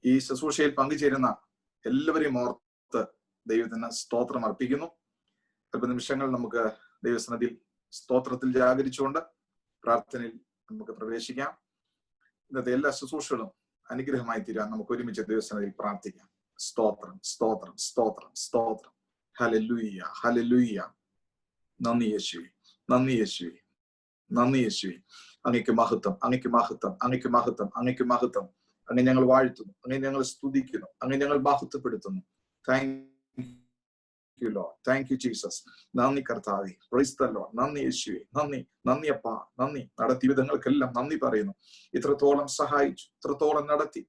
ഈ ശുശ്രൂഷയിൽ പങ്കുചേരുന്ന എല്ലാവരെയും ഓർത്ത് ദൈവത്തിന് സ്തോത്രം അർപ്പിക്കുന്നു. അല്പ നിമിഷങ്ങൾ നമുക്ക് ദൈവസന്നിധിയിൽ സ്തോത്രത്തിൽ ജാഗരിച്ചുകൊണ്ട് പ്രാർത്ഥനയിൽ നമുക്ക് പ്രവേശിക്കാം. ഇന്നത്തെ എല്ലാ ശുശ്രൂഷകളും അനുഗ്രഹമായി തീരാൻ നമുക്ക് ഒരുമിച്ച് ദൈവസന്നിധിയിൽ പ്രാർത്ഥിക്കാം. സ്തോത്രം, സ്തോത്രം, സ്തോത്രം, സ്തോത്രം. Hallelujah, hallelujah. നന്ദി യേശുവേ, നന്ദി യേശുവേ, നന്ദി യേശുവേ. അങ്ങയ്ക്ക് മഹത്വം, അങ്ങയ്ക്ക് മഹത്വം, അങ്ങയ്ക്ക് മഹത്വം, അങ്ങയ്ക്ക് മഹത്വം. അങ്ങ് ഞങ്ങൾ വാഴ്ത്തുന്നു, അങ്ങ് ഞങ്ങൾ സ്തുതിക്കുന്നു, അങ്ങ് ഞങ്ങൾ മഹത്വപ്പെടുത്തുന്നു. Thank you Lord, thank you Jesus. നന്ദി കർത്താവേ, പ്രൈസ് ദി ലോർഡ്. നന്ദി യേശുവേ, നന്ദി, നന്ദി അപ്പാ, നന്ദി. നടത്തിയ വിധങ്ങൾക്കെല്ലാം നന്ദി പറയുന്നു. ഇത്രത്തോളം സഹായിച്ചു, ഇത്രത്തോളം നടത്തി,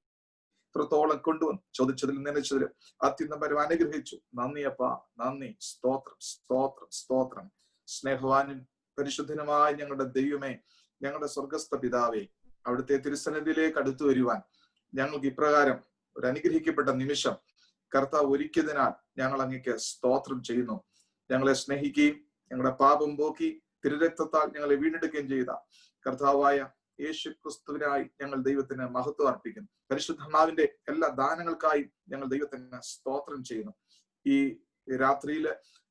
ഇത്രത്തോളം കൊണ്ടുവന്നു, ചോദിച്ചതിൽ നനച്ചതിലും അത്യുന്നതം അനുഗ്രഹിച്ചു. നന്ദി അപ്പാ, നന്ദി. സ്തോത്രം, സ്തോത്രം, സ്തോത്രം. സ്നേഹവാനും പരിശുദ്ധനുമായ ഞങ്ങളുടെ ദൈവമേ, ഞങ്ങളുടെ സ്വർഗസ്ഥ പിതാവേ, അവിടുത്തെ തിരുസന്നിധിയിലേക്ക് അടുത്തു വരുവാൻ ഞങ്ങൾക്ക് ഇപ്രകാരം ഒരു അനുഗ്രഹിക്കപ്പെട്ട നിമിഷം കർത്താവ് ഒരുക്കിയതിനാൽ ഞങ്ങൾ അങ്ങേക്ക് സ്തോത്രം ചെയ്യുന്നു. ഞങ്ങളെ സ്നേഹിക്കുകയും ഞങ്ങളുടെ പാപം പോക്കി തിരുരക്തത്താൽ ഞങ്ങളെ വീണ്ടെടുക്കുകയും ചെയ്ത കർത്താവായ യേശു ക്രിസ്തുവിനായി ഞങ്ങൾ ദൈവത്തിന് മഹത്വം അർപ്പിക്കുന്നു. പരിശുദ്ധാത്മാവിന്റെ എല്ലാ ദാനങ്ങൾക്കായി ഞങ്ങൾ ദൈവത്തിന് സ്തോത്രം ചെയ്യുന്നു. ഈ രാത്രിയിൽ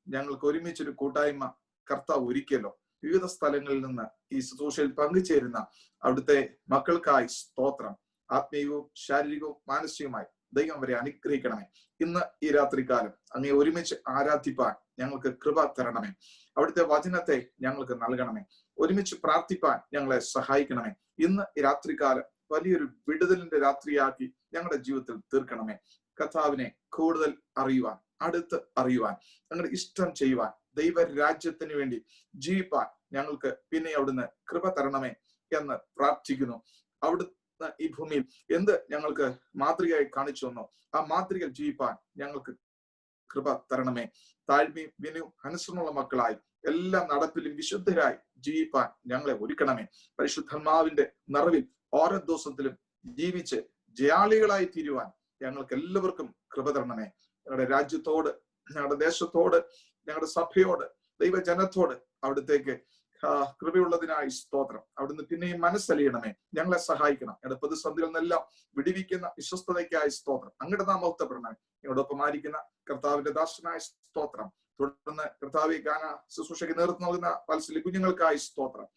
ഞങ്ങൾക്ക് ഒരുമിച്ചൊരു കൂട്ടായ്മ കർത്താവ് ഒരുക്കിയല്ലോ. വിവിധ സ്ഥലങ്ങളിൽ നിന്ന് ഈ ശുശ്രൂഷയിൽ പങ്കുചേരുന്ന അവിടുത്തെ മക്കൾക്കായി സ്തോത്രം. ആത്മീയവും ശാരീരികവും മാനസികവുമായി ദൈവം വരെ അനുഗ്രഹിക്കണമേ. ഇന്ന് ഈ രാത്രികാലം അങ്ങേ ഒരുമിച്ച് ആരാധിപ്പാൻ ഞങ്ങൾക്ക് കൃപ തരണമേ. അവിടുത്തെ വചനത്തെ ഞങ്ങൾക്ക് നൽകണമേ. ഒരുമിച്ച് പ്രാർത്ഥിപ്പാൻ ഞങ്ങളെ സഹായിക്കണമേ. ഇന്ന് ഈ രാത്രികാലം വലിയൊരു വിടുതലിന്റെ രാത്രിയാക്കി ഞങ്ങളുടെ ജീവിതത്തിൽ തീർക്കണമേ. കർത്താവിനെ കൂടുതൽ അറിയുവാൻ, അടുത്ത് അറിയുവാൻ, ഞങ്ങളുടെ ഇഷ്ടം ചെയ്യുവാൻ, ദൈവരാജ്യത്തിന് വേണ്ടി ജീവിപ്പാൻ ഞങ്ങൾക്ക് പിന്നെ അവിടുന്ന് കൃപ തരണമേ എന്ന് പ്രാർത്ഥിക്കുന്നു. അവിടുന്ന് ഈ ഭൂമിയിൽ എന്ത് ഞങ്ങൾക്ക് മാതൃകയായി കാണിച്ചു വന്നോ ആ മാതൃകയിൽ ജീവിപ്പാൻ ഞങ്ങൾക്ക് കൃപ തരണമേ. താഴ്മയും വിനയും അനുസരണമുള്ള മക്കളായി എല്ലാ നടപ്പിലും വിശുദ്ധരായി ജീവിപ്പാൻ ഞങ്ങളെ ഒരുക്കണമേ. പരിശുദ്ധാത്മാവിന്റെ നിറവിൽ ഓരോ ദിവസത്തിലും ജീവിച്ച് ജയാളികളായി തീരുവാൻ ഞങ്ങൾക്ക് എല്ലാവർക്കും കൃപ തരണമേ. ഞങ്ങളുടെ രാജ്യത്തോട്, ഞങ്ങളുടെ ദേശത്തോട്, ഞങ്ങളുടെ സഭയോട്, ദൈവജനത്തോട് അവിടത്തേക്ക് കൃപയുള്ളതിനായി സ്തോത്രം. അവിടുന്ന് പിന്നെയും മനസ്സലിയണമേ. ഞങ്ങളെ സഹായിക്കണം. ഞങ്ങളുടെ പ്രതിസന്ധികളിൽ നിന്നെല്ലാം വിടിവിക്കുന്ന വിശ്വസ്തതയ്ക്കായി സ്തോത്രം. അങ്ങയുടെ നാം മഹത്വപ്പെടണമേ. ഞങ്ങളോടൊപ്പം ആയിരിക്കുന്ന കർത്താവിന്റെ ദാസനായ സ്തോത്രം. തുടർന്ന് കർത്താവെ ഗാന ശുശ്രൂഷയ്ക്ക് നേതൃത്വം നൽകുന്ന വാത്സല്യ കുഞ്ഞുങ്ങൾക്കായി സ്തോത്രം.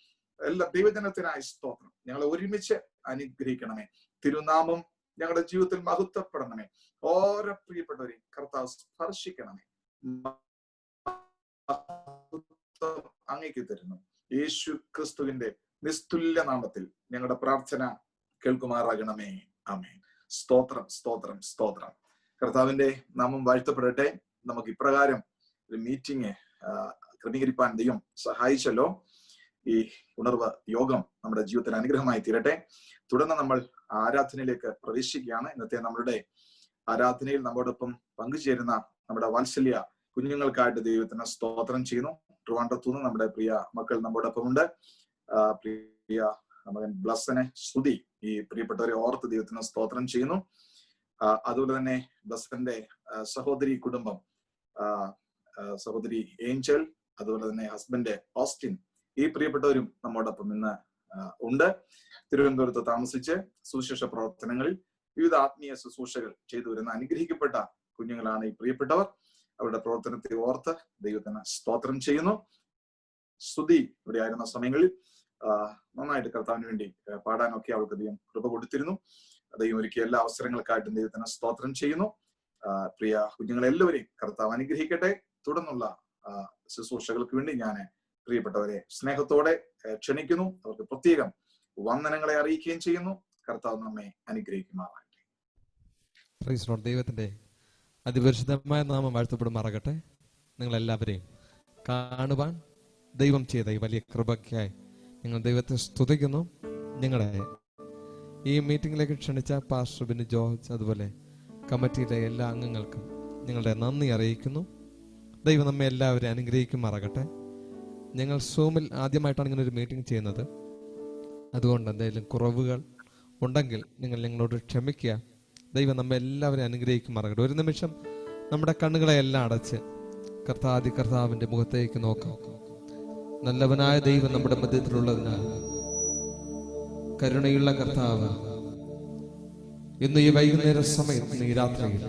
എല്ലാ ദൈവജനത്തിനായി സ്തോത്രം. ഞങ്ങളെ ഒരുമിച്ച് അനുഗ്രഹിക്കണമേ. തിരുനാമം ഞങ്ങളുടെ ജീവിതത്തിൽ മഹത്വപ്പെടണമേ. ഓരോ പ്രിയപ്പെട്ടവരെയും കർത്താവ് സ്പർശിക്കണമേ. അങ്ങേക്ക് തരുന്നു യേശു ക്രിസ്തുവിന്റെ നിസ്തുല്യ നാമത്തിൽ ഞങ്ങളുടെ പ്രാർത്ഥന കേൾക്കുമാറാകണമേ. ആമേൻ. സ്തോത്രം, സ്തോത്രം, സ്തോത്രം. കർത്താവിന്റെ നാമം വാഴ്ത്തപ്പെടട്ടെ. നമുക്ക് ഇപ്രകാരം ഒരു മീറ്റിംഗ് ക്രമീകരിപ്പാൻ ദൈവം സഹായിച്ചല്ലോ. ഈ ഉണർവ് യോഗം നമ്മുടെ ജീവിതത്തിൽ അനുഗ്രഹമായി തീരട്ടെ. തുടർന്ന് നമ്മൾ ആരാധനയിലേക്ക് പ്രവേശിക്കുകയാണ്. ഇന്നത്തെ നമ്മളുടെ ആരാധനയിൽ നമ്മോടൊപ്പം പങ്കുചേരുന്ന നമ്മുടെ വാത്സല്യ കുഞ്ഞുങ്ങൾക്കായിട്ട് ദൈവത്തിന് സ്തോത്രം ചെയ്യുന്നു. ട്രിവാൻഡ്രത്തുനിന്ന് നമ്മുടെ പ്രിയ മക്കൾ നമ്മോടൊപ്പം ഉണ്ട്. പ്രിയ മകൻ ബ്ലസ്സനെ സ്തുതി. ഈ പ്രിയപ്പെട്ടവരെ ഓർത്ത് ദൈവത്തിന് സ്തോത്രം ചെയ്യുന്നു. അതുപോലെ തന്നെ ബ്ലസ്സന്റെ സഹോദരി കുടുംബം, സഹോദരി ഏഞ്ചൽ, അതുപോലെ തന്നെ ഹസ്ബൻഡ് ഓസ്റ്റിൻ, ഈ പ്രിയപ്പെട്ടവരും നമ്മോടൊപ്പം ഇന്ന് ഉണ്ട്. തിരുവനന്തപുരത്ത് താമസിച്ച് സുവിശേഷ പ്രവർത്തനങ്ങളിൽ വിവിധ ആത്മീയ ശുശ്രൂഷകൾ ചെയ്തു വരുന്ന അനുഗ്രഹിക്കപ്പെട്ട കുഞ്ഞുങ്ങളാണ് ഈ പ്രിയപ്പെട്ടവർ. അവരുടെ പ്രവർത്തനത്തെ ഓർത്ത് ദൈവത്തിന് സ്തോത്രം ചെയ്യുന്നു. സ്തുതി ഇവിടെ ആയിരുന്ന സമയങ്ങളിൽ നന്നായിട്ട് കർത്താവിന് വേണ്ടി പാടാനൊക്കെ അവൾക്ക് ദൈവം കൃപ കൊടുത്തിരുന്നു. ദൈവം ഒരുക്കിയ എല്ലാ അവസരങ്ങൾക്കായിട്ടും ദൈവത്തിന് സ്തോത്രം ചെയ്യുന്നു. പ്രിയ കുഞ്ഞുങ്ങളെല്ലാവരെയും കർത്താവ് അനുഗ്രഹിക്കട്ടെ. തുടർന്നുള്ള ശുശ്രൂഷകൾക്ക് വേണ്ടി ഞാൻ പ്രിയപ്പെട്ടവരെ സ്നേഹത്തോടെ ക്ഷണിക്കുന്നു. അവർക്ക് പ്രത്യേകം വന്ദനങ്ങളെ അറിയിക്കുകയും ചെയ്യുന്നു. കർത്താവ് നമ്മെ അനുഗ്രഹിക്കുമാറാകട്ടെ. ദൈവത്തിന്റെ അതിപരിശുദ്ധമായ നാമം വാഴ്ത്തപ്പെടുമാറാകട്ടെ. നിങ്ങളെല്ലാവരെയും കാണുവാൻ ദൈവം ചെയ്ത ഈ വലിയ കൃപയ്ക്കായി നിങ്ങൾ ദൈവത്തെ സ്തുതിക്കുന്നു. ഞങ്ങളെ ഈ മീറ്റിംഗിലേക്ക് ക്ഷണിച്ച പാസ്റ്റർ ബിനു ജോർജ്, അതുപോലെ കമ്മിറ്റിയിലെ എല്ലാ അംഗങ്ങൾക്കും നിങ്ങളുടെ നന്ദി അറിയിക്കുന്നു. ദൈവം നമ്മെ എല്ലാവരെയും അനുഗ്രഹിക്കുമാറാകട്ടെ. ഞങ്ങൾ സൂമിൽ ആദ്യമായിട്ടാണ് ഇങ്ങനെ ഒരു മീറ്റിംഗ് ചെയ്യുന്നത്. അതുകൊണ്ട് എന്തെങ്കിലും കുറവുകൾ ഉണ്ടെങ്കിൽ നിങ്ങൾ ഞങ്ങളോട് ക്ഷമിക്കുക. ദൈവം നമ്മെ എല്ലാവരെയും അനുഗ്രഹിക്കുമാറാകട്ടെ. ഒരു നിമിഷം നമ്മുടെ കണ്ണുകളെ എല്ലാം അടച്ച് കർത്താവിന്റെ മുഖത്തേക്ക് നോക്കാം. നല്ലവനായ ദൈവം നമ്മുടെ മധ്യത്തിലുള്ളതിനാൽ കരുണയുള്ള കർത്താവ് ഇന്ന് ഈ വൈകുന്നേര സമയത്ത് ഈ രാത്രിയിൽ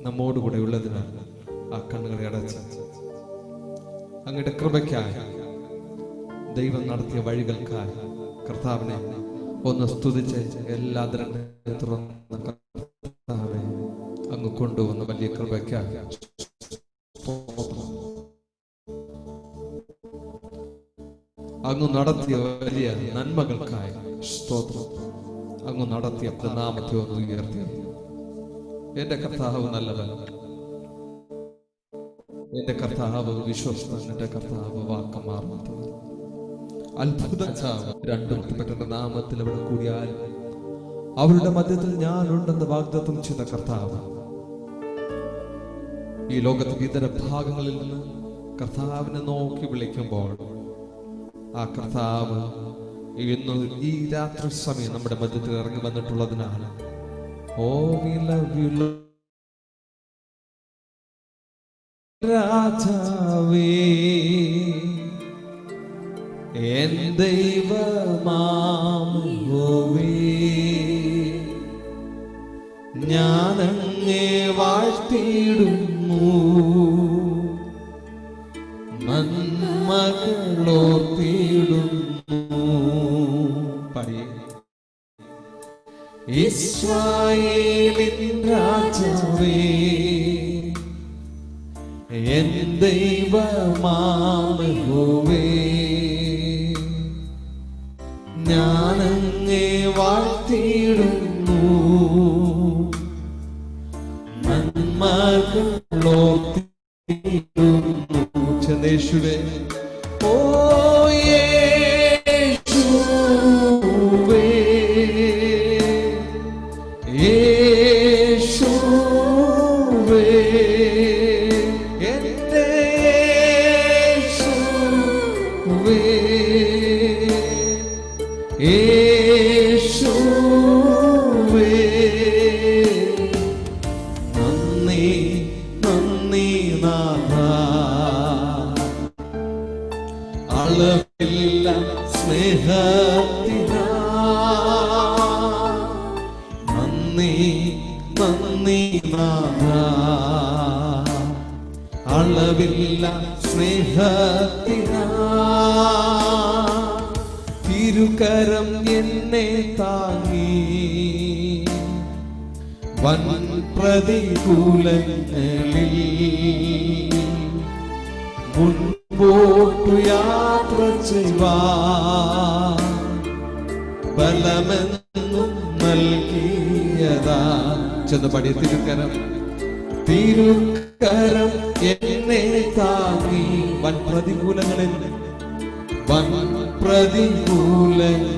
നമ്മോടുകൂടെ ഉള്ളതിനാൽ ആ കണ്ണുകളെ അടച്ച് അങ്ങയുടെ കൃപയ്ക്കായി ദൈവം നടത്തിയ വഴികൾക്കായി കർത്താവിനെ ഒന്ന് സ്തുതിച്ച് എല്ലാ ദരങ്ങളും തുറന്ന് കർത്താവെ അങ്ങ് കൊണ്ടുവന്ന വലിയ കൃപയ്ക്കായി അങ്ങ് നടത്തിയ വലിയ നന്മകൾക്കായി സ്തോത്രം. അങ്ങ് നടത്തിയ നാമത്തെ ഒന്ന് ഉയർത്തി. എന്റെ കർത്താവ് നല്ലവൻ, എന്റെ കർത്താവ് വിശ്വസ്തൻ, എന്റെ കർത്താവ് വാക്ക് മാറാത്തവൻ, അത്ഭുത രണ്ടും പറ്റുന്ന നാമത്തിൽ അവിടെ കൂടിയാൽ അവരുടെ മധ്യത്തിൽ ഞാനുണ്ടെന്ന് വാഗ്ദത്തം ചെയ്ത കർത്താവ് ഈ ലോകത്തിന്റെ ഇതര ഭാഗങ്ങളിൽ നിന്ന് കർത്താവിനെ നോക്കി വിളിക്കുമ്പോൾ ആ കർത്താവ് ഇന്ന് ഈ രാത്രി സമയം നമ്മുടെ മധ്യത്തിൽ ഇറങ്ങി വന്നിട്ടുള്ളതിനാൽ ഓ വി ലവ് യു രാജാവേ, എൻ ദൈവമാം യഹോവേ, ഞാനങ്ങേ വാഴ്ത്തിയിടുന്നു, നന്മകളോർത്തിയിടുന്നു. പറയേ ഇസ്രായേലിൻ രാജാവേ, എൻ ദൈവമാം യഹോവേ, ഞാനങ്ങേ വാഴ്ത്തിയിടുന്നു, നന്മകളോർത്തിയിടുന്നു. യേശുവേ, ഓ യേശുവേ, യേശുവേ, എന്റെ യേശുവേ, യേശുവേ, നന്ദി നന്ദി നാഥ, അളവില്ല സ്നേഹത്തിനാ നന്ദി നന്ദി നാഥ, അളവില്ല സ്നേഹത്തിനാ തിരുകരം എന്നെ താങ്ങി വൻ പ്രതികൂലങ്ങളിൽ മുൻപോട്ടു യാത്ര ചെയ്യുവാൻ ബലമെന്നും നൽകിയതാ. ചെന്ന് പടി. തിരുകരം തിരുകരം എന്നെ താങ്ങി വൻ പ്രതികൂലങ്ങളിൽ വൻ പ്രതികൂലങ്ങളിൽ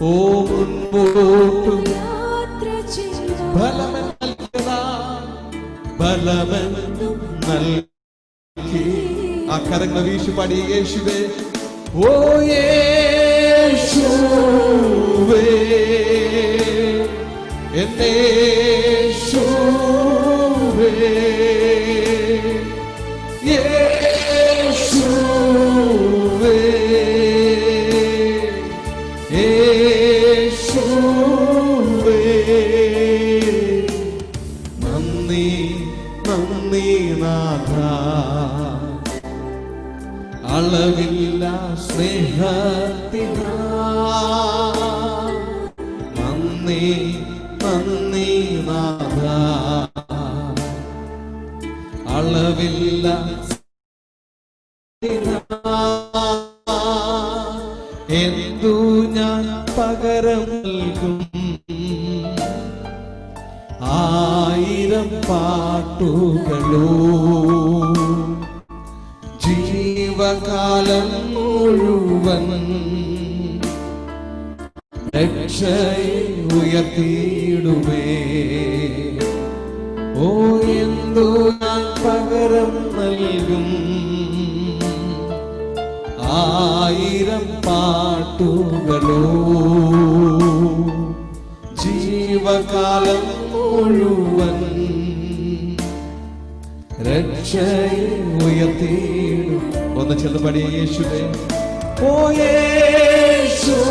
ഓ മുൻപോട്ടു ബലമെന്നും നൽകി. ആ കരങ്ങൾ വീശി പാടി. യേശുവേ, ഓ യേശുവേ, എന്നെ യേശുവേ, യേശുവേ, യേശുവേ, നന്ദി നന്ദി നാഥ, അളവില്ല സ്നേഹത്തിനാ നന്ദി നന്ദി നാഥ, അളവില്ല എന്തു ഞാൻ പകരം നൽകും, ആയിരം പാട്ടുകളോ ജീവകാലം മുഴുവൻ രക്ഷയെ ഉയർത്തിയിടുമേ. ഓ എന്തു ഞാൻ പകരം നൽകും, ആയിരം പാട്ടുകളോ ജീവകാലം മുഴുവൻ രക്ഷയെ ഉയർത്തിയിടും. ഒന്ന് ചെന്ന് പടി. യേശുവേ, ഓ യേശുവേ,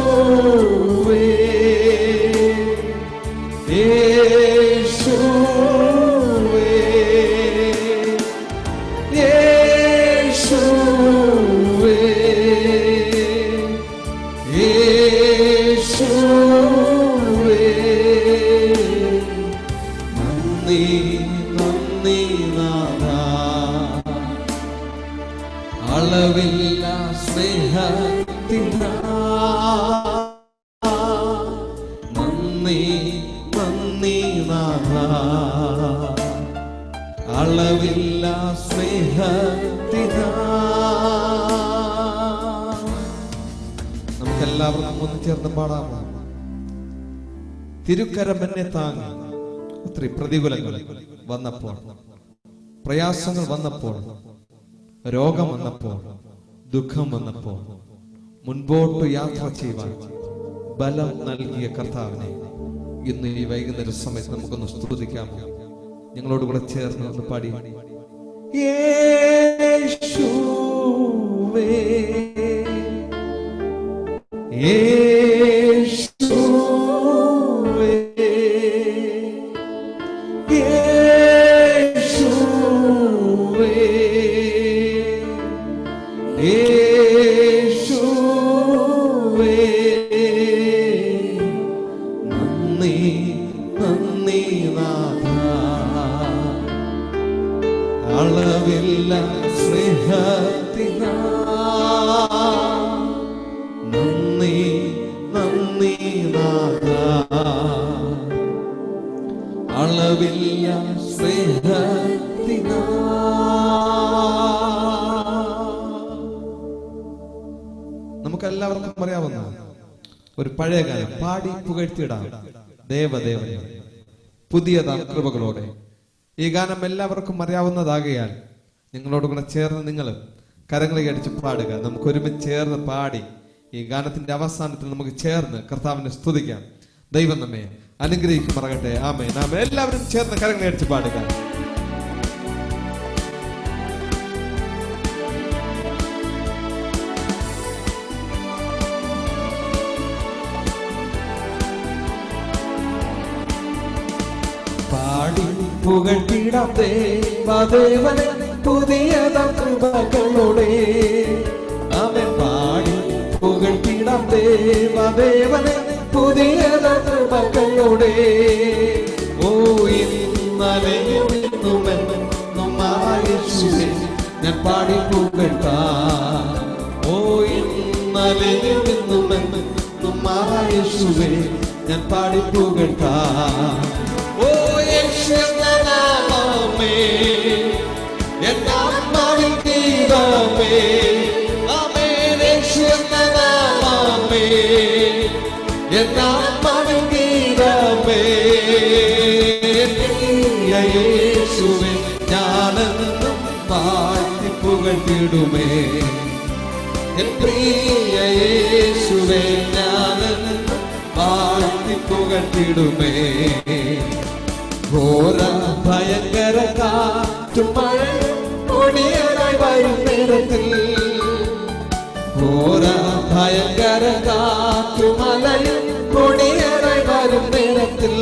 സ്നേഹത്തിനാ നന്ദി നന്ദി നാഥാ, അളവില്ല സ്നേഹത്തിനാ. നമുക്കെല്ലാവർക്കും ഒന്ന് ചേർന്ന് പാടാമോ? തിരുക്കരം എന്നെ താങ്ങി. ഒത്തിരി പ്രതികൂലങ്ങൾ വന്നപ്പോൾ, പ്രയാസങ്ങൾ വന്നപ്പോൾ, രോഗം വന്നപ്പോൾ, ദുഃഖം വന്നപ്പോൾ, മുൻപോട്ട് യാത്ര ചെയ്യുവാൻ ബലം നൽകിയ കർത്താവിനെ ഇന്ന് ഈ വൈകുന്നേര സമയത്ത് നമുക്കൊന്ന് സ്തുതിക്കാമോ? ഞങ്ങളോട് കൂടെ ചേർന്ന് ഒന്ന് പാടി. യേശുവേ യേശുവേ യേശുവേ യേശുവേ നന്ദി നന്ദി നാഥാ, അളവില്ല സ്നേഹത്തിനാ നന്ദി നന്ദി നാഥാ, അളവില്ല സ്നേഹത്തിനാ. നമുക്കെല്ലാവർക്കും അറിയാവുന്ന ഒരു പഴയ ഗാനം പാടി പുകഴ്ത്തിയിടാം. ദേവദേവനെ പുതിയതാം കൃപകളോടെ. ഈ ഗാനം എല്ലാവർക്കും അറിയാവുന്നതാകയാൽ നിങ്ങളോട് കൂടെ ചേർന്ന് നിങ്ങൾ കരങ്ങളെ അടിച്ച് പാടുക. നമുക്ക് ഒരുമിച്ച് ചേർന്ന് പാടി ഈ ഗാനത്തിന്റെ അവസാനത്തിൽ നമുക്ക് ചേർന്ന് കർത്താവിനെ സ്തുതിക്കാം. ദൈവം നമ്മെ അനുഗ്രഹിക്കുമാറാകട്ടെ. ആമേൻ ആമേൻ. എല്ലാവരും ചേർന്ന് കരങ്ങളെ അടിച്ച് പാടുക. പാടി പുകഴ്ത്തിടാം ദേവദേവനെ പുതിയതാം കൃപകളോടെ. ആമേൻ. പാടി പുകഴ്ത്തിടാം ദേവദേവനെ പുതിയതാം കൃപകളോടെ. ഓ ഇന്നലെയും ഇന്നുമെന്നുമായ യേശുവേ ഞാൻ പാടി പുകഴ്ത്താം. ഓ ഇന്നലെയും ഇന്നുമെന്നുമായ യേശുവേ ഞാൻ പാടി പുകഴ്ത്താം. ഓ യേശുവേ എന്നാത്മാവിൻ ഗീതമേ, ആമേൻ. യേശുവേ എന്നാത്മാവിൻ ഗീതമേ, യേശുവേ ഞാനെന്നും പാടി പുകഴ്ത്തിടുമേ. എൻ പ്രിയ യേശുവേ ഞാനെന്നും പാടി പുകഴ്ത്തിടുമേ. ഘോര ഭയങ്കര കാറ്റും മഴ കൊടിയനായി വരും നേരത്തിൽ, ഘോര ഭയങ്കര കാറ്റും മലയും കൊടിയനായി വരും നേരത്തിൽ,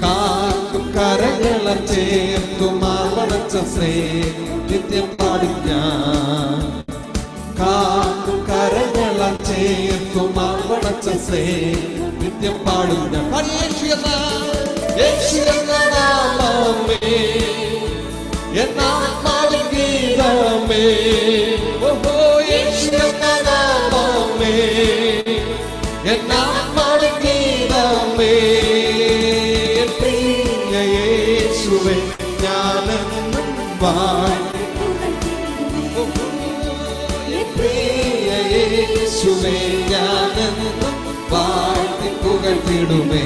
കാക്കും കരങ്ങളും ചേർത്തും ആവണച്ച നിത്യം പാടും ഞാൻ. കാക്കും കരങ്ങളും ചേർത്തും ആവണച്ച നിത്യം പാടും ഞാൻ. യേശുവേ എന്നാത്മാവിൻ ഗീതമേ, ഓഹോ യേശുവേ എന്നാത്മാവിൻ ഗീതമേ, പ്രിയ യേശുവേ ഞാനെന്നും പാടി. പ്രിയ യേശുവേ ഞാനെന്നും പാടി പുകഴ്ത്തിടുമേ.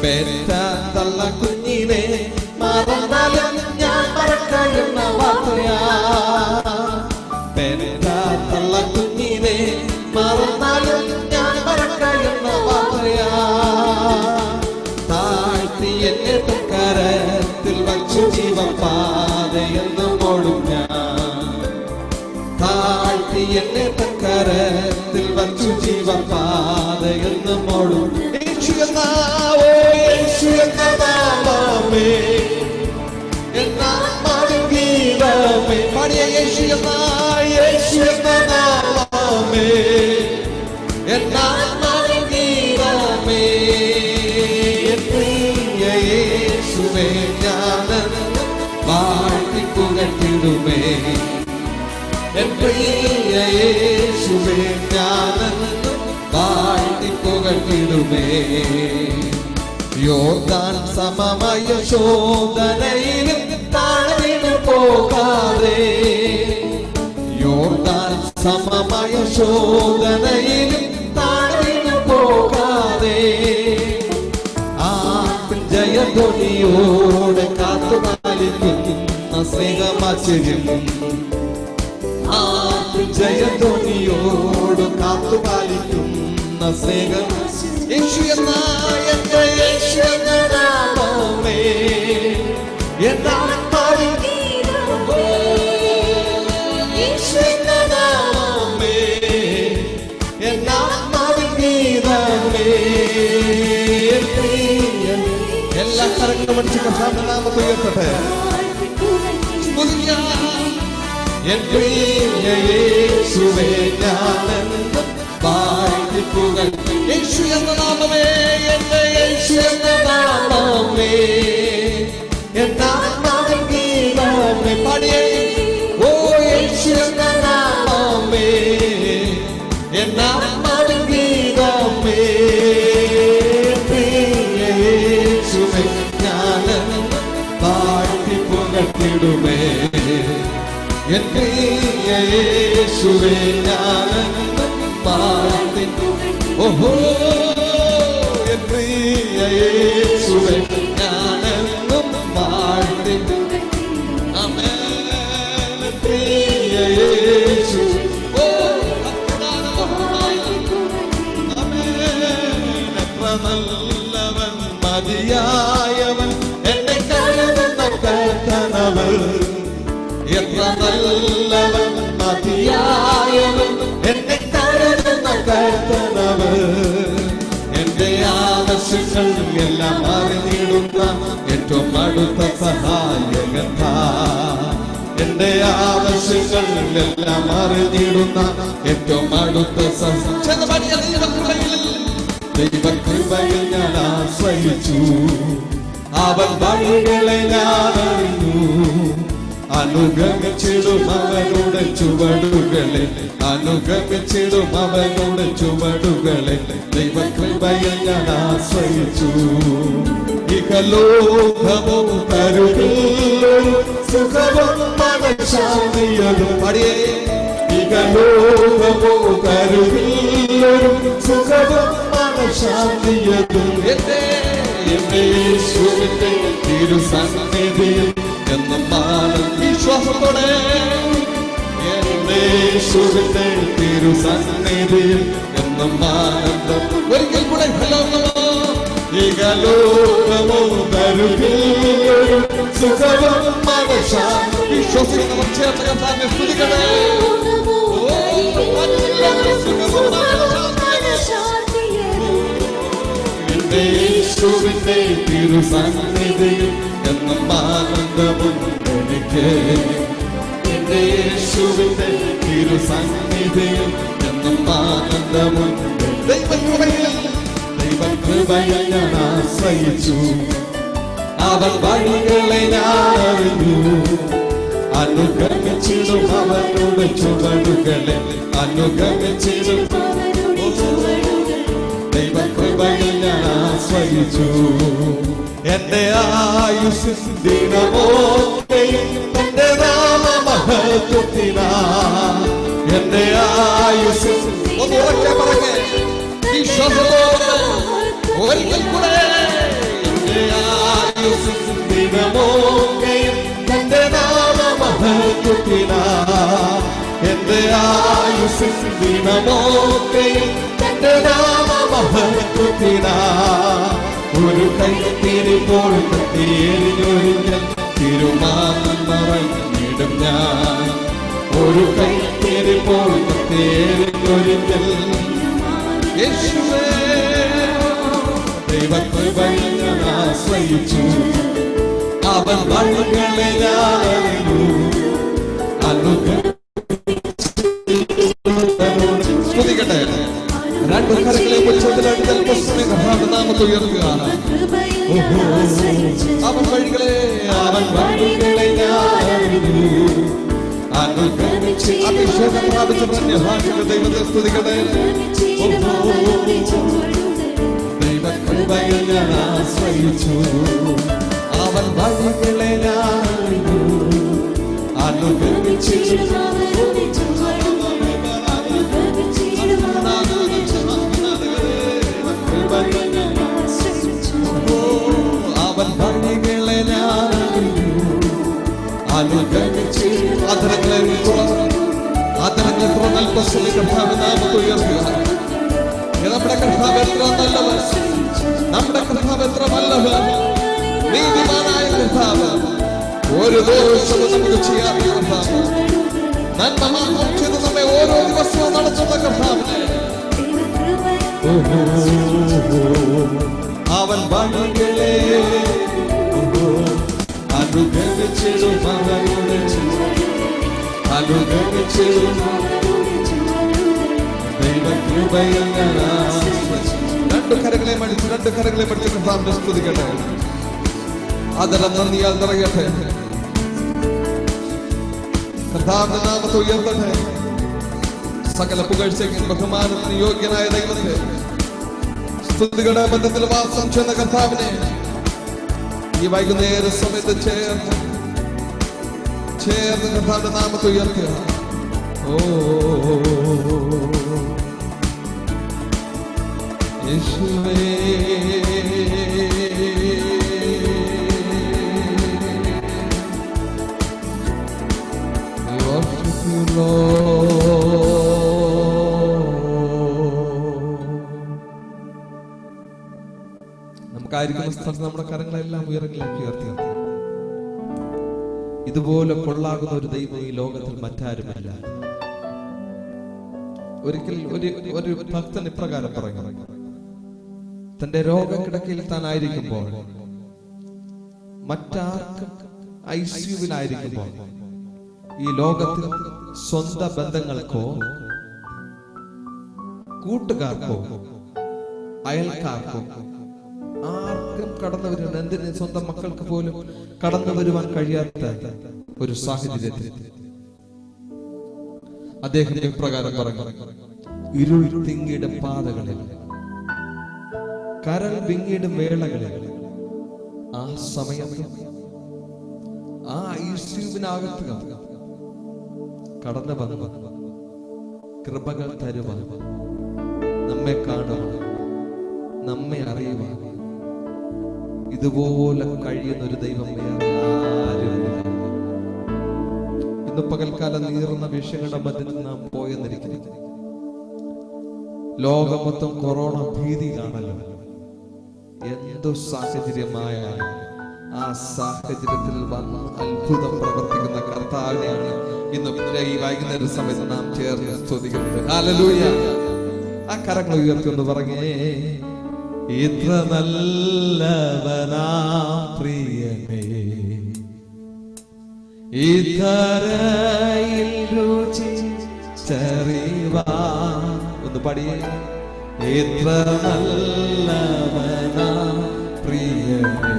പെറ്റ തള്ള കുഞ്ഞിനെ മറന്നാലും ഞാൻ മറക്കയുന്ന വാർത്തയാ. പെറ്റ തള്ള കുഞ്ഞിനെ മറന്നാലും ഞാൻ മറക്കയുന്ന വാർത്തയാ. താഴ്ത്തി എന്നെ കരത്തിൽ വച്ചു ജീവപാതയെന്ന് മോടും ഞാൻ. താഴ്ത്തി എന്നെ കരത്തിൽ വച്ചു ജീവപാതയെന്ന് മോടും. എന്നാത്മാവിൻ ഗീതമേ പാടിയ യേശുവേ എന്നാത്മാവിൻ ഗീതമേ, പ്രിയ യേശുവേ ഞാനെന്നും പാടി പുകഴ്ത്തിടുമേ. പ്രിയ യേശുവേ ഞാനെന്നും വാഴ്ത്തി പുകഴ്ത്തിടുമേ. യോർദാൻ സമമായ ശോധനയിലും താഴ്ന്നു പോകാതെ, യോർദാൻ സമമായ ശോധനയിലും താഴ്ന്നു പോകാതെ, ജയധ്വനിയോടെ കാത്തുപാലിക്കുന്ന സ്നേഹമാശ്ചര്യം, ജയധ്വനിയോട് കാത്തുപാലിക്കുന്ന സ്നേഹം. യേശു എന്ന എന്റെ യേശു എന്ന നാമമേ എന്നാത്മാവിൻ ഗീതമേ, യേശു എന്ന നാമമേ എന്നാത്മാവിൻ ഗീതമേ. എല്ലാ കരങ്ങളും അടിച്ച് കർത്താവിന്റെ നാമത്തെ ഉയർത്തട്ടെ. എൻ പ്രിയ യേശുവേ ഞാനെന്നും വാഴ്ത്തി പുകഴ്ത്തി. യേശു എന്ന നാമമേ, എന്റെ യേശു എന്ന നാമമേ എന്നാത്മാവിൻ ഗീതമേ. പാടിയേ. ഓ യേശു എന്ന നാമമേ എന്നാത്മാവിൻ ഗീതമേ. ഞാനെന്നും വാഴ്ത്തി പുകഴ്ത്തിടുമേ. എൻ പ്രിയ യേശുവേ ഞാനെന്നും വാഴ്ത്തി. ഓഹോ എൻ പ്രിയ യേശുവേ ഞാനെന്നും വാഴ്ത്തി. ആമേൻ. പ്രിയ യേശു. ഓ ആമേൻ. എത്ര നല്ലവൻ മതിയായവൻ എന്നെ കരുതുന്ന കർത്തനവൻ. എത്ര നല്ലവൻ മതിയായവൻ എന്നെ കരുതുന്ന കർത്തനവൻ. എന്റെ ആവശ്യങ്ങൾ എല്ലാം അറിഞ്ഞിടുന്ന ഏറ്റവും അടുത്ത സഹായകൻ. എന്റെ ആവശ്യങ്ങൾ എല്ലാം അറിഞ്ഞിടുന്ന ഏറ്റവും അടുത്ത ദൈവകൃപയിൽ ഞാൻ ആശ്രയിച്ചു. അവൻ വഴികളെ ഞാൻ അറിഞ്ഞു. അനുഗമിച്ചിടും അവരുടെ ചുവടുകളെ, അനുഗമിച്ചിടും അവരുടെ ചുവടുകളെ. ദൈവകൃപയിൽ ഞാൻ ആശ്രയിച്ചു. ഇഹലോകമോ കരുതില്ലൊരു സുഖവും മനഃശാന്തിയതും. പടിയേ. ഇഹലോകമോ കരുതില്ലൊരു സുഖവും മനഃശാന്തിയതും. എന്റെ യേശുവിന്റെ തിരുസന്നിധിയിൽ എന്നും വിശ്വാസത്തോടെ, എന്റെ യേശുവിന്റെ തിരുസന്നിധിയിൽ എന്നും ആനന്ദം. ഒരിക്കൽ കൂടെ ഇഹലോകമോ കരുതില്ലൊരു സുഖവും മനഃശാന്തി. വിശ്വസിക്കുന്നവർ ചേർത്ത് കർത്താവിനെ സ്തുതിക്കട്ടെ. എന്റെ യേശുവിന്റെ തിരുസന്നിധിയിൽ എന്നും ആനന്ദമുണ്ടെനിക്ക്. എന്റെ യേശുവിന്റെ തിരുസന്നിധിയിൽ എന്നും ആനന്ദമുണ്ട്. ദൈവകൃപയിൽ ഞാൻ ആശ്രയിച്ചു. അവൻ വഴികളെ ഞാൻ അറിഞ്ഞു. അനുഗമിച്ചിടും അവരുടെ ചുവടുകളെ, അനുഗമിച്ചിടും. ദൈവകൃപയിൽ ഞാൻ ആശ്രയിച്ചു. എന്റെ ആയുസ് ദിനമോക്കെയും തന്റെ നാമമഹത്വത്തിനാ. എന്റെ ആയുസ് ഒന്നുറക്കെ പറഞ്ഞേ വിശ്വാസത്തോടെ ഒരിക്കൽ കൂടെ. എന്റെ ആയുസ് ദിനമോക്കെയും തന്റെ നാമമഹത്വത്തിനാ. എന്റെ ആയുസ് ദിനമോക്കെയും തന്റെ നാമമഹത്വത്തിനാ. ഒരു കൈത്തിരിപ്പോൾ കത്തിയെരിഞ്ഞൊരിഞ്ഞൽ തിരുമാനം മറഞ്ഞിടും ഞാൻ. ഒരു കൈത്തിരിപ്പോൾ കത്തിയെരിഞ്ഞൊരിഞ്ഞൽ യേശുവേ. ദൈവകൃപയിൽ ഞാൻ ആശ്രയിച്ചു. അവൻ വഴികളെ ഞാൻ അറിഞ്ഞു. സ്തുതിക്കട്ടെ. രണ്ടു കരങ്ങളെ നാമത്തെ ഉയർത്തുക. അവൻ വഴികളെ ഞാൻ അറിഞ്ഞു. അഭിഷേകം പ്രാപിച്ച ധന്യഭാഗ്യങ്ങൾ ദൈവത്തെ സ്തുതിക്കട്ടെ. ദൈവകൃപയിൽ ഞാൻ ആശ്രയിച്ചു, അവൻ വഴികളെ ഞാൻ അനുഗമിച്ചു. അവൻ വഴികളെ ഞാൻ അനുഗമിച്ചു. അതരങ്ങളെ തുറന്നൽപ്പസ്വലി കർത്താവ് നാമത്തെ ഉയർത്തുക. നമ്മുടെ കർത്താവ് എത്ര നല്ലവൻ, നമ്മുടെ കർത്താവ് എത്ര നല്ലവൻ, നീതിമാനായ കർത്താവ്, ഒരു ദോഷവും നമുക്ക് ചെയ്യാത്ത കർത്താവ്, നന്മ മാത്രം ചെയ്ത് നമ്മെ ഓരോ ദിവസവും നടത്തുന്ന കർത്താവിനെ അവൻ വഴികളെ അനുഗമിച്ചിടും, അവനോട് അനുഗമിച്ചിടും. ദൈവകൃപയിൽ ഞാൻ ആശ്രയിച്ചു. രണ്ടു കരങ്ങളെ മടിച്ച് കർത്താവിനെ സ്തുതിക്കട്ടെ. അതരം നന്ദിയാൽ നിറയട്ടെ. കർത്താവിന്റെ നാമത്തെ ഉയർത്തട്ടെ. സകല പുകഴ്ചയ്ക്കും ബഹുമാനത്തിന് യോഗ്യനായ ദൈവത്തെ, സ്തുതികളുടെ ബന്ധത്തിൽ വാസം ചെയ്യുന്ന കർത്താവിനെ ഈ വൈകുന്നേര സമയത്ത് ചേർന്ന് കർത്താവിന്റെ നാമത്തെ ഉയർത്തുക. ഓ യേശുവേ, നമുക്കായിരിക്കുന്ന സ്ഥലത്ത് നമ്മുടെ കരങ്ങളെല്ലാം ഉയരങ്ങളിലേക്ക് ഉയർത്തി. ഇതുപോലെ കൊള്ളാകുന്ന ഒരു ദൈവം ഈ ലോകത്തിൽ മറ്റാരുമില്ല. ഒരിക്കൽ ഒരു ഭക്തൻ ഇപ്രകാരം പറഞ്ഞു, തന്റെ രോഗക്കിടക്കയിൽ താനായിരിക്കുമ്പോൾ, മറ്റാർക്കും ഐസിയുവിലായിരിക്കുമ്പോൾ, ഈ ലോകത്തിൽ സ്വന്തം ബന്ധങ്ങൾക്കോ കൂട്ടുകാർക്കോ അയൽക്കാർക്കോ ആർക്കും കടന്നു വരുവാൻ, എന്തിന് സ്വന്തം മക്കൾക്ക് പോലും കടന്നു വരുവാൻ കഴിയാത്ത ഒരു സാഹചര്യത്തിൽ അദ്ദേഹം ഇപ്രകാരം പറഞ്ഞു, ഇരുൾ തിങ്ങിയുടെ പാതകളിൽ, കരൾ വിങ്ങിയിടും വേളകളിൽ, ആ സമയത്ത് ആ യേശുവിനകത്ത് കടന്നു വന്നു കൃപകൾ തരുവാൻ, നമ്മെ കാണുവാൻ, നമ്മെ അറിയുവാൻ ഇതുപോലെ കഴിയുന്ന ഒരു ദൈവം വേറെ ആരുമില്ല. ഇന്ന് പകൽക്കാലം നീറുന്ന വിഷയങ്ങളുടെ മധ്യത്തിൽ നാം പോയെന്നിരിക്കുന്നു. ലോകം മൊത്തം കൊറോണ ഭീതിയിലാണല്ലോ. എന്തു സാഹചര്യമായ ആ സാഹചര്യത്തിൽ വന്ന് അത്ഭുതം പ്രവർത്തിക്കുന്ന കർത്താവിനെയാണ് ഇന്ന് ഈ വൈകുന്നേര സമയത്ത് നാം ചേർന്ന് സ്തുതിക്കുന്നത്. ഹല്ലേലൂയ. ആ കരങ്ങൾ ഉയർത്തിയൊന്ന് പറഞ്ഞേ, ഇത്ര നല്ലവനാ പ്രിയനേ, ഇതരയിൽ രുചിച്ചറിവാൻ. ഒന്ന് പാടിയേ, ഇത്ര നല്ലവനാ പ്രിയനേ,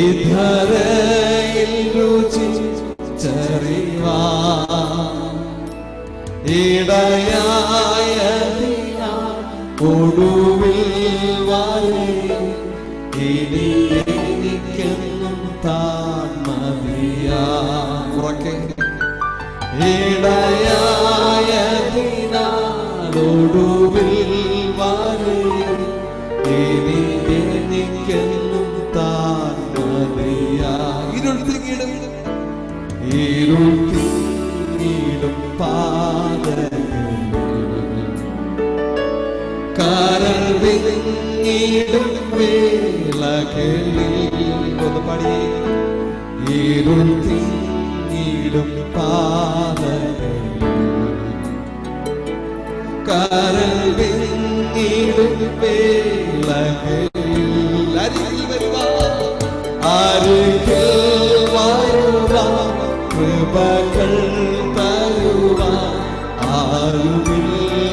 ഇതരയിൽ രുചിച്ചറിവാൻ, ഇടയായതിനാൽ ഒടുവിൽ വരെ ഇനി എനിക്കെന്നും താൻ മതിയാം. ഉറക്കെ, ഇടയായതിനാൽ ഒടുവിൽ വരെ ഇനി എനിക്കെന്നും താൻ മതിയാം. ഇരുൾ തിങ്ങിടും പാതകളിൽ, കരൾ വിങ്ങിടും വേളകളിൽ. ഒന്ന് പാടി, ഇരുൾ തിങ്ങിടും പാതകളിൽ, കരൾ വിങ്ങിടും വേളകളിൽ, അരികിൽ വരുവാൻ, അരികിൽ വരുവാൻ, കൃപകൾ തരുവാൻ ആരുമില്ലേതുപോലൊരുവൻ,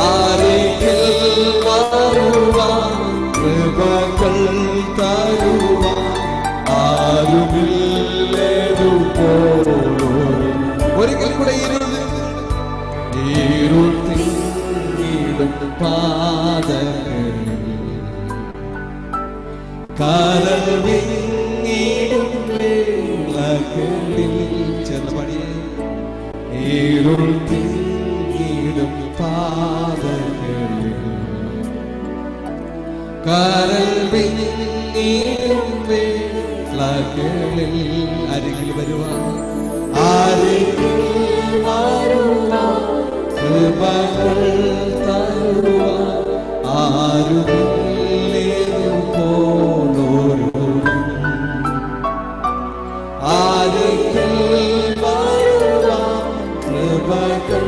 അരികിൽ വരുവാൻ, കൃപകൾ ഒരിക്കൽ കൂടെ ചേർന്ന് പണിയെ ഇരുട്ടിടും പാതകളിൽ കരൾ വിങ്ങിടും വേളകളിൽ അരികിൽ വരുവാൻ കൃപകൾ തരുവാൻ ആരുമില്ലേതു പോലൊരു ആരിക്കൽ വരുവാൻ കൃപകൾ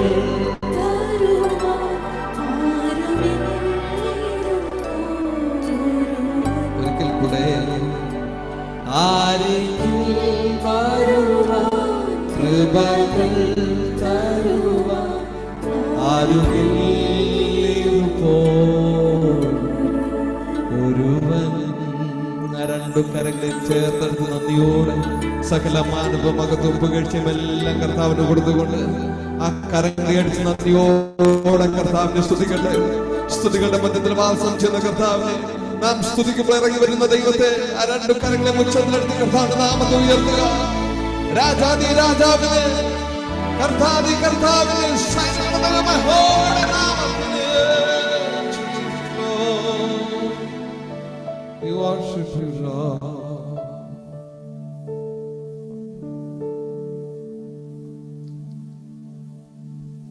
ഒരിക്കൽ കൂടെ ആരിക്കൽ വരുവാൻ കൃപകൾ തരുവാൻ ഒരുവൻ. രണ്ടും കരങ്ങളിൽ ചേർത്തെടുത്ത് നന്ദിയോടെ സകല മാനവമകത്തും പുകഴ്ചയും എല്ലാം കർത്താവിന് കൊടുത്തുകൊണ്ട് ആ കരങ്ങളെ അടിച്ച് നന്ദിയോടെ കർത്താവിനെ സ്തുതിക്കട്ടെ. സ്തുതികളുടെ മധ്യത്തിൽ വാസം ചെയ്യുന്ന കർത്താവിനെ നാം സ്തുതിക്കുമ്പോൾ ഇറങ്ങി വരുന്ന ദൈവത്തെ ആ രണ്ടു കരങ്ങളെ മുച്ചത്തിലെടുത്ത് കർത്താവിന്റെ നാമത്തെ ഉയർത്തുക. രാജാതി രാജാവിനെ കർത്താതി കർത്താവിനെ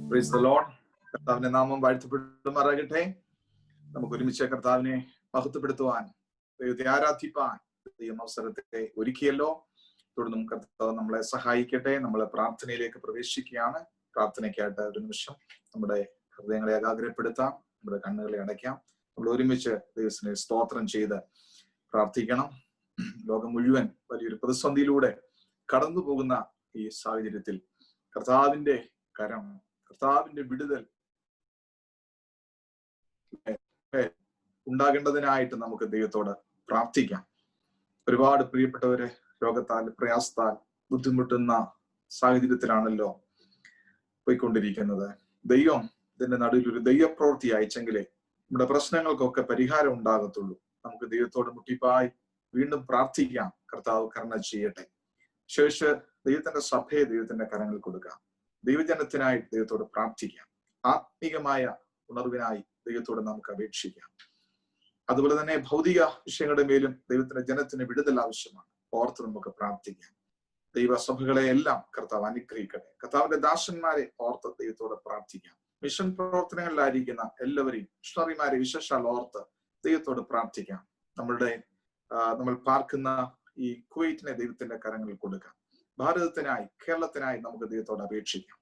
പ്രൈസ് ദി ലോർഡ്. കർത്താവിന്റെ നാമം വാഴ്ത്തപ്പെടുമാറാകട്ടെ. നമുക്ക് ഒരുമിച്ച് കർത്താവിനെ മഹത്വപ്പെടുത്തുവാൻ, ദൈവത്തെ ആരാധിപ്പാൻ ദൈവം അവസരത്തെ ഒരുക്കിയല്ലോ. തുടർന്നും കർത്താവ് നമ്മളെ സഹായിക്കട്ടെ. നമ്മളെ പ്രാർത്ഥനയിലേക്ക് പ്രവേശിക്കുകയാണ്. പ്രാർത്ഥനയ്ക്കായിട്ട് ഒരു നിമിഷം നമ്മുടെ ഹൃദയങ്ങളെ ഏകാഗ്രപ്പെടുത്താം, നമ്മുടെ കണ്ണുകളെ അടയ്ക്കാം. നമ്മൾ ഒരുമിച്ച് ദൈവത്തിനെ സ്തോത്രം ചെയ്ത് പ്രാർത്ഥിക്കണം. ലോകം മുഴുവൻ വലിയൊരു പ്രതിസന്ധിയിലൂടെ കടന്നു പോകുന്ന ഈ സാഹചര്യത്തിൽ കർത്താവിന്റെ കരം, കർത്താവിന്റെ വിടുതൽ ഉണ്ടാകേണ്ടതിനായിട്ട് നമുക്ക് ദൈവത്തോട് പ്രാർത്ഥിക്കാം. ഒരുപാട് പ്രിയപ്പെട്ടവരെ രോഗത്താൽ, പ്രയാസത്താൽ ബുദ്ധിമുട്ടുന്ന സാഹചര്യത്തിലാണല്ലോ പോയിക്കൊണ്ടിരിക്കുന്നത്. ദൈവം ഇതിന്റെ നടുവിൽ ഒരു ദൈവപ്രവൃത്തി അയച്ചെങ്കിലേ നമ്മുടെ പ്രശ്നങ്ങൾക്കൊക്കെ പരിഹാരം ഉണ്ടാകത്തുള്ളൂ. നമുക്ക് ദൈവത്തോട് മുട്ടിപ്പായി വീണ്ടും പ്രാർത്ഥിക്കാം. കർത്താവ് കരുണ ചെയ്യട്ടെ. ശേഷം ദൈവത്തിന്റെ സഭയെ ദൈവത്തിന്റെ കരങ്ങളിൽ കൊടുക്കാം. ദൈവജനത്തിനായി ദൈവത്തോട് പ്രാർത്ഥിക്കാം. ആത്മീകമായ ഉണർവിനായി ദൈവത്തോട് നമുക്ക് അപേക്ഷിക്കാം. അതുപോലെ തന്നെ ഭൗതിക വിഷയങ്ങളുടെ മേലും ദൈവത്തിന്റെ ജനത്തിന് വിടുതൽ ആവശ്യമാണ്. ഓർത്ത് നമുക്ക് പ്രാർത്ഥിക്കാം. ദൈവസഭകളെ എല്ലാം കർത്താവ് അനുഗ്രഹിക്കട്ടെ. കർത്താവിന്റെ ദാസന്മാരെ ഓർത്ത് ദൈവത്തോട് പ്രാർത്ഥിക്കാം. മിഷൻ പ്രവർത്തനങ്ങളിലായിരിക്കുന്ന എല്ലാവരെയും, മിഷണറിമാരെ വിശേഷാൽ ഓർത്ത് ദൈവത്തോട് പ്രാർത്ഥിക്കാം. നമ്മൾ പാർക്കുന്ന ഈ കുവൈറ്റിനെ ദൈവത്തിന്റെ കരങ്ങളിൽ കൊടുക്കാം. ഭാരതത്തിനായി, കേരളത്തിനായി നമുക്ക് ദൈവത്തോട് അപേക്ഷിക്കാം.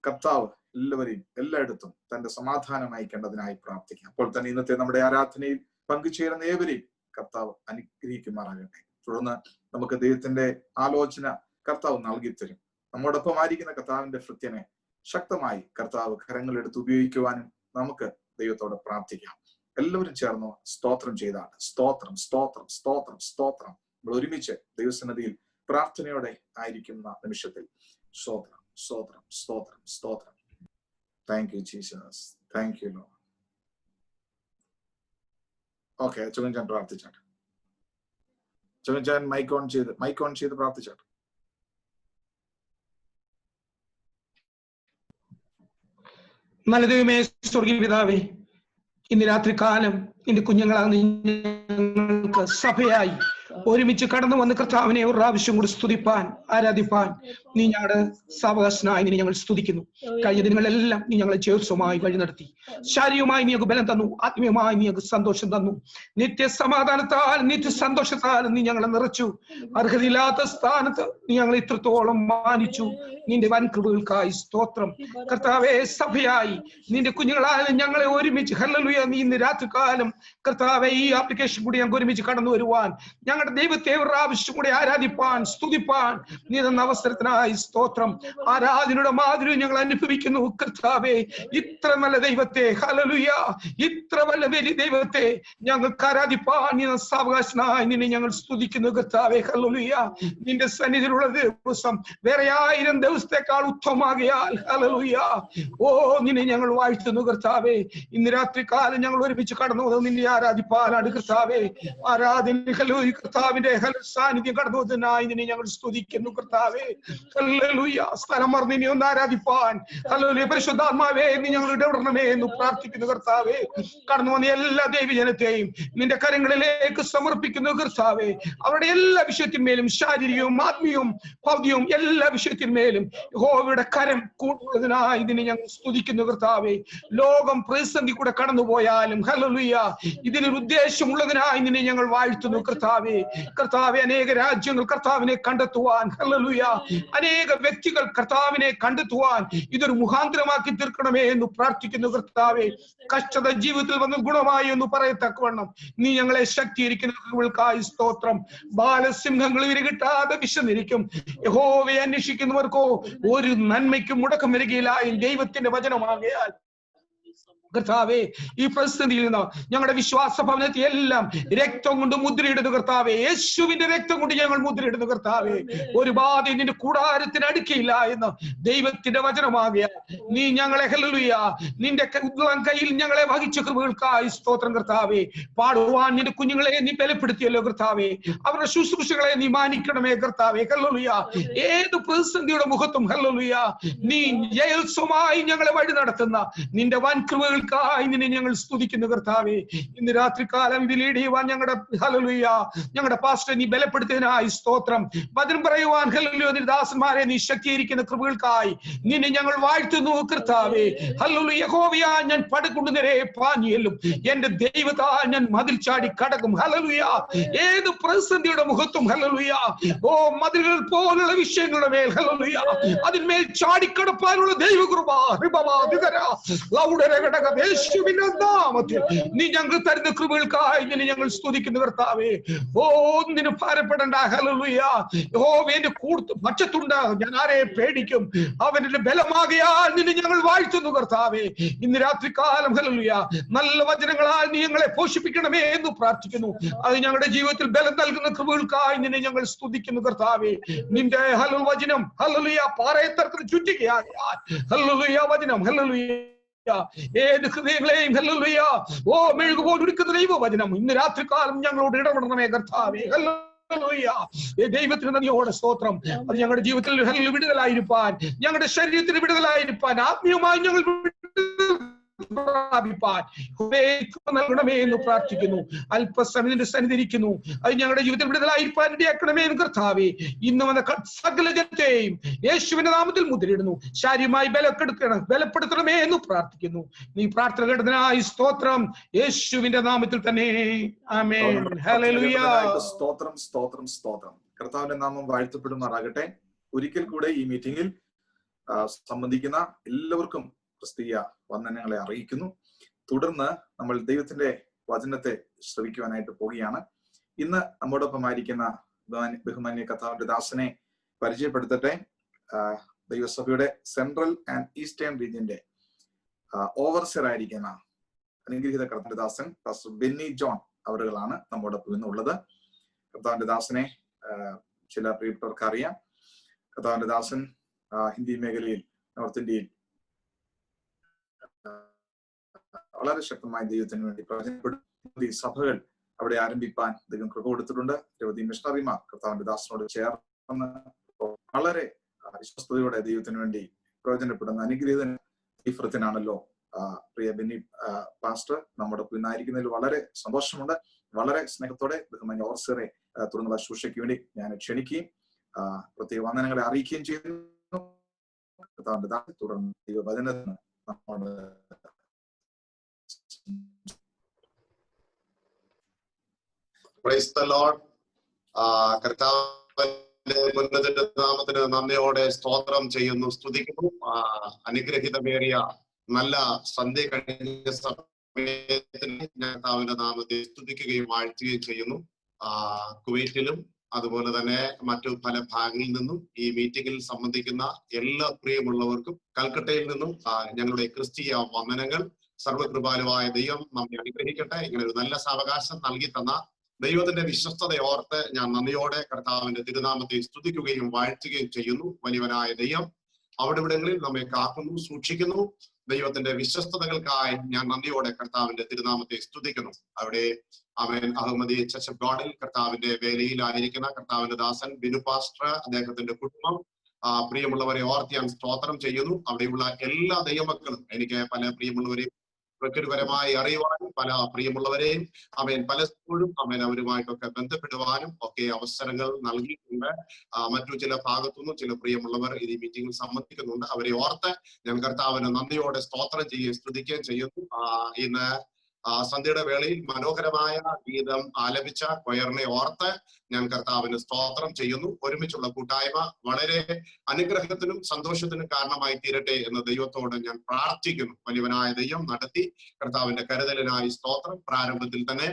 കർത്താവ് എല്ലാവരെയും എല്ലായിടത്തും തന്റെ സമാധാനം അയക്കേണ്ടതിനായി പ്രാർത്ഥിക്കാം. അപ്പോൾ തന്നെ ഇന്നത്തെ നമ്മുടെ ആരാധനയിൽ പങ്കുചേരുന്ന ഏവരെയും കർത്താവ് അനുഗ്രഹിക്കുമാറാകട്ടെ. തുടർന്ന് നമുക്ക് ദൈവത്തിന്റെ ആലോചന കർത്താവ് നൽകിത്തരും. നമ്മോടൊപ്പം ആയിരിക്കുന്ന കർത്താവിന്റെ ഭൃത്യനെ ശക്തമായി കർത്താവ് കരങ്ങളെടുത്ത് ഉപയോഗിക്കുവാനും നമുക്ക് ദൈവത്തോട് പ്രാർത്ഥിക്കാം. എല്ലാവരും ചേർന്ന് സ്തോത്രം ചെയ്താണ്. സ്തോത്രം, സ്തോത്രം, സ്തോത്രം, സ്തോത്രം. നമ്മൾ ഒരുമിച്ച് ദൈവസന്നിധിയിൽ പ്രാർത്ഥനയോടെ ആയിരിക്കുന്ന നിമിഷത്തിൽ സ്തോത്രം, സ്തോത്രം, സ്തോത്രം, സ്തോത്രം. Thank you Jesus, thank you Lord. Okay, ചുവൻചാൻ പ്രാർത്ഥിച്ചാട്ടെ. ചുവൻചാൻ മൈക്ക് ഓൺ ചെയ്ത് പ്രാർത്ഥിച്ചാട്ടെ. നല്ല ദൈവമേ, സ്വർഗീയ പിതാവേ, ഇന്ന് രാത്രി കാലം നിന്റെ കുഞ്ഞുങ്ങളാണ് ഞങ്ങൾക്ക് സഭയായി ഒരുമിച്ച് കടന്നു വന്ന് കർത്താവിനെ ഒരു പ്രാവശ്യം കൂടി സ്തുതിപ്പാൻ, ആരാധിപ്പാൻ നീ ഞങ്ങളുടെ സാവകാശനായി നീ ഞങ്ങൾ സ്തുതിക്കുന്നു. കഴിഞ്ഞ ദിനങ്ങളെല്ലാം നീ ഞങ്ങളെ ചേർച്ചമായി വഴി നടത്തി. ശാരീരികമായി നീ ഞങ്ങൾക്ക് ബലം തന്നു, ആത്മീയമായി നീ ഞങ്ങൾക്ക് സന്തോഷം തന്നു. നിത്യ സമാധാനത്താൽ, നിത്യ സന്തോഷത്താൽ നീ ഞങ്ങളെ നിറച്ചു. അർഹതയില്ലാത്ത സ്ഥാനത്ത് നീ ഞങ്ങളെ ഇത്രത്തോളം മാനിച്ചു. നിന്റെ വൻ കൃപകൾക്കായി സ്തോത്രം. കർത്താവെ, സഭയായി നിന്റെ കുഞ്ഞുങ്ങളായ ഞങ്ങളെ ഒരുമിച്ച് ഹല്ലേലൂയ നീ ഇന്ന് രാത്രികാലം കർത്താവെ ഈ ആപ്ലിക്കേഷൻ കൂടി ഞങ്ങൾക്ക് ഒരുമിച്ച് കടന്നു വരുവാൻ ഞങ്ങൾ ഞങ്ങളുടെ ദൈവത്തെ ഒരു പ്രാവശ്യം കൂടി ആരാധിപ്പാൻ സ്തുതിപ്പാൻ നീ തന്ന അവസരത്തിനായി സ്തോത്രം. ആരാധനയുടെ മാധുര്യം ഞങ്ങൾ അനുഭവിക്കുന്നു കർത്താവേ. ഇത്ര നല്ല ദൈവത്തെ, ഹല്ലേലൂയ, ഇത്ര വലിയ ദൈവത്തെ ഞങ്ങൾക്ക് ആരാധിപ്പാൻ നീ സാവകാശനായി നിന്നെ ഞങ്ങൾ സ്തുതിക്കുന്നു കർത്താവേ. ഹല്ലേലൂയ. നിന്റെ സന്നിധിയിലുള്ള ദിവസം വേറെ 1000 ദിവസത്തെക്കാൾ ഉത്തമമാകിയാൽ ഹല്ലേലൂയ. ഓ നിന്നെ ഞങ്ങൾ വാഴ്ത്തുന്നു കർത്താവേ. ഇന്ന് രാത്രി കാലം ഞങ്ങൾ ഒരുമിച്ച് കടന്നു വന്നത് നിന്നെ ആരാധിപ്പാനാണ് കർത്താവേ. ആരാധന ഹല്ലേലൂയ കർത്താവിന്റെ സാന്നിധ്യം കടന്നു വന്നതിനായി നിന്നെ ഞങ്ങൾ സ്തുതിക്കുന്നു കർത്താവേ. ഹല്ലേലൂയ. സ്ഥലം മറന്ന് നിന്നെ ഒന്ന് ആരാധിപ്പാൻ ഹല്ലേലൂയ പരിശുദ്ധാത്മാവേ നീ ഞങ്ങൾ ഇടപെടണമേ എന്ന് പ്രാർത്ഥിക്കുന്നു കർത്താവേ. കടന്നു വന്ന എല്ലാ ദൈവജനത്തെയും നിന്റെ കരങ്ങളിലേക്ക് സമർപ്പിക്കുന്നു കർത്താവേ. അവരുടെ എല്ലാ വിഷയത്തിന്മേലും ശാരീരികവും ആത്മീയവും ഭൗതികവും എല്ലാ വിഷയത്തിന്മേലും യഹോവയുടെ കരം കൂടുന്നതിനായി ഇതിനെ ഞങ്ങൾ സ്തുതിക്കുന്നു കർത്താവേ. ലോകം പ്രതിസന്ധി കൂടെ കടന്നുപോയാലും ഹല്ലേലൂയ ഇതിനൊരു ഉദ്ദേശമുള്ളതിനായി നിന്നെ ഞങ്ങൾ വാഴ്ത്തുന്നു കർത്താവേ. കർത്താവെ, അനേക രാജ്യങ്ങൾ കർത്താവിനെ കണ്ടെത്തുവാൻ ഹല്ലേലൂയ, അനേക വ്യക്തികൾ കർത്താവിനെ കണ്ടെത്തുവാൻ ഇതൊരു മുഖാന്തരമാക്കി തീർക്കണമേ എന്ന് പ്രാർത്ഥിക്കുന്നു കർത്താവേ. കഷ്ടത ജീവിതത്തിൽ വന്ന് ഗുണമായി എന്ന് പറയത്തക്കവണ്ണം നീ ഞങ്ങളെ ശക്തീകരിക്കുന്നവർക്കായി സ്തോത്രം. ബാലസിംഹങ്ങൾ ഇരകിട്ടാതെ വിശന്നിരിക്കും. യഹോവയെ അന്വേഷിക്കുന്നവർക്കോ ഒരു നന്മയ്ക്കും മുടക്കം വരികയില്ല. ദൈവത്തിന്റെ വചനമാകയാൽ കർത്താവേ, ഈ പ്രതിസന്ധിയിൽ നിന്ന് ഞങ്ങളുടെ വിശ്വാസ ഭവനത്തെ എല്ലാം രക്തം കൊണ്ട് മുദ്രയിടുന്നു കർത്താവേ. യേശുവിന്റെ രക്തം കൊണ്ട് ഞങ്ങൾ മുദ്രയിടുന്നു കർത്താവേ. ഒരു ബാധ നിന്റെ കൂടാരത്തിന് അടുക്കിയില്ല എന്ന് ദൈവത്തിന്റെ വചനമാകിയ നീ ഞങ്ങളെ ഹല്ലേലൂയ നിന്റെ ഉള്ളം കയ്യിൽ ഞങ്ങളെ വഹിച്ച കൃപകൾക്കായി സ്തോത്രം കർത്താവേ. പാടുവാൻ നിന്റെ കുഞ്ഞുങ്ങളെ നീ ബലപ്പെടുത്തിയല്ലോ കർത്താവേ. അവരുടെ ശുശ്രൂഷകളെ നീ മാനിക്കണമേ കർത്താവേ. ഹല്ലേലൂയ. ഏത് പ്രതിസന്ധിയുടെ മുഖത്തും ഹല്ലേലൂയ നീ ജയോത്സവമായി ഞങ്ങളെ വഴി നടത്തുന്ന നിന്റെ വൻ കൃപകൾ നിന്നെ ഞങ്ങൾ സ്തുതിക്കുന്നു കർത്താവേ. ഇന്ന് രാത്രി കാലം ഇത് ലീഡ് ചെയ്യുവാൻ ഞങ്ങളുടെ ഹല്ലേലൂയ ഞങ്ങളുടെ പാസ്റ്റർ നീ ബലപ്പെടുത്തിയതിനായി സ്തോത്രം. വചനം പറയുവാൻ ഹല്ലേലൂയ നിന്റെ ദാസന്മാരെ നീ ശക്തീകരിക്കുന്ന കൃപകൾക്കായി നിന്നെ ഞങ്ങൾ വാഴ്ത്തുന്നു കർത്താവേ. ഹല്ലേലൂയ. യഹോവയാ, ഞാൻ പടകൊണ്ടുനേരെ പാഞ്ഞെല്ലും, എന്റെ ദൈവത്താൽ ഞാൻ മതിൽ ചാടി കടക്കും. ഹല്ലേലൂയ. ഏത് പ്രതിസന്ധിയുടെ മുഖത്തും ഹല്ലേലൂയ ഓ മതിലുകൾ പോലുള്ള വിഷയങ്ങളുടെ മേൽ ഹല്ലേലൂയ അതിന്മേൽ ചാടിക്കടപ്പാനുള്ള ദൈവകൃപ യേശുവിന്റെ നാമത്തിൽ നീ ഞങ്ങൾ തരുന്ന കൃപകൾക്കായി നിന്നെ ഞങ്ങൾ സ്തുതിക്കുന്നു കർത്താവേ. ഓ നിന്നെ ഭാരപ്പെടേണ്ട ഹല്ലേലൂയ. യഹോവയുടെ പക്ഷത്തുണ്ട്, ഞാൻ ആരെ പേടിക്കും? അവന്റെ ബലമാകിയാൽ നിന്നെ ഞങ്ങൾ വാഴ്ത്തുന്നു കർത്താവേ. ഇന്ന് രാത്രി കാലം ഹല്ലേലൂയ നല്ല വചനങ്ങളാൽ നീ ഞങ്ങളെ പോഷിപ്പിക്കണമേ എന്ന് പ്രാർത്ഥിക്കുന്നു. അത് ഞങ്ങളുടെ ജീവിതത്തിൽ ബലം നൽകുന്ന കൃപകൾക്കായി നിന്നെ ഞങ്ങൾ സ്തുതിക്കുന്നു കർത്താവേ. നിന്റെ ഹല്ലേലൂയ വചനം ഹല്ലേലൂയ പാറയെ തർക്കത്തിന് ചുറ്റികയാൽ ഹല്ലേലൂയ വചനം ഹല്ലേലൂയ ഏത് ഹൃദയങ്ങളെയും ഹല്ലേലൂയ ഓ മെഴുകുപോലെ ഒരുക്കുന്ന ദൈവവചനം ഇന്ന് രാത്രി കാലം ഞങ്ങളോട് ഇടപെടണമേ കർത്താവേ. ഹല്ലേലൂയ. ദൈവത്തിന് നന്ദിയോടെ സ്തോത്രം. അത് ഞങ്ങളുടെ ജീവിതത്തിൽ ഹല്ലേലൂയ വിടുതലായിരിക്കാൻ, ഞങ്ങളുടെ ശരീരത്തിന് വിടുതലായിരിക്കാൻ, ആത്മീയമായി ഞങ്ങൾ നൽകണമേ എന്ന് പ്രാർത്ഥിക്കുന്നു. അല്പസമയത്തിന്റെ സന്നിധിരിക്കുന്നു. അത് ഞങ്ങളുടെ ജീവിതത്തിൽ വിടുതലായിരിക്കാൻ ഇടയാക്കണമേ എന്ന് കർത്താവേ. ഇന്ന് വന്ന സകല ജനത്തെയും യേശുവിന്റെ നാമത്തിൽ മുദ്രയിടുന്നു. ശാരീരമായി ബലപ്പെടുത്തണമേ എന്ന് പ്രാർത്ഥിക്കുന്നു. നീ പ്രാർത്ഥന കേട്ടതിനായി സ്തോത്രം. യേശുവിന്റെ നാമത്തിൽ തന്നെ ആമേൻ. ഹല്ലേലൂയ. സ്തോത്രം, സ്തോത്രം, സ്തോത്രം. കർത്താവിന്റെ നാമം വാഴ്ത്തപ്പെടുമാറാകട്ടെ. ഒരിക്കൽ കൂടെ ഈ മീറ്റിംഗിൽ സംബന്ധിക്കുന്ന എല്ലാവർക്കും ക്രിസ്തീയ വന്ദനങ്ങളെ അറിയിക്കുന്നു. തുടർന്ന് നമ്മൾ ദൈവത്തിന്റെ വചനത്തെ ശ്രവിക്കുവാനായിട്ട് പോവുകയാണ്. ഇന്ന് നമ്മോടൊപ്പം ആയിരിക്കുന്ന ബഹുമാന്യ കർത്താവിന്റെ ദാസനെ പരിചയപ്പെടുത്തട്ടെ. ദൈവസഭയുടെ സെൻട്രൽ ആൻഡ് ഈസ്റ്റേൺ റീജിയന്റെ ഓവർസിയർ ആയിരിക്കുന്ന അനുഗ്രഹീത കർത്താവിന്റെ ദാസൻ പാസ്റ്റർ ബെന്നി ജോൺ അവരുകളാണ് നമ്മോടൊപ്പം ഇന്നുള്ളത്. കർത്താവിന്റെ ദാസനെ ചില പ്രിയപ്പെട്ടവർക്ക് അറിയാം. കർത്താവിന്റെ ദാസൻ ഹിന്ദി മേഖലയിൽ നോർത്ത് ഇന്ത്യയിൽ വളരെ ശക്തമായ ദൈവത്തിന് വേണ്ടി പ്രവചനപ്പെടുത്തി സഭകൾ അവിടെ ആരംഭിക്കാൻ ദൈവം കൃപ കൊടുത്തിട്ടുണ്ട്. നിരവധി മിഷണറിമാർ കർത്താവിന്റെ ദാസനോട് ചേർന്ന് വളരെ വിശ്വസ്തയോടെ ദൈവത്തിന് വേണ്ടി പ്രവചനപ്പെടുന്ന അനുഗ്രഹീതൻ തീവ്രത്തിനാണല്ലോ പ്രിയ ബെന്നി പാസ്റ്റർ നമ്മുടെ ഇന്നായിരിക്കുന്നതിൽ വളരെ സന്തോഷമുണ്ട്. വളരെ സ്നേഹത്തോടെ ബഹുമാന്യ ഓവർസിയറെ തുടർന്നുള്ള ശുശ്രൂഷയ്ക്ക് വേണ്ടി ഞാൻ ക്ഷണിക്കുകയും പ്രത്യേക വന്ദനങ്ങളെ അറിയിക്കുകയും ചെയ്യുന്നു. കർത്താവിന്റെ ദാസൻ തുടർന്ന് ദൈവവചനത്തിന് നമ്മുടെ പ്രൈസ് ദി ലോർഡ്. കർത്താവിന്റെ ഉന്നതന്റെ നാമത്തിന് നന്ദിയോടെ സ്തോത്രം ചെയ്യുന്നു, സ്തുതിക്കുന്നു. അനുഗ്രഹീതമേറിയ നല്ല സന്ധ്യ കഴിഞ്ഞ സമയത്തിന് കർത്താവിന്റെ നാമത്തെ സ്തുതിക്കുകയും വാഴ്ത്തുകയും ചെയ്യുന്നു. കുവൈറ്റിലും അതുപോലെ തന്നെ മറ്റു പല ഭാഗങ്ങളിൽ നിന്നും ഈ മീറ്റിംഗിൽ സംബന്ധിക്കുന്ന എല്ലാ പ്രിയമുള്ളവർക്കും കൽക്കട്ടയിൽ നിന്നും ഞങ്ങളുടെ ക്രിസ്തീയ വന്ദനങ്ങൾ. സർവകൃപാലുവായ ദൈവം നമ്മെ അനുഗ്രഹിക്കട്ടെ. ഇങ്ങനെ ഒരു നല്ല സാവകാശം നൽകി തന്ന ദൈവത്തിന്റെ വിശ്വസ്തതയോർത്ത് ഞാൻ നന്ദിയോടെ കർത്താവിന്റെ തിരുനാമത്തെ സ്തുതിക്കുകയും വാഴ്ത്തുകയും ചെയ്യുന്നു. വലിയവനായ ദൈവം അവിടെ ഇവിടങ്ങളിൽ നമ്മെ കാക്കുന്നു, സൂക്ഷിക്കുന്നു. ദൈവത്തിന്റെ വിശ്വസ്തതകൾക്കായി ഞാൻ നന്ദിയോടെ കർത്താവിന്റെ തിരുനാമത്തെ സ്തുതിക്കുന്നു. അവിടെ അഹമ്മദി ചർച്ച് ഓഫ് ഗോഡിൽ കർത്താവിന്റെ വേലയിലായിരിക്കുന്ന കർത്താവിന്റെ ദാസൻ ബിനു പാസ്റ്റർ, അദ്ദേഹത്തിന്റെ കുടുംബം, പ്രിയമുള്ളവരെ ഓർത്ത് ഞാൻ സ്തോത്രം ചെയ്യുന്നു. അവിടെയുള്ള എല്ലാ ദൈവമക്കളും എനിക്ക് പല പ്രിയമുള്ളവരെയും വ്യക്തിപരമായി അറിയുവാനും പല പ്രിയമുള്ളവരെയും പലപ്പോഴും അവരുമായിട്ടൊക്കെ ബന്ധപ്പെടുവാനും ഒക്കെ അവസരങ്ങൾ നൽകിയിട്ടുണ്ട്. മറ്റു ചില ഭാഗത്തുനിന്നും ചില പ്രിയമുള്ളവർ ഈ മീറ്റിംഗിൽ സംബന്ധിക്കുന്നുണ്ട്. അവരെ ഓർത്ത് ഞാൻ കർത്താവിന് നന്ദിയോടെ സ്തോത്രം ചെയ്യുകയും സ്തുതിക്കുകയും ചെയ്യുന്നു. ഇന്ന് സന്ധ്യയുടെ വേളയിൽ മനോഹരമായ ഗീതം ആലപിച്ച കൊയറിനെ ഓർത്ത് ഞാൻ കർത്താവിന് സ്തോത്രം ചെയ്യുന്നു. ഒരുമിച്ചുള്ള കൂട്ടായ്മ വളരെ അനുഗ്രഹത്തിനും സന്തോഷത്തിനും കാരണമായി തീരട്ടെ എന്ന് ദൈവത്തോട് ഞാൻ പ്രാർത്ഥിക്കുന്നു. വലിയവനായ ദൈവം നടത്തി കർത്താവിന്റെ കരുതലിനായി സ്തോത്രം. പ്രാരംഭത്തിൽ തന്നെ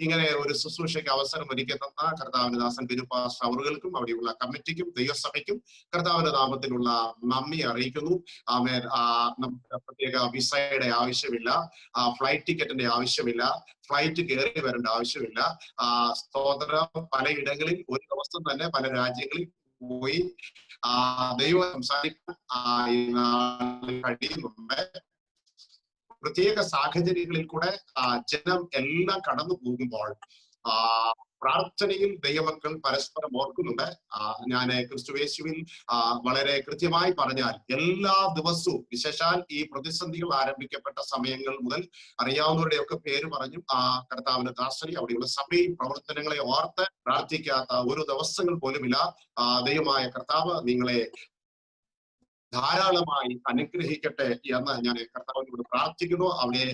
ഇങ്ങനെ ഒരു ശുശ്രൂഷയ്ക്ക് അവസരം ഒരുക്കി തന്ന കർത്താവിന്റെ ദാസൻ ബിനു പാസ്റ്റർ അവറുകൾക്കും അവിടെയുള്ള കമ്മിറ്റിക്കും ദൈവസഭയ്ക്കും കർത്താവിന്റെ നാമത്തിലുള്ള നന്ദി അറിയിക്കുന്നു. നമുക്ക് പ്രത്യേക വിസയുടെ ആവശ്യമില്ല, ഫ്ലൈറ്റ് ടിക്കറ്റിന്റെ ആവശ്യമില്ല, ഫ്ലൈറ്റ് കയറി വരേണ്ട ആവശ്യമില്ല. സ്തോത്രം. പലയിടങ്ങളിൽ ഒരു ദിവസം തന്നെ പല രാജ്യങ്ങളിൽ പോയി ദൈവം സംസാരിക്കാൻ കഴിയുന്നുണ്ട്. പ്രത്യേക സാഹചര്യങ്ങളിൽ കൂടെ ജനം എല്ലാം കടന്നു പോകുമ്പോൾ പ്രാർത്ഥനയിൽ ദൈവമക്കൾ പരസ്പരം ഓർക്കുന്നുണ്ട്. ഞാൻ ക്രിസ്തുയേശുവിൽ വളരെ കൃത്യമായി പറഞ്ഞാൽ എല്ലാ ദിവസവും, വിശേഷാൽ ഈ പ്രതിസന്ധികൾ ആരംഭിക്കപ്പെട്ട സമയങ്ങൾ മുതൽ അറിയാവുന്നവരുടെയൊക്കെ പേര് പറഞ്ഞു കർത്താവിന്റെ ദാസനെ അവിടെയുള്ള സഭയിൽ പ്രവർത്തനങ്ങളെ ഓർത്ത് പ്രാർത്ഥിക്കാത്ത ഒരു ദിവസങ്ങൾ പോലുമില്ല. ദൈവമായ കർത്താവ് നിങ്ങളെ ധാരാളമായി അനുഗ്രഹിക്കട്ടെ എന്ന് ഞാൻ കർത്താവിനോട് പ്രാർത്ഥിക്കുന്നു. അവിടെ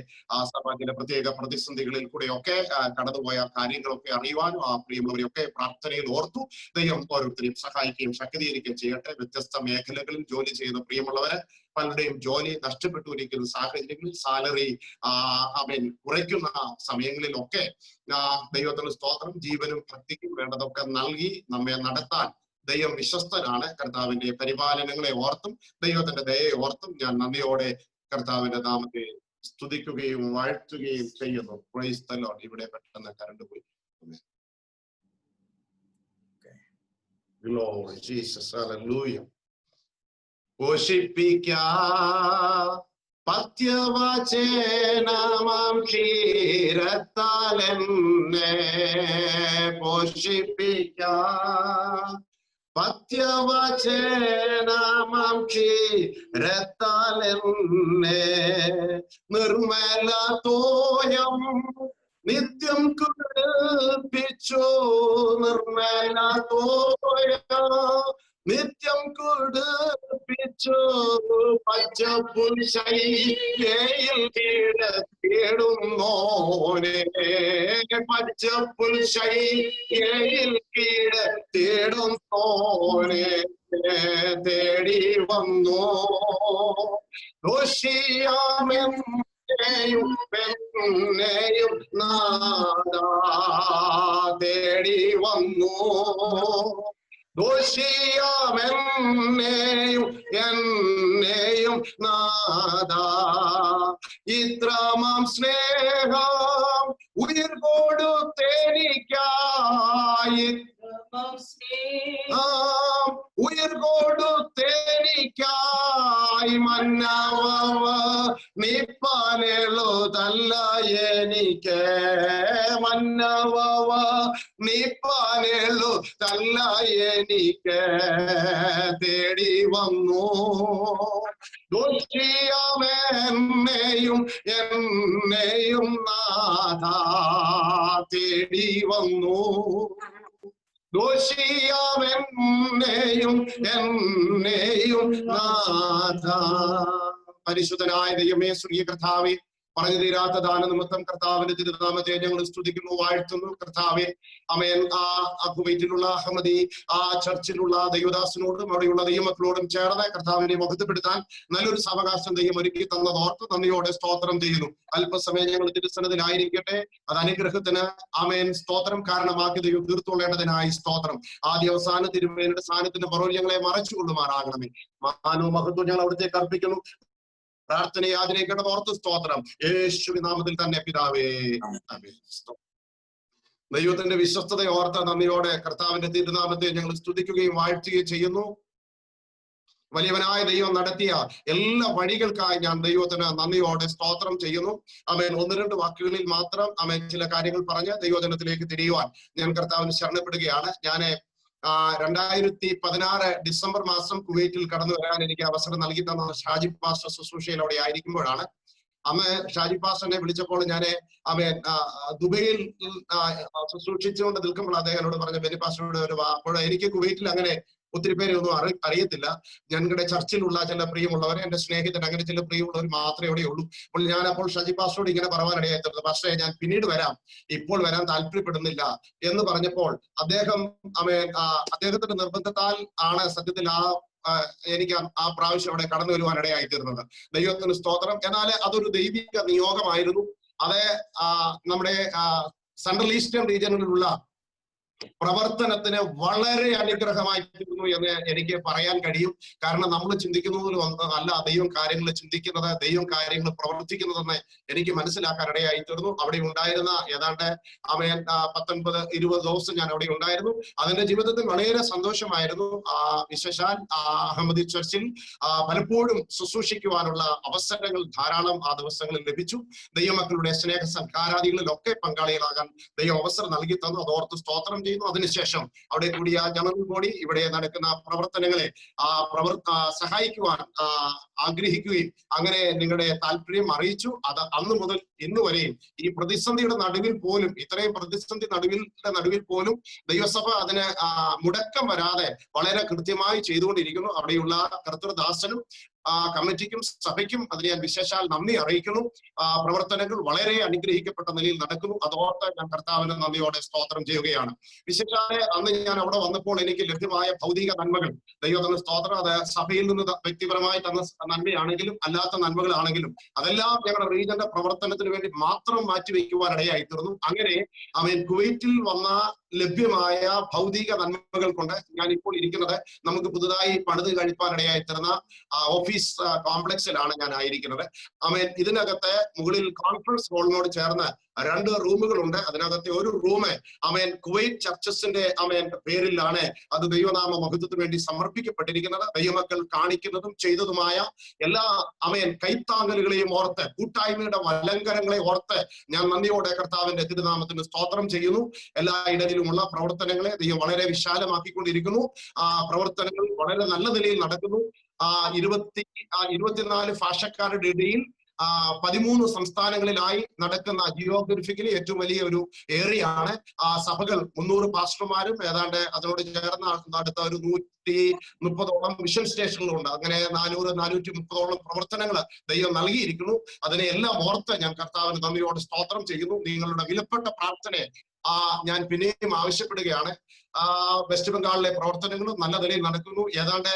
സഭയിലെ പ്രത്യേക പ്രതിസന്ധികളിൽ കൂടെയൊക്കെ കടന്നുപോയ കാര്യങ്ങളൊക്കെ അറിയുവാനും പ്രിയമുള്ളവരെയൊക്കെ പ്രാർത്ഥനയിൽ ഓർത്തു ദൈവം ഓരോരുത്തരെയും സഹായിക്കുകയും ശക്തീകരിക്കുകയും ചെയ്യട്ടെ. വ്യത്യസ്ത മേഖലകളിൽ ജോലി ചെയ്യുന്ന പ്രിയമുള്ളവരെ പലരുടെയും ജോലി നഷ്ടപ്പെട്ടുകൊണ്ടിരിക്കുന്ന സാഹചര്യങ്ങളിൽ സാലറി കുറയ്ക്കുന്ന സമയങ്ങളിലൊക്കെ ദൈവത്തിന് സ്തോത്രം. ജീവനും ഭക്തിക്കും വേണ്ടതൊക്കെ നൽകി നമ്മെ നടത്താൻ ദൈവം വിശ്വസ്തനാണ്. കർത്താവിന്റെ പരിപാലനങ്ങളെ ഓർത്തും ദൈവത്തിന്റെ ദയയെ ഓർത്തും ഞാൻ നന്ദിയോടെ കർത്താവിന്റെ നാമത്തെ സ്തുതിക്കുകയും വാഴ്ത്തുകയും ചെയ്യുന്നു. Praise the Lord. ഇവിടെ പെട്ടെന്ന് കറണ്ട് പോയി. Glory Jesus. Hallelujah. പത്യവചനമാം ക്ഷീരത്താലെന്നെ പോഷിപ്പിക്കാം. പത്യവചനമാം ക്ഷീരത്താലെന്നെ നിർമ്മല തോയം നിത്യം കുടിപ്പിച്ചു. നിർമ്മല തോയം നിത്യം കുടിപ്പിച്ചു. പച്ചപ്പുൽശൈലയിൽ കീഴത്തിടുന്നോനെ. പച്ചപ്പുൽശൈലയിൽ കീഴത്തിടുന്നോനെ തേടി വന്നു. ദോഷിയാമെന്നെയും പെണ്ണെയും നാദാ തേടി വന്നു. ദോഷിയാമെന്നെയും എന്നെയും നാദാ ഇത്രമാം സ്നേഹം ഉയിർ കൊടുത്തെനിക്കായി. ഉയിർ കൊടുത്തെനിക്കായി മന്നവ നിപ്പാനെളുതല്ല എനിക്ക്. മന്നവ നിപ്പാനെളുതല്ല എനിക്ക് തേടി വന്നു. ദോഷിയാമെന്നെയും എന്നെയും നാഥാ തേടി വന്നു. ദോഷിയാമെന്നെയും എന്നെയും നാഥാ. പരിശുദ്ധനായ ദൈവമേ, സ്വർഗീയ കർത്താവേ, പറഞ്ഞു തീരാത്ത ദാനനിമിത്തം കർത്താവിന്റെ തിരുനാമത്തെ ഞങ്ങൾ സ്തുതിക്കുന്നു, വാഴ്ത്തുന്നു. കർത്താവെ അമേൻ, ആ കുവൈറ്റിലുള്ള അഹമ്മദി ആ ചർച്ചിലുള്ള ദൈവദാസനോടും അവിടെയുള്ള ദൈവമക്കളോടും ചേർന്ന് കർത്താവിനെ മഹത്വപ്പെടുത്താൻ നല്ലൊരു സാവകാശം ദൈവം ഒരുക്കി തന്നത് ഓർത്ത് നന്ദിയോടെ സ്തോത്രം ചെയ്യുന്നു. അല്പസമയം ഞങ്ങൾ തിരുസന്നിധിയിലായിരിക്കട്ടെ. അത് അനുഗ്രഹത്തിന് ആമേൻ സ്തോത്രം കാരണമാക്കി ദൈവം തീർത്തുകൊള്ളേണ്ടതിനായി സ്തോത്രം. ആദ്യ അവസാന തിരുമേനിയുടെ സ്ഥാനത്തിന്റെ പുറകിൽ ഞങ്ങളെ മറച്ചുകൊള്ളുമാറാകണമേ. മാനവും മഹത്വം ഞങ്ങൾ അവിടത്തേക്ക് അർപ്പിക്കുന്നു. പ്രാർത്ഥനയെ ആദരിക്കേണ്ടത് ഓർത്ത് സ്തോത്രം യേശുവിൻ നാമത്തിൽ തന്നെ പിതാവേ. ദൈവത്തിന്റെ വിശ്വസ്തതയെ ഓർത്ത നന്ദിയോടെ കർത്താവിന്റെ തിരുനാമത്തെ ഞങ്ങൾ സ്തുതിക്കുകയും വാഴ്ത്തുകയും ചെയ്യുന്നു. വലിയവനായ ദൈവം നടത്തിയ എല്ലാ വഴികൾക്കായി ഞാൻ ദൈവത്തിന് നന്ദിയോടെ സ്തോത്രം ചെയ്യുന്നു. ആമേൻ. ഒന്ന് രണ്ട് വാക്കുകളിൽ മാത്രം ആമേൻ ചില കാര്യങ്ങൾ പറഞ്ഞ് ദൈവജനത്തിലേക്ക് തിരിയുവാൻ ഞാൻ കർത്താവിന് ശരണപ്പെടുകയാണ്. ഞാൻ 2016 ഡിസംബർ മാസം കുവൈറ്റിൽ കടന്നു വരാൻ എനിക്ക് അവസരം നൽകി തന്ന ഷാജി പാസ്റ്റർ ശുശ്രൂഷയിൽ അവിടെ ആയിരിക്കുമ്പോഴാണ്. അന്ന് ഷാജി പാസ്റ്ററിനെ വിളിച്ചപ്പോൾ ഞാൻ ദുബൈയിൽ ശുശ്രൂഷിച്ചുകൊണ്ട് നിൽക്കുമ്പോൾ അദ്ദേഹം എന്നോട് പറഞ്ഞ ബെനി പാസ്റ്ററോട് അപ്പോൾ എനിക്ക് കുവൈറ്റിൽ അങ്ങനെ ഒത്തിരി പേരെ ഒന്നും അറിയത്തില്ല. ഞങ്ങളുടെ ചർച്ചിലുള്ള ചില പ്രിയമുള്ളവർ, എന്റെ സ്നേഹിതൻ, അങ്ങനെ ചില പ്രിയമുള്ളവർ മാത്രമേ ഇവിടെ ഉള്ളൂ. അപ്പോൾ ഞാൻ അപ്പോൾ ഷാജി പാസ്റ്ററോട് ഇങ്ങനെ പറയാനിടയായി തീർന്നു, പക്ഷേ ഞാൻ പിന്നീട് വരാം, ഇപ്പോൾ വരാൻ താല്പര്യപ്പെടുന്നില്ല എന്ന് പറഞ്ഞപ്പോൾ അദ്ദേഹത്തിന്റെ നിർബന്ധത്താൽ ആണ് സത്യത്തിൽ എനിക്ക് ആ പ്രാവശ്യം അവിടെ കടന്നു വരുവാൻ ഇടയായി തീർന്നത്. ദൈവത്തിന് സ്തോത്രം. എന്നാൽ അതൊരു ദൈവിക നിയോഗമായിരുന്നു. അത് നമ്മുടെ സെൻട്രൽ ഈസ്റ്റേൺ റീജിയനിലുള്ള പ്രവർത്തനത്തിന് വളരെ അനുഗ്രഹമായി തീർന്നു എന്ന് എനിക്ക് പറയാൻ കഴിയും. കാരണം നമ്മൾ ചിന്തിക്കുന്നതിലും അല്ല ദൈവം കാര്യങ്ങൾ ചിന്തിക്കുന്നത്, ദൈവം കാര്യങ്ങൾ പ്രവർത്തിക്കുന്നതെന്ന് എനിക്ക് മനസ്സിലാക്കാൻ ഇടയായി തീർന്നു. അവിടെ ഉണ്ടായിരുന്ന ഏതാണ്ട് 19-20 ദിവസം ഞാൻ അവിടെ ഉണ്ടായിരുന്നു. അതിന്റെ ജീവിതത്തിൽ വളരെ സന്തോഷമായിരുന്നു. വിശേഷാൽ അഹമ്മദി ചർച്ചിൽ പലപ്പോഴും ശുശ്രൂഷിക്കുവാനുള്ള അവസരങ്ങൾ ധാരാളം ആ ദിവസങ്ങളിൽ ലഭിച്ചു. ദൈവമക്കളുടെ സ്നേഹ സൽക്കാരാദികളിലൊക്കെ പങ്കാളികളാകാൻ ദൈവം അവസരം നൽകി തന്നു. അതോർത്ത് സ്തോത്രം ചെയ്യുന്നു. അതിനുശേഷം അവിടെ കൂടിയ ജനറൽ ബോഡി ഇവിടെ നടക്കുന്ന പ്രവർത്തനങ്ങളെ സഹായിക്കുവാൻ ആഗ്രഹിക്കുകയും അങ്ങനെ നിങ്ങളുടെ താല്പര്യം അറിയിച്ചു. അത് അന്ന് മുതൽ ഇന്ന് വരെയും ഈ പ്രതിസന്ധിയുടെ നടുവിൽ പോലും, ഇത്രയും പ്രതിസന്ധി നടുവിൽ പോലും ദൈവസഭ അതിന് മുടക്കം വരാതെ വളരെ കൃത്യമായി ചെയ്തുകൊണ്ടിരിക്കുന്നു. അവിടെയുള്ള കർത്തൃദാസനും കമ്മിറ്റിക്കും സഭയ്ക്കും അതിന് ഞാൻ വിശേഷാൽ നന്ദി അറിയിക്കുന്നു. പ്രവർത്തനങ്ങൾ വളരെ അനുഗ്രഹിക്കപ്പെട്ട നിലയിൽ നടക്കുന്നു. അതോർത്ത് ഞാൻ കർത്താവിന് നന്ദിയോടെ സ്തോത്രം ചെയ്യുകയാണ്. വിശേഷാലെ അന്ന് ഞാൻ അവിടെ വന്നപ്പോൾ എനിക്ക് ലഭ്യമായ ഭൗതിക നന്മകൾ ദൈവത്തിന് സ്തോത്രം. അത് സഭയിൽ നിന്ന് വ്യക്തിപരമായി തന്ന നന്മയാണെങ്കിലും അല്ലാത്ത നന്മകളാണെങ്കിലും അതെല്ലാം ഞങ്ങളുടെ റീജിയന്റെ പ്രവർത്തനത്തിന് വേണ്ടി മാത്രം മാറ്റിവെക്കുവാൻ ഇടയായി തീർന്നു. അങ്ങനെ കുവൈറ്റിൽ വന്ന ലഭ്യമായ ഭൗതിക നന്മകൾ കൊണ്ട് ഞാൻ ഇപ്പോൾ ഇരിക്കുന്നത് നമുക്ക് പുതുതായി പണിത് കഴിപ്പാനിടയായി തീർന്ന ഓഫീസ് കോംപ്ലക്സിലാണ് ഞാൻ ആയിരിക്കുന്നത്. ഇതിനകത്ത് മുകളിൽ കോൺഫറൻസ് ഹാളിനോട് ചേർന്ന് 2 റൂമുകളുണ്ട്. അതിനകത്തെ ഒരു റൂം കുവൈറ്റ് ചർച്ചസിന്റെ പേരിലാണ് അത് ദൈവനാമ മഹത്വത്തിന് വേണ്ടി സമർപ്പിക്കപ്പെട്ടിരിക്കുന്നത്. ദൈവമക്കൾ കാണിക്കുന്നതും ചെയ്തതുമായ എല്ലാ കൈത്താങ്ങലുകളെയും ഓർത്ത്, കൂട്ടായ്മയുടെ അലങ്കാരങ്ങളെ ഓർത്ത് ഞാൻ നന്ദിയോടെ കർത്താവിന്റെ തിരുനാമത്തിന് സ്തോത്രം ചെയ്യുന്നു. എല്ലാ ഇടയിലുമുള്ള പ്രവർത്തനങ്ങളെ ദൈവം വളരെ വിശാലമാക്കിക്കൊണ്ടിരിക്കുന്നു. പ്രവർത്തനങ്ങൾ വളരെ നല്ല നിലയിൽ നടക്കുന്നു. 24 ഭാഷക്കാരുടെ ഇടയിൽ 13 സംസ്ഥാനങ്ങളിലായി നടക്കുന്ന ജിയോഗ്രഫിക്കലി ഏറ്റവും വലിയ ഒരു ഏരിയ ആണ്. സഭകൾ 300 പാസ്റ്റർമാരും ഏതാണ്ട് അതിനോട് ചേർന്ന് അടുത്ത ഒരു 130ഓളം മിഷൻ സ്റ്റേഷനുകളുണ്ട്. അങ്ങനെ 400-430ഓളം പ്രവർത്തനങ്ങൾ ദൈവം നൽകിയിരിക്കുന്നു. അതിനെ എല്ലാം ഓർത്ത് ഞാൻ കർത്താവിന് നന്ദിയോടെ സ്തോത്രം ചെയ്യുന്നു. നിങ്ങളുടെ വിലപ്പെട്ട പ്രാർത്ഥനയെ ഞാൻ പിന്നെയും ആവശ്യപ്പെടുകയാണ്. വെസ്റ്റ് ബംഗാളിലെ പ്രവർത്തനങ്ങളും നല്ല നിലയിൽ നടക്കുന്നു. ഏതാണ്ട്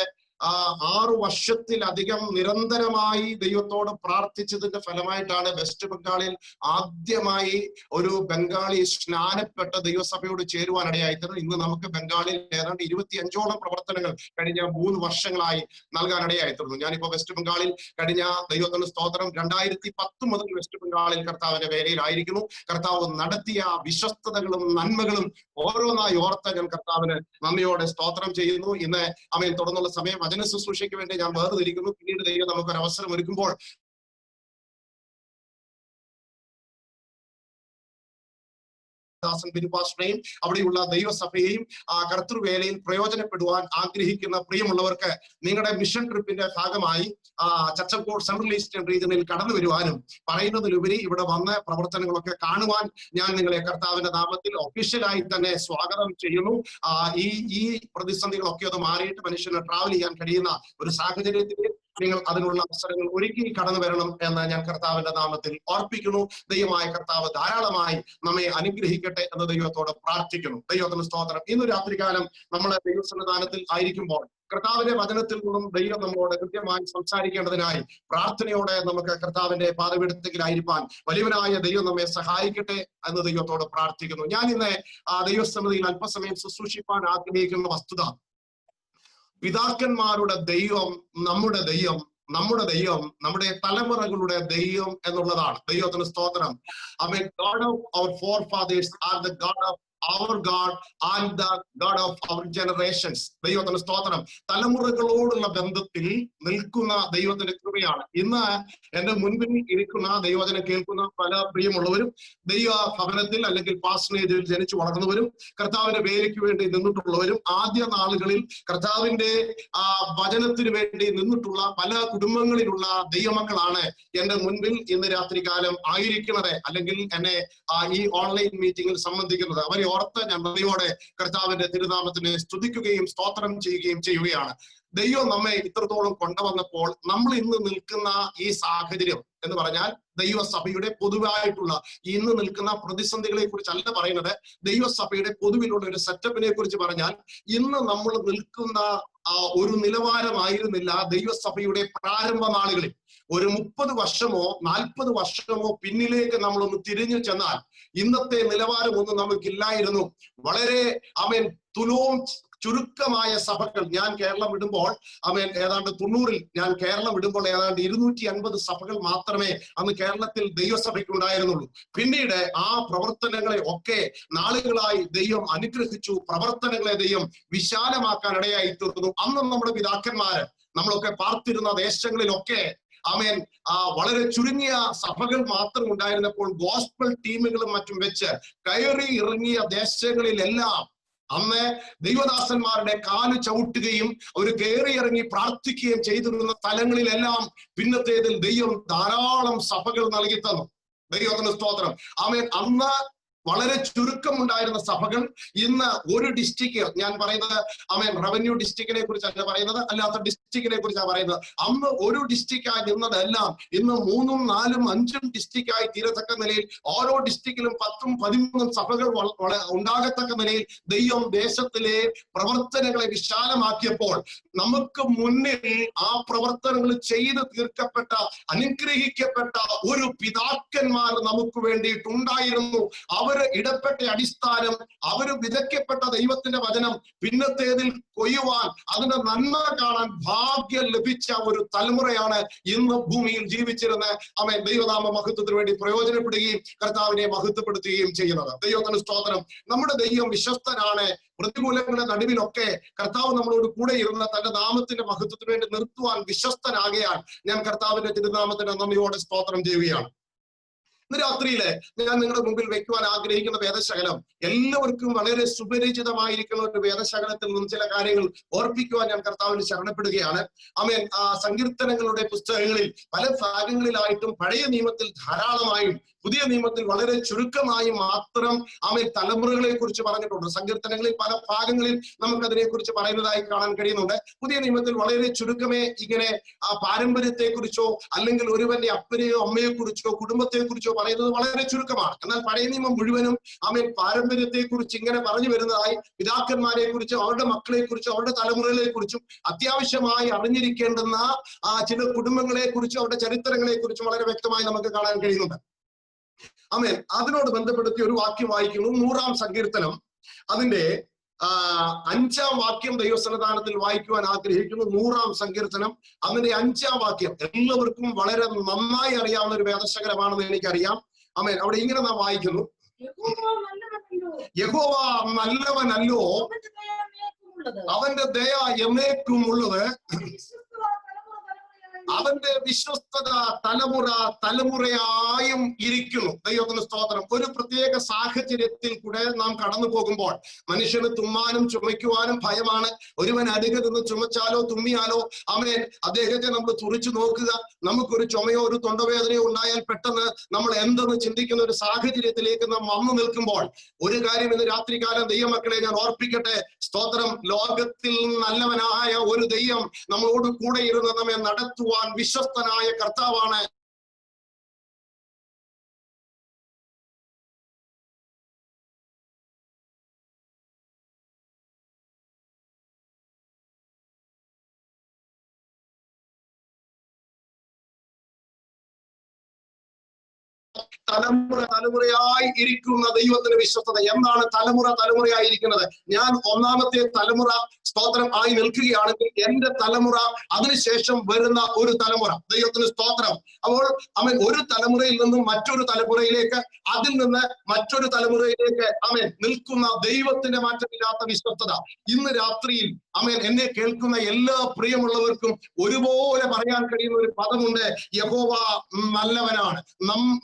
6 വർഷത്തിലധികം നിരന്തരമായി ദൈവത്തോട് പ്രാർത്ഥിച്ചതിന്റെ ഫലമായിട്ടാണ് വെസ്റ്റ് ബംഗാളിൽ ആദ്യമായി ഒരു ബംഗാളി സ്നാനപ്പെട്ട ദൈവസഭയോട് ചേരുവാനിടയായിത്തീർന്നു. ഇന്ന് നമുക്ക് ബംഗാളിൽ ഏതാണ്ട് 25ഓളം പ്രവർത്തനങ്ങൾ കഴിഞ്ഞ 3 വർഷങ്ങളായി നൽകാനിടയായിത്തീർന്നു. ഞാനിപ്പോ വെസ്റ്റ് ബംഗാളിൽ കഴിഞ്ഞ ദൈവത്തിന്റെ സ്തോത്രം 2010 മുതൽ വെസ്റ്റ് ബംഗാളിൽ കർത്താവിന്റെ വേലയിലായിരിക്കുന്നു. കർത്താവ് നടത്തിയ വിശ്വസ്തതകളും നന്മകളും ഓരോന്നായി ഓർത്ത് ഞാൻ കർത്താവിന് നന്ദിയോടെ സ്തോത്രം ചെയ്യുന്നു. ഇന്ന് തുടർന്നുള്ള സമയം വചന ശുശ്രൂഷയ്ക്ക് വേണ്ടി ഞാൻ വേർതിരിക്കുന്നു. പിന്നീട് ദൈവം നമുക്കൊരു അവസരം ഒരുക്കുമ്പോൾ ബിനുപാസ്റ്ററേയും അവിടെയുള്ള ദൈവസഭയെയും കർത്തൃവേലയിൽ പ്രയോജനപ്പെടുവാൻ ആഗ്രഹിക്കുന്ന പ്രിയമുള്ളവർക്ക് നിങ്ങളുടെ മിഷൻ ട്രിപ്പിന്റെ ഭാഗമായി ചച്ചക്കോട് സെൻട്രൽ ഈസ്റ്റേൺ റീജിയനിൽ കടന്നു വരുവാനും പറയുന്നതിലുപരി ഇവിടെ വന്ന് പ്രവർത്തനങ്ങളൊക്കെ കാണുവാൻ ഞാൻ നിങ്ങളെ കർത്താവിന്റെ നാമത്തിൽ ഒഫീഷ്യലായി തന്നെ സ്വാഗതം ചെയ്യുന്നു. ഈ പ്രതിസന്ധികളൊക്കെ അത് മാറിയിട്ട് മനുഷ്യന് ട്രാവൽ ചെയ്യാൻ കഴിയുന്ന ഒരു സാഹചര്യത്തിൽ നിങ്ങൾ അതിനുള്ള അവസരങ്ങൾ ഒരുക്കി കടന്നു വരണം എന്ന് ഞാൻ കർത്താവിന്റെ നാമത്തിൽ ഓർപ്പിക്കുന്നു. ദൈവമായ കർത്താവ് ധാരാളമായി നമ്മെ അനുഗ്രഹിക്കട്ടെ എന്ന് ദൈവത്തോട് പ്രാർത്ഥിക്കുന്നു. ദൈവത്തിന് സ്തോത്രം. ഇന്ന് രാത്രികാലം നമ്മൾ ദൈവസന്നിധാനത്തിൽ ആയിരിക്കുമ്പോൾ കർത്താവിന്റെ വചനത്തിൽ നിന്നും ദൈവം നമ്മളോട് കൃത്യമായി സംസാരിക്കേണ്ടതിനായി പ്രാർത്ഥനയോടെ നമുക്ക് കർത്താവിന്റെ പാദപീഠത്തിലായിരിക്കാൻ വലിയവനായ ദൈവം നമ്മെ സഹായിക്കട്ടെ എന്ന് ദൈവത്തോട് പ്രാർത്ഥിക്കുന്നു. ഞാൻ ഇന്ന് ദൈവസന്നിധിയിൽ അല്പസമയം ശുശ്രൂഷിപ്പാൻ ആഗ്രഹിക്കുന്ന വസ്തുത, പിതാക്കന്മാരുടെ ദൈവം നമ്മുടെ ദൈവം, നമ്മുടെ തലമുറകളുടെ ദൈവം എന്നുള്ളതാണ്. ദൈവത്തിന് സ്തോത്രം. ആമേൻ. God of our forefathers are the God of our God and the God of our generations. ദൈവത്തിന് സ്തോത്രം. തലമുറകളോടുള്ള ബന്ധത്തിൽ നിൽക്കുന്ന ദൈവത്തിന്റെ കൃപയാണ്. ഇന്ന് എന്റെ മുൻപിൽ ഇരിക്കുന്ന ദൈവവചനം കേൾക്കുന്ന പല പ്രിയമുള്ളവരും ദൈവ ഭവനത്തിൽ അല്ലെങ്കിൽ പാസ്റ്ററേജിൽ ജനിച്ചു വളർന്നവരും കർത്താവിന്റെ വേലയ്ക്ക് വേണ്ടി നിന്നിട്ടുള്ളവരും ആദ്യ നാളുകളിൽ കർത്താവിന്റെ വചനത്തിന് വേണ്ടി നിന്നിട്ടുള്ള പല കുടുംബങ്ങളിലുള്ള ദൈവമക്കളാണ് എന്റെ മുൻപിൽ ഇന്ന് രാത്രികാലം ആയിരിക്കുന്നത്, അല്ലെങ്കിൽ എന്നെ ഈ ഓൺലൈൻ മീറ്റിംഗിൽ സംബന്ധിക്കുന്നത്. അവരെ ഓർത്ത് ഞാൻ നന്ദിയോടെ കർത്താവിന്റെ തിരുനാമത്തിനെ സ്തുതിക്കുകയും സ്തോത്രം ചെയ്യുകയും ചെയ്യുകയാണ്. ദൈവം നമ്മെ ഇത്രത്തോളം കൊണ്ടുവന്നപ്പോൾ നമ്മൾ ഇന്ന് നിൽക്കുന്ന ഈ സാഹചര്യം എന്ന് പറഞ്ഞാൽ ദൈവസഭയുടെ പൊതുവായിട്ടുള്ള ഇന്ന് നിൽക്കുന്ന പ്രതിസന്ധികളെ കുറിച്ചല്ല പറയുന്നത്. ദൈവസഭയുടെ പൊതുവിലുള്ള ഒരു സെറ്റപ്പിനെ കുറിച്ച് പറഞ്ഞാൽ ഇന്ന് നമ്മൾ നിൽക്കുന്ന ഒരു നിലവാരമായിരുന്നില്ല ദൈവസഭയുടെ പ്രാരംഭ നാളുകളിൽ. ഒരു 30 വർഷമോ 40 വർഷമോ പിന്നിലേക്ക് നമ്മളൊന്ന് തിരിഞ്ഞു ചെന്നാൽ ഇന്നത്തെ നിലവാരമൊന്നും നമുക്കില്ലായിരുന്നു. വളരെ തുലോം ചുരുക്കമായ സഭകൾ. ഞാൻ കേരളം വിടുമ്പോൾ ഏതാണ്ട് 90-ൽ ഞാൻ കേരളം വിടുമ്പോൾ ഏതാണ്ട് 250 സഭകൾ മാത്രമേ അന്ന് കേരളത്തിൽ ദൈവസഭയ്ക്ക് ഉണ്ടായിരുന്നുള്ളൂ. പിന്നീട് ആ പ്രവർത്തനങ്ങളെ ഒക്കെ നാളുകളായി ദൈവം അനുഗ്രഹിച്ചു. പ്രവർത്തനങ്ങളെ ദൈവം വിശാലമാക്കാൻ ഇടയായി തീർന്നു. അന്ന് നമ്മുടെ പിതാക്കന്മാര് നമ്മളൊക്കെ പാർത്തിരുന്ന ദേശങ്ങളിലൊക്കെ വളരെ ചുരുങ്ങിയ സഭകൾ മാത്രം ഉണ്ടായിരുന്നപ്പോൾ ഗോസ്പൽ ടീമുകളും മറ്റും വെച്ച് കയറി ഇറങ്ങിയ ദേശങ്ങളിലെല്ലാം അന്ന് ദൈവദാസന്മാരുടെ കാല് ചവിട്ടുകയും അവർ കയറി ഇറങ്ങി പ്രാർത്ഥിക്കുകയും ചെയ്തിരുന്ന സ്ഥലങ്ങളിലെല്ലാം പിന്നത്തേതിൽ ദൈവം ധാരാളം സഭകൾ നൽകി തന്നു. ദൈവത്തിന് സ്തോത്രം. അന്ന് വളരെ ചുരുക്കമുണ്ടായിരുന്ന സഭകൾ ഇന്ന് ഒരു ഡിസ്ട്രിക്ട്, ഞാൻ പറയുന്നത് റവന്യൂ ഡിസ്ട്രിക്റ്റിനെ കുറിച്ചല്ല പറയുന്നത്, അല്ലാത്ത ഡിസ്ട്രിക്റ്റിനെ കുറിച്ചാണ് പറയുന്നത്. അന്ന് ഒരു ഡിസ്ട്രിക്റ്റായി നിന്നതെല്ലാം ഇന്ന് 3, 4, 5 ഡിസ്ട്രിക്റ്റായി തീരത്തക്ക നിലയിൽ ഓരോ ഡിസ്ട്രിക്റ്റിലും 10, 13 സഭകൾ ഉണ്ടാകത്തക്ക നിലയിൽ ദൈവം ദേശത്തിലെ പ്രവർത്തനങ്ങളെ വിശാലമാക്കിയപ്പോൾ നമുക്ക് മുന്നിൽ ആ പ്രവർത്തനങ്ങൾ ചെയ്ത് തീർക്കപ്പെട്ട അനുഗ്രഹിക്കപ്പെട്ട ഒരു പിതാക്കന്മാർ നമുക്ക് വേണ്ടിയിട്ടുണ്ടായിരുന്നു. അവര് ഇടപെട്ട അടിസ്ഥാനം, അവര് വിതയ്ക്കപ്പെട്ട ദൈവത്തിന്റെ വചനം പിന്നത്തേതിൽ കൊയ്യുവാൻ, അതിന്റെ നന്മ കാണാൻ ഭാഗ്യം ലഭിച്ച ഒരു തലമുറയാണ് ഇന്ന് ഭൂമിയിൽ ജീവിച്ചിരുന്ന ദൈവനാമ മഹത്വത്തിന് വേണ്ടി പ്രയോജനപ്പെടുകയും കർത്താവിനെ മഹത്വപ്പെടുത്തുകയും ചെയ്യുന്നത്. ദൈവത്തിന് സ്തോത്രം. നമ്മുടെ ദൈവം വിശ്വസ്തനാണ്. പ്രതികൂലങ്ങളുടെ നടുവിലൊക്കെ കർത്താവ് നമ്മളോട് കൂടെ ഇരുന്ന് തന്റെ നാമത്തിന്റെ മഹത്വത്തിന് വേണ്ടി നിർത്തുവാൻ വിശ്വസ്തനാകയാൽ ഞാൻ കർത്താവിന്റെ തിരുനാമത്തിന് നന്ദിയോടെ സ്തോത്രം ചെയ്യുകയാണ്. ഇന്ന് രാത്രിയില് ഞാൻ നിങ്ങളുടെ മുമ്പിൽ വെക്കുവാൻ ആഗ്രഹിക്കുന്ന വേദശകലം എല്ലാവർക്കും വളരെ സുപരിചിതമായിരിക്കുന്ന ഒരു വേദശകലത്തിൽ നിന്നും ചില കാര്യങ്ങൾ ഓർപ്പിക്കുവാൻ ഞാൻ കർത്താവിന് ശരണപ്പെടുകയാണ്. സങ്കീർത്തനങ്ങളുടെ പുസ്തകങ്ങളിൽ പല ഭാഗങ്ങളിലായിട്ടും പഴയ നിയമത്തിൽ ധാരാളമായും പുതിയ നിയമത്തിൽ വളരെ ചുരുക്കമായി മാത്രം തലമുറകളെ കുറിച്ച് പറഞ്ഞിട്ടുണ്ട്. സങ്കീർത്തനങ്ങളിൽ പല ഭാഗങ്ങളിൽ നമുക്കതിനെ കുറിച്ച് പറയുന്നതായി കാണാൻ കഴിയുന്നുണ്ട്. പുതിയ നിയമത്തിൽ വളരെ ചുരുക്കമേ ഇങ്ങനെ പാരമ്പര്യത്തെ കുറിച്ചോ അല്ലെങ്കിൽ ഒരുവന്റെ അപ്പനെയോ അമ്മയെ കുറിച്ചോ കുടുംബത്തെ കുറിച്ചോ പറയുന്നത് വളരെ ചുരുക്കമാണ്. എന്നാൽ പഴയ നിയമം മുഴുവനും പാരമ്പര്യത്തെ കുറിച്ച് ഇങ്ങനെ പറഞ്ഞു വരുന്നതായി പിതാക്കന്മാരെ കുറിച്ചും അവരുടെ മക്കളെ കുറിച്ചും അവരുടെ തലമുറകളെ കുറിച്ചും അത്യാവശ്യമായി അറിഞ്ഞിരിക്കേണ്ടുന്ന ചില കുടുംബങ്ങളെ കുറിച്ചും അവരുടെ ചരിത്രങ്ങളെ കുറിച്ചും വളരെ വ്യക്തമായി നമുക്ക് കാണാൻ കഴിയുന്നുണ്ട്. അതിനോട് ബന്ധപ്പെടുത്തി ഒരു വാക്യം വായിക്കുന്നു. 100-ാം സങ്കീർത്തനം അതിന്റെ 5-ാം വാക്യം ദൈവസന്നിധാനത്തിൽ വായിക്കുവാൻ ആഗ്രഹിക്കുന്നു. 100-ാം സങ്കീർത്തനം അതിന്റെ 5-ാം വാക്യം എല്ലാവർക്കും വളരെ നന്നായി അറിയാവുന്ന ഒരു വേദശകലമാണെന്ന് എനിക്കറിയാം. അവിടെ ഇങ്ങനെ നാം വായിക്കുന്നു: യഹോവ നല്ലവനല്ലോ, അവന്റെ ദയ എന്നേക്കും ഉള്ളത്, അവന്റെ വിശ്വസ്തത തലമുറ തലമുറയായും ഇരിക്കുന്നു. ദൈവത്തിന് സ്തോത്രം. ഒരു പ്രത്യേക സാഹചര്യത്തിൽ കൂടെ നാം കടന്നു പോകുമ്പോൾ മനുഷ്യന് തുമ്മാനും ചുമയ്ക്കുവാനും ഭയമാണ്. ഒരുവൻ അരികെ നിന്ന് ചുമച്ചാലോ തുമ്മിയാലോ അവൻ അദ്ദേഹത്തെ നമ്മൾ തുറിച്ചു നോക്കുക. നമുക്കൊരു ചുമയോ ഒരു തൊണ്ടവേദനയോ ഉണ്ടായാൽ പെട്ടെന്ന് നമ്മൾ എന്തെന്ന് ചിന്തിക്കുന്ന ഒരു സാഹചര്യത്തിലേക്ക് നാം വന്നു നിൽക്കുമ്പോൾ ഒരു കാര്യം ഇന്ന് രാത്രികാലം ദൈവമക്കളെ ഞാൻ ഓർപ്പിക്കട്ടെ. സ്തോത്രം. ലോകത്തിൽ നല്ലവനായ ഒരു ദൈവം നമ്മളോട് കൂടെ ഇരുന്ന് നമ്മെ നടത്തുവാൻ വിശ്വസ്തനായ കർത്താവാണ്. തലമുറ തലമുറയായി ഇരിക്കുന്ന ദൈവത്തിന്റെ വിശ്വസ്തത. എന്താണ് തലമുറ തലമുറയായി ഇരിക്കുന്നത്? ഞാൻ ഒന്നാമത്തെ തലമുറ സ്തോത്രം ആയി നിൽക്കുകയാണെങ്കിൽ എന്റെ തലമുറ അതിനുശേഷം വരുന്ന ഒരു തലമുറ. ദൈവത്തിന് സ്തോത്രം. അപ്പോൾ അവൻ ഒരു തലമുറയിൽ നിന്നും മറ്റൊരു തലമുറയിലേക്ക്, അതിൽ നിന്ന് മറ്റൊരു തലമുറയിലേക്ക് അവൻ നിൽക്കുന്ന ദൈവത്തിന്റെ മാറ്റമില്ലാത്ത വിശ്വസ്തത. ഇന്ന് രാത്രിയിൽ അവൻ എന്നെ കേൾക്കുന്ന എല്ലാ പ്രിയമുള്ളവർക്കും ഒരുപോലെ പറയാൻ കഴിയുന്ന ഒരു പദമുണ്ട്. യഹോവ നല്ലവനാണ്.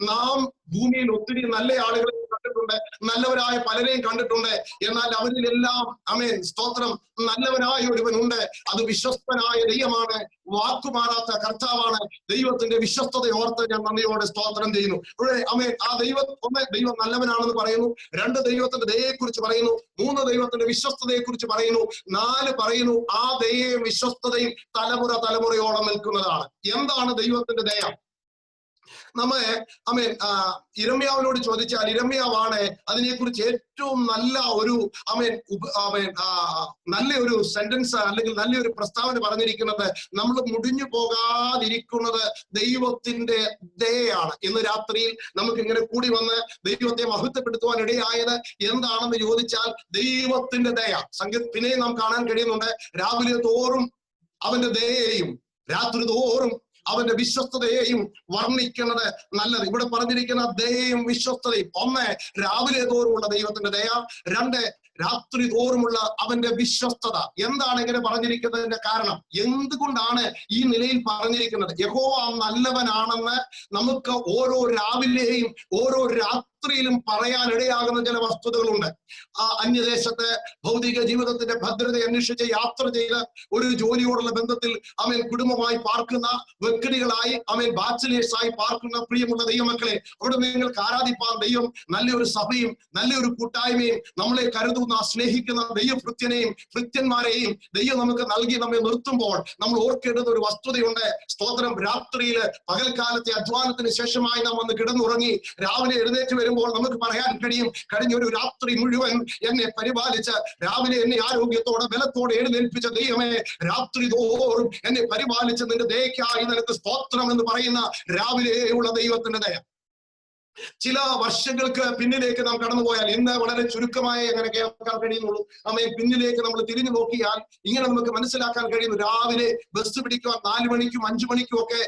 നാം ഭൂമിയിൽ ഒത്തിരി നല്ല ആളുകളെ കണ്ടിട്ടുണ്ട്, നല്ലവരായ പലരെയും കണ്ടിട്ടുണ്ട്. എന്നാൽ അവരിലെല്ലാം ആമേൻ സ്തോത്രം നല്ലവനായ ഒരുവനുണ്ട്. അത് വിശ്വസ്തനായ ദൈവമാണ്, വാക്കുമാറാത്ത കർത്താവാണ്. ദൈവത്തിന്റെ വിശ്വസ്തത ഓർത്ത് ഞാൻ നന്ദിയോടെ സ്തോത്രം ചെയ്യുന്നു. ആമേൻ. ആ ദൈവം നല്ലവനാണെന്ന് പറയുന്നു. 2 ദൈവത്തിന്റെ ദയയെക്കുറിച്ച് പറയുന്നു. 3 ദൈവത്തിന്റെ വിശ്വസ്തതയെ കുറിച്ച് പറയുന്നു. 4 പറയുന്നു ആ ദയയും വിശ്വസ്തതയും തലമുറ തലമുറയോളം നിൽക്കുന്നതാണ്. എന്താണ് ദൈവത്തിന്റെ ദയ? ഇരമ്യാവിനോട് ചോദിച്ചാൽ ഇരമ്യാവാണ് അതിനെക്കുറിച്ച് ഏറ്റവും നല്ല ഒരു നല്ലൊരു സെന്റൻസ് അല്ലെങ്കിൽ നല്ലൊരു പ്രസ്താവന പറഞ്ഞിരിക്കുന്നത്. നമ്മൾ മുടിഞ്ഞു പോകാതിരിക്കുന്നത് ദൈവത്തിന്റെ ദയയാണ്. ഇന്ന് രാത്രിയിൽ നമുക്ക് ഇങ്ങനെ കൂടി വന്ന് ദൈവത്തെ മഹത്വപ്പെടുത്തുവാൻ ഇടയായത് എന്താണെന്ന് ചോദിച്ചാൽ ദൈവത്തിന്റെ ദയ. പിന്നെ നാം കാണാൻ കഴിയുന്നുണ്ട്. രാവിലെ തോറും അവന്റെ ദയയെയും രാത്രി തോറും അവന്റെ വിശ്വസ്തതയെയും വർണ്ണിക്കുന്നത് നല്ലത്. ഇവിടെ പറഞ്ഞിരിക്കുന്ന ദയയും വിശ്വസ്തതയും, 1 രാവിലെ തോറുമുള്ള ദൈവത്തിന്റെ ദയ, 2 രാത്രി തോറുമുള്ള അവന്റെ വിശ്വസ്തത. എന്താണ് ഇങ്ങനെ പറഞ്ഞിരിക്കുന്നതിന്റെ കാരണം? എന്തുകൊണ്ടാണ് ഈ നിലയിൽ പറഞ്ഞിരിക്കുന്നത്? യഹോവ നല്ലവനാണെന്ന് നമുക്ക് ഓരോ രാവിലെയും ഓരോ രാത്രിയിലും പറയാൻ ഇടയാകുന്ന ചില വസ്തുതകളുണ്ട്. അന്യദേശത്ത് ഭൗതിക ജീവിതത്തിന്റെ ഭദ്രത അന്വേഷിച്ച് യാത്ര ചെയ്ത് ഒരു ജോലിയോടുള്ള ബന്ധത്തിൽ കുടുംബമായി പാർക്കുന്ന വ്യക്തികളായി ബാച്ചിലേഴ്സായി പാർക്കുന്ന പ്രിയമുള്ള ദൈവമക്കളെ, അവിടെ നിങ്ങൾക്ക് ആരാധിപ്പാൻ ദൈവം നല്ലൊരു സഭയും നല്ലൊരു കൂട്ടായ്മയും നമ്മളെ കരുതുന്ന സ്നേഹിക്കുന്ന ദൈവഭൃത്യനെയും ഭൃത്യന്മാരെയും ദൈവം നമുക്ക് നൽകി നമ്മെ നിർത്തുമ്പോൾ നമ്മൾ ഓർക്കേണ്ടുന്ന ഒരു വസ്തുതയുണ്ട്. സ്തോത്രം. രാത്രിയില് പകൽക്കാലത്തെ അധ്വാനത്തിന് ശേഷമായി നാം വന്ന് കിടന്നുറങ്ങി രാവിലെ എഴുന്നേറ്റ് വരുമ്പോൾ നമുക്ക് പറയാൻ കഴിയും, കഴിഞ്ഞ ഒരു രാത്രി മുഴുവൻ എന്നെ പരിപാലിച്ച് രാവിലെ എന്നെ ആരോഗ്യത്തോടെ ബലത്തോടെ എഴുന്നേൽപ്പിച്ച ദൈവമേ, രാത്രി തോറും എന്നെ പരിപാലിച്ച് നിന്റെ ദയക്കായി നിനക്ക് സ്തോത്രം എന്ന് പറയുന്ന രാവിലെയുള്ള ദൈവത്തിന്റെ ദയ. ചില വർഷങ്ങൾക്ക് പിന്നിലേക്ക് നാം കടന്നുപോയാൽ, ഇന്ന് വളരെ ചുരുക്കമായി അങ്ങനെ കേൾക്കാൻ കഴിയുന്നുള്ളൂ. പിന്നിലേക്ക് നമ്മൾ തിരിഞ്ഞു നോക്കിയാൽ ഇങ്ങനെ നമുക്ക് മനസ്സിലാക്കാൻ കഴിയുന്നു. രാവിലെ ബസ് പിടിക്കുവാൻ 4 മണിക്കും 5 മണിക്കും ഒക്കെ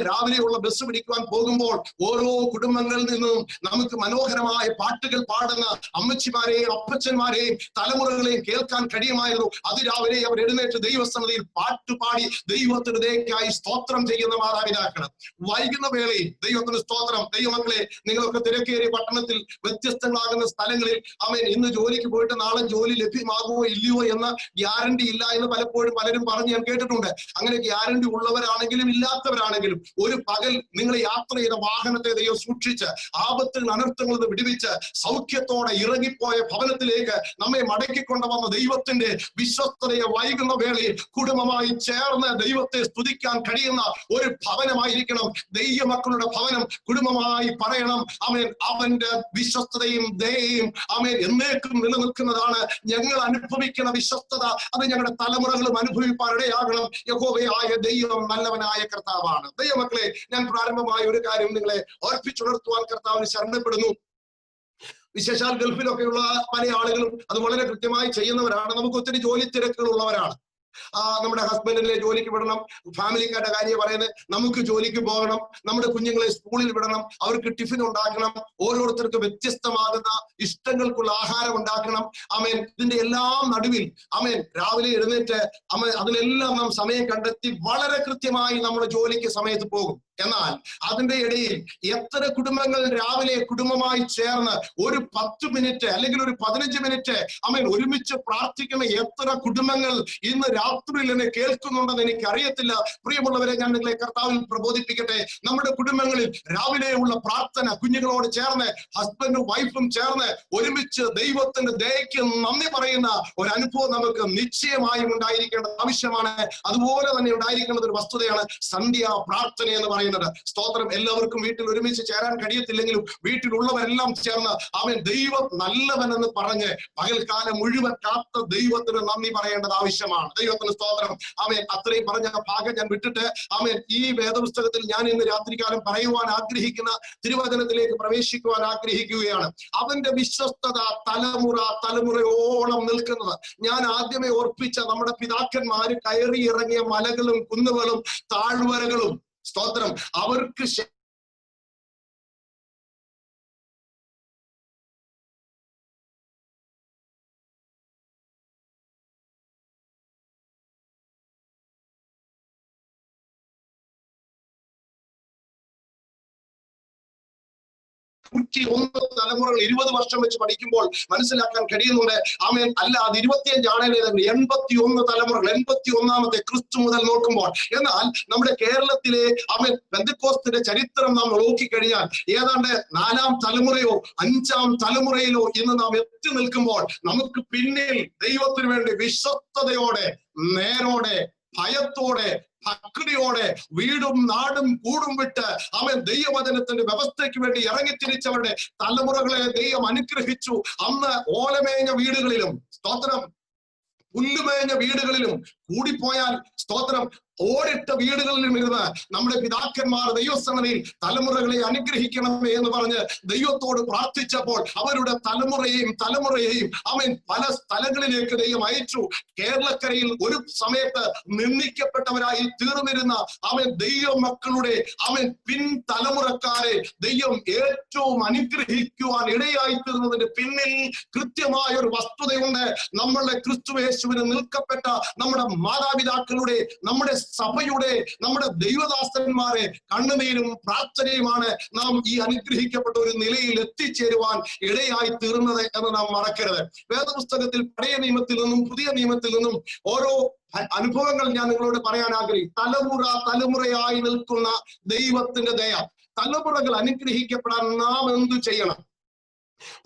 രാവിലെയുള്ള ബസ് പിടിക്കുവാൻ പോകുമ്പോൾ ഓരോ കുടുംബങ്ങളിൽ നിന്നും നമുക്ക് മനോഹരമായ പാട്ടുകൾ പാടുന്ന അമ്മച്ചിമാരെയും അപ്പച്ചന്മാരെയും തലമുറകളെയും കേൾക്കാൻ കഴിയുമായിരുന്നു. അതിരാവിലെ അവർ എഴുന്നേറ്റ് ദൈവസന്നിധിയിൽ പാട്ടുപാടി ദൈവത്തിന് ദയക്കായി സ്തോത്രം ചെയ്യുന്ന മാതാപിതാക്കൾ. വൈകുന്ന വേളയിൽ ദൈവത്തിന് സ്തോത്രം. ദൈവമക്കളെ, നിങ്ങളൊക്കെ തിരക്കേറിയ പട്ടണത്തിൽ വ്യത്യസ്തങ്ങളാകുന്ന സ്ഥലങ്ങളിൽ ഇന്ന് ജോലിക്ക് പോയിട്ട് നാളെ ജോലി ലഭ്യമാകുമോ ഇല്ലയോ എന്ന ഗ്യാരണ്ടി ഇല്ല എന്ന് പലപ്പോഴും പലരും പറഞ്ഞ് ഞാൻ കേട്ടിട്ടുണ്ട്. അങ്ങനെ ഗ്യാരണ്ടി ഉള്ളവരാണെങ്കിലും ഇല്ലാത്തവരാണെങ്കിലും ഒരു പകൽ നിങ്ങൾ യാത്ര ചെയ്ത വാഹനത്തെ ദൈവം സൂക്ഷിച്ച് ആപത്തിൽ അനർത്ഥങ്ങളിൽ നിന്ന് വിടുവിച്ച് സൗഖ്യത്തോടെ ഇറങ്ങിപ്പോയ ഭവനത്തിലേക്ക് നമ്മെ മടക്കിക്കൊണ്ടുവന്ന ദൈവത്തിന്റെ വിശ്വസ്തതയെ വൈകുന്ന വേളയിൽ കുടുംബമായി ചേർന്ന് ദൈവത്തെ സ്തുതിക്കാൻ കഴിയുന്ന ഒരു ഭവനമായിരിക്കണം ദൈവമക്കളുടെ ഭവനം. കുടുംബമായി പറയണം, അവന്റെ വിശ്വസ്തതയും ദയയും എന്നേക്കും നിലനിൽക്കുന്നതാണ്. ഞങ്ങൾ അനുഭവിക്കുന്ന വിശ്വസ്തത അത് ഞങ്ങളുടെ തലമുറകളും അനുഭവിപ്പാനിടയാകണം. യഹോവയായ ദൈവം നല്ലവനായ കർത്താവാണ്. ദൈവമക്കളെ, ഞാൻ പ്രാരംഭമായ ഒരു കാര്യം നിങ്ങളെ ഓർപ്പിച്ചുണർത്തുവാൻ കർത്താവിന് ശരണപ്പെടുന്നു. വിശേഷാൽ ഗൾഫിലൊക്കെയുള്ള പല ആളുകളും അത് വളരെ കൃത്യമായി ചെയ്യുന്നവരാണ്. നമുക്ക് ഒത്തിരി ജോലി തിരക്കുകൾ ഉള്ളവരാണ്. നമ്മുടെ ഹസ്ബൻഡിനെ ജോലിക്ക് വിടണം, ഫാമിലിക്കാരുടെ കാര്യം പറയുന്നത്, നമുക്ക് ജോലിക്ക് പോകണം, നമ്മുടെ കുഞ്ഞുങ്ങളെ സ്കൂളിൽ വിടണം, അവർക്ക് ടിഫിൻ ഉണ്ടാക്കണം, ഓരോരുത്തർക്ക് വ്യത്യസ്തമാകുന്ന ഇഷ്ടങ്ങൾക്കുള്ള ആഹാരം ഉണ്ടാക്കണം. ആമേൻ. ഇതിന്റെ എല്ലാം നടുവിൽ ആമേൻ രാവിലെ എഴുന്നേറ്റ് ആമേൻ അതിലെല്ലാം നാം സമയം കണ്ടെത്തി വളരെ കൃത്യമായി നമ്മൾ ജോലിക്ക് സമയത്ത് പോകും. എന്നാൽ അതിന്റെ ഇടയിൽ എത്ര കുടുംബങ്ങൾ രാവിലെ കുടുംബമായി ചേർന്ന് ഒരു 10 മിനിറ്റ് അല്ലെങ്കിൽ ഒരു 15 മിനിറ്റ് ആമേൻ ഒരുമിച്ച് പ്രാർത്ഥിക്കുന്ന എത്ര കുടുംബങ്ങൾ ഇന്ന് രാത്രിയിൽ എന്നെ കേൾക്കുന്നുണ്ടെന്ന് എനിക്ക് അറിയത്തില്ല. പ്രിയമുള്ളവരെ, ഞാൻ നിങ്ങളെ കർത്താവിൽ പ്രബോധിപ്പിക്കട്ടെ. നമ്മുടെ കുടുംബങ്ങളിൽ രാവിലെയുള്ള പ്രാർത്ഥന, കുഞ്ഞുങ്ങളോട് ചേർന്ന് ഹസ്ബൻഡും വൈഫും ചേർന്ന് ഒരുമിച്ച് ദൈവത്തിന്റെ ദയയ്ക്ക് നന്ദി പറയുന്ന ഒരു അനുഭവം നമുക്ക് നിശ്ചയമായും ഉണ്ടായിരിക്കേണ്ടത് ആവശ്യമാണ്. അതുപോലെ തന്നെ ഉണ്ടായിരിക്കേണ്ടത് ഒരു വസ്തുതയാണ് സന്ധ്യ പ്രാർത്ഥന എന്ന് പറയുന്നത്. സ്തോത്രം. എല്ലാവർക്കും വീട്ടിൽ ഒരുമിച്ച് ചേരാൻ കഴിയത്തില്ലെങ്കിലും വീട്ടിലുള്ളവരെല്ലാം ചേർന്ന് ആമേൻ ദൈവം നല്ലവനെന്ന് പറഞ്ഞ് പകൽക്കാലം മുഴുവൻ കാത്ത ദൈവത്തിന് നന്ദി പറയേണ്ടത് ആവശ്യമാണ്. ദൈവത്തിന് സ്തോത്രം. ആമേൻ. അത്രയും പറഞ്ഞ ഭാഗം ഞാൻ വിട്ടിട്ട് ആമേൻ ഈ വേദപുസ്തകത്തിൽ ഞാൻ ഇന്ന് രാത്രികാലം പറയുവാൻ ആഗ്രഹിക്കുന്ന തിരുവചനത്തിലേക്ക് പ്രവേശിക്കുവാൻ ആഗ്രഹിക്കുകയാണ്. അവന്റെ വിശ്വസ്തത തലമുറയോളം നിൽക്കുന്നത്. ഞാൻ ആദ്യമേ ഓർപ്പിച്ച നമ്മുടെ പിതാക്കന്മാര് കയറി ഇറങ്ങിയ മലകളും കുന്നുകളും താഴ്വരകളും സ്തോത്രം അവർക്ക് തലമുറകൾ 20 വർഷം വെച്ച് പഠിക്കുമ്പോൾ മനസ്സിലാക്കാൻ കഴിയുന്നുണ്ട്. ആമേൻ. അല്ല, അത് 25 ആണേലും 81 തലമുറകൾ, 81ാമത്തെ ക്രിസ്തു മുതൽ നോക്കുമ്പോൾ. എന്നാൽ നമ്മുടെ കേരളത്തിലെ ആമേൻ പെന്തക്കോസ്തിന്റെ ചരിത്രം നാം നോക്കിക്കഴിഞ്ഞാൽ ഏതാണ്ട് 4ാം തലമുറയോ 5ാം തലമുറയിലോ ഇന്ന് നാം എത്തി നിൽക്കുമ്പോൾ നമുക്ക് പിന്നിൽ ദൈവത്തിന് വേണ്ടി വിശ്വസ്തയോടെ, നേരോടെ, ഭയത്തോടെ, ഭക്തിയോടെ വീടും നാടും കൂടും വിട്ട് അവൻ ദൈവവചനത്തിന്റെ വ്യവസ്ഥയ്ക്ക് വേണ്ടി ഇറങ്ങിത്തിരിച്ചവരുടെ തലമുറകളെ ദൈവം അനുഗ്രഹിച്ചു. അന്ന് ഓലമേഞ്ഞ വീടുകളിലും സ്തോത്രം പുല്ലുമേഞ്ഞ വീടുകളിലും കൂടിപ്പോയാൽ സ്തോത്രം ഓടിട്ട വീടുകളിലും ഇരുന്ന് നമ്മുടെ പിതാക്കന്മാർ ദൈവസന്നിധിയിൽ തലമുറകളെ അനുഗ്രഹിക്കണമേ എന്ന് പറഞ്ഞ് ദൈവത്തോട് പ്രാർത്ഥിച്ചപ്പോൾ അവരുടെ തലമുറയെയും അവൻ പല സ്ഥലങ്ങളിലേക്ക് ദൈവം അയച്ചു. കേരളക്കരയിൽ ഒരു സമയത്ത് നിന്ദിക്കപ്പെട്ടവരായി തീർന്നിരുന്ന അവൻ ദൈവ മക്കളുടെ അവൻ തലമുറക്കാരെ ദൈവം ഏറ്റവും അനുഗ്രഹിക്കുവാൻ ഇടയായി തീർന്നതിന്റെ പിന്നിൽ കൃത്യമായ ഒരു വസ്തുതയുണ്ട്. നമ്മളുടെ ക്രിസ്തുയേശുവിന് നിൽക്കപ്പെട്ട നമ്മുടെ മാതാപിതാക്കളുടെ, നമ്മുടെ സഭയുടെ, നമ്മുടെ ദൈവദാസന്മാരെ കണ്ണുനീരും പ്രാർത്ഥനയുമാണ് നാം ഈ അനുഗ്രഹിക്കപ്പെട്ട ഒരു നിലയിൽ എത്തിച്ചേരുവാൻ ഇടയായി തീർന്നത് എന്ന് നാം മറക്കരുത്. വേദപുസ്തകത്തിൽ പഴയ നിയമത്തിൽ നിന്നും പുതിയ നിയമത്തിൽ നിന്നും ഓരോ അനുഭവങ്ങൾ ഞാൻ നിങ്ങളോട് പറയാൻ ആഗ്രഹിക്കും. തലമുറയായി നിൽക്കുന്ന ദൈവത്തിന്റെ ദയ. തലമുറകൾ അനുഗ്രഹിക്കപ്പെടാൻ നാം എന്തു ചെയ്യണം?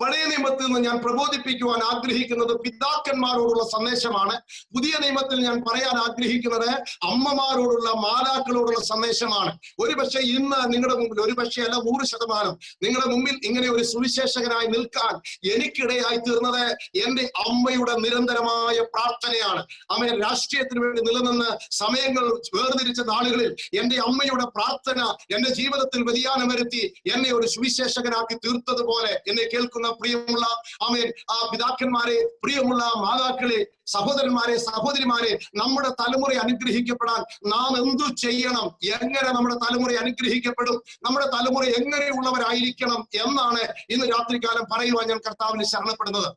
പഴയ നിയമത്തിൽ നിന്ന് ഞാൻ പ്രബോധിപ്പിക്കുവാൻ ആഗ്രഹിക്കുന്നത് പിതാക്കന്മാരോടുള്ള സന്ദേശമാണ്. പുതിയ നിയമത്തിൽ ഞാൻ പറയാൻ ആഗ്രഹിക്കുന്നത് അമ്മമാരോടുള്ള, മാതാക്കളോടുള്ള സന്ദേശമാണ്. ഒരുപക്ഷെ ഇന്ന് നിങ്ങളുടെ മുമ്പിൽ, ഒരുപക്ഷെ അല്ല 100% നിങ്ങളുടെ മുമ്പിൽ ഇങ്ങനെ ഒരു സുവിശേഷകനായി നിൽക്കാൻ എനിക്കിടയായി തീർന്നത് എന്റെ അമ്മയുടെ നിരന്തരമായ പ്രാർത്ഥനയാണ്. അമ്മ രാഷ്ട്രീയത്തിന് വേണ്ടി നിലനിന്ന് സമയങ്ങൾ വേർതിരിച്ച നാളുകളിൽ എന്റെ അമ്മയുടെ പ്രാർത്ഥന എന്റെ ജീവിതത്തിൽ വ്യതിയാനം വരുത്തി എന്നെ ഒരു സുവിശേഷകനാക്കി തീർത്തതുപോലെ എന്നെ കേൾക്കുന്ന പ്രിയമുള്ള ആമേൻ പിതാക്കന്മാരെ, പ്രിയമുള്ള മാതാക്കളെ, സഹോദരന്മാരെ, സഹോദരിമാരെ, നമ്മുടെ തലമുറ അനുഗ്രഹിക്കപ്പെടാൻ നാം എന്തു ചെയ്യണം? എങ്ങനെ നമ്മുടെ തലമുറ അനുഗ്രഹിക്കപ്പെടും? നമ്മുടെ തലമുറ എങ്ങനെയുള്ളവരായിരിക്കണം എന്നാണ് ഇന്ന് രാത്രികാലം പറയുവാൻ ഞാൻ കർത്താവിന് ശരണപ്പെടുന്നത്.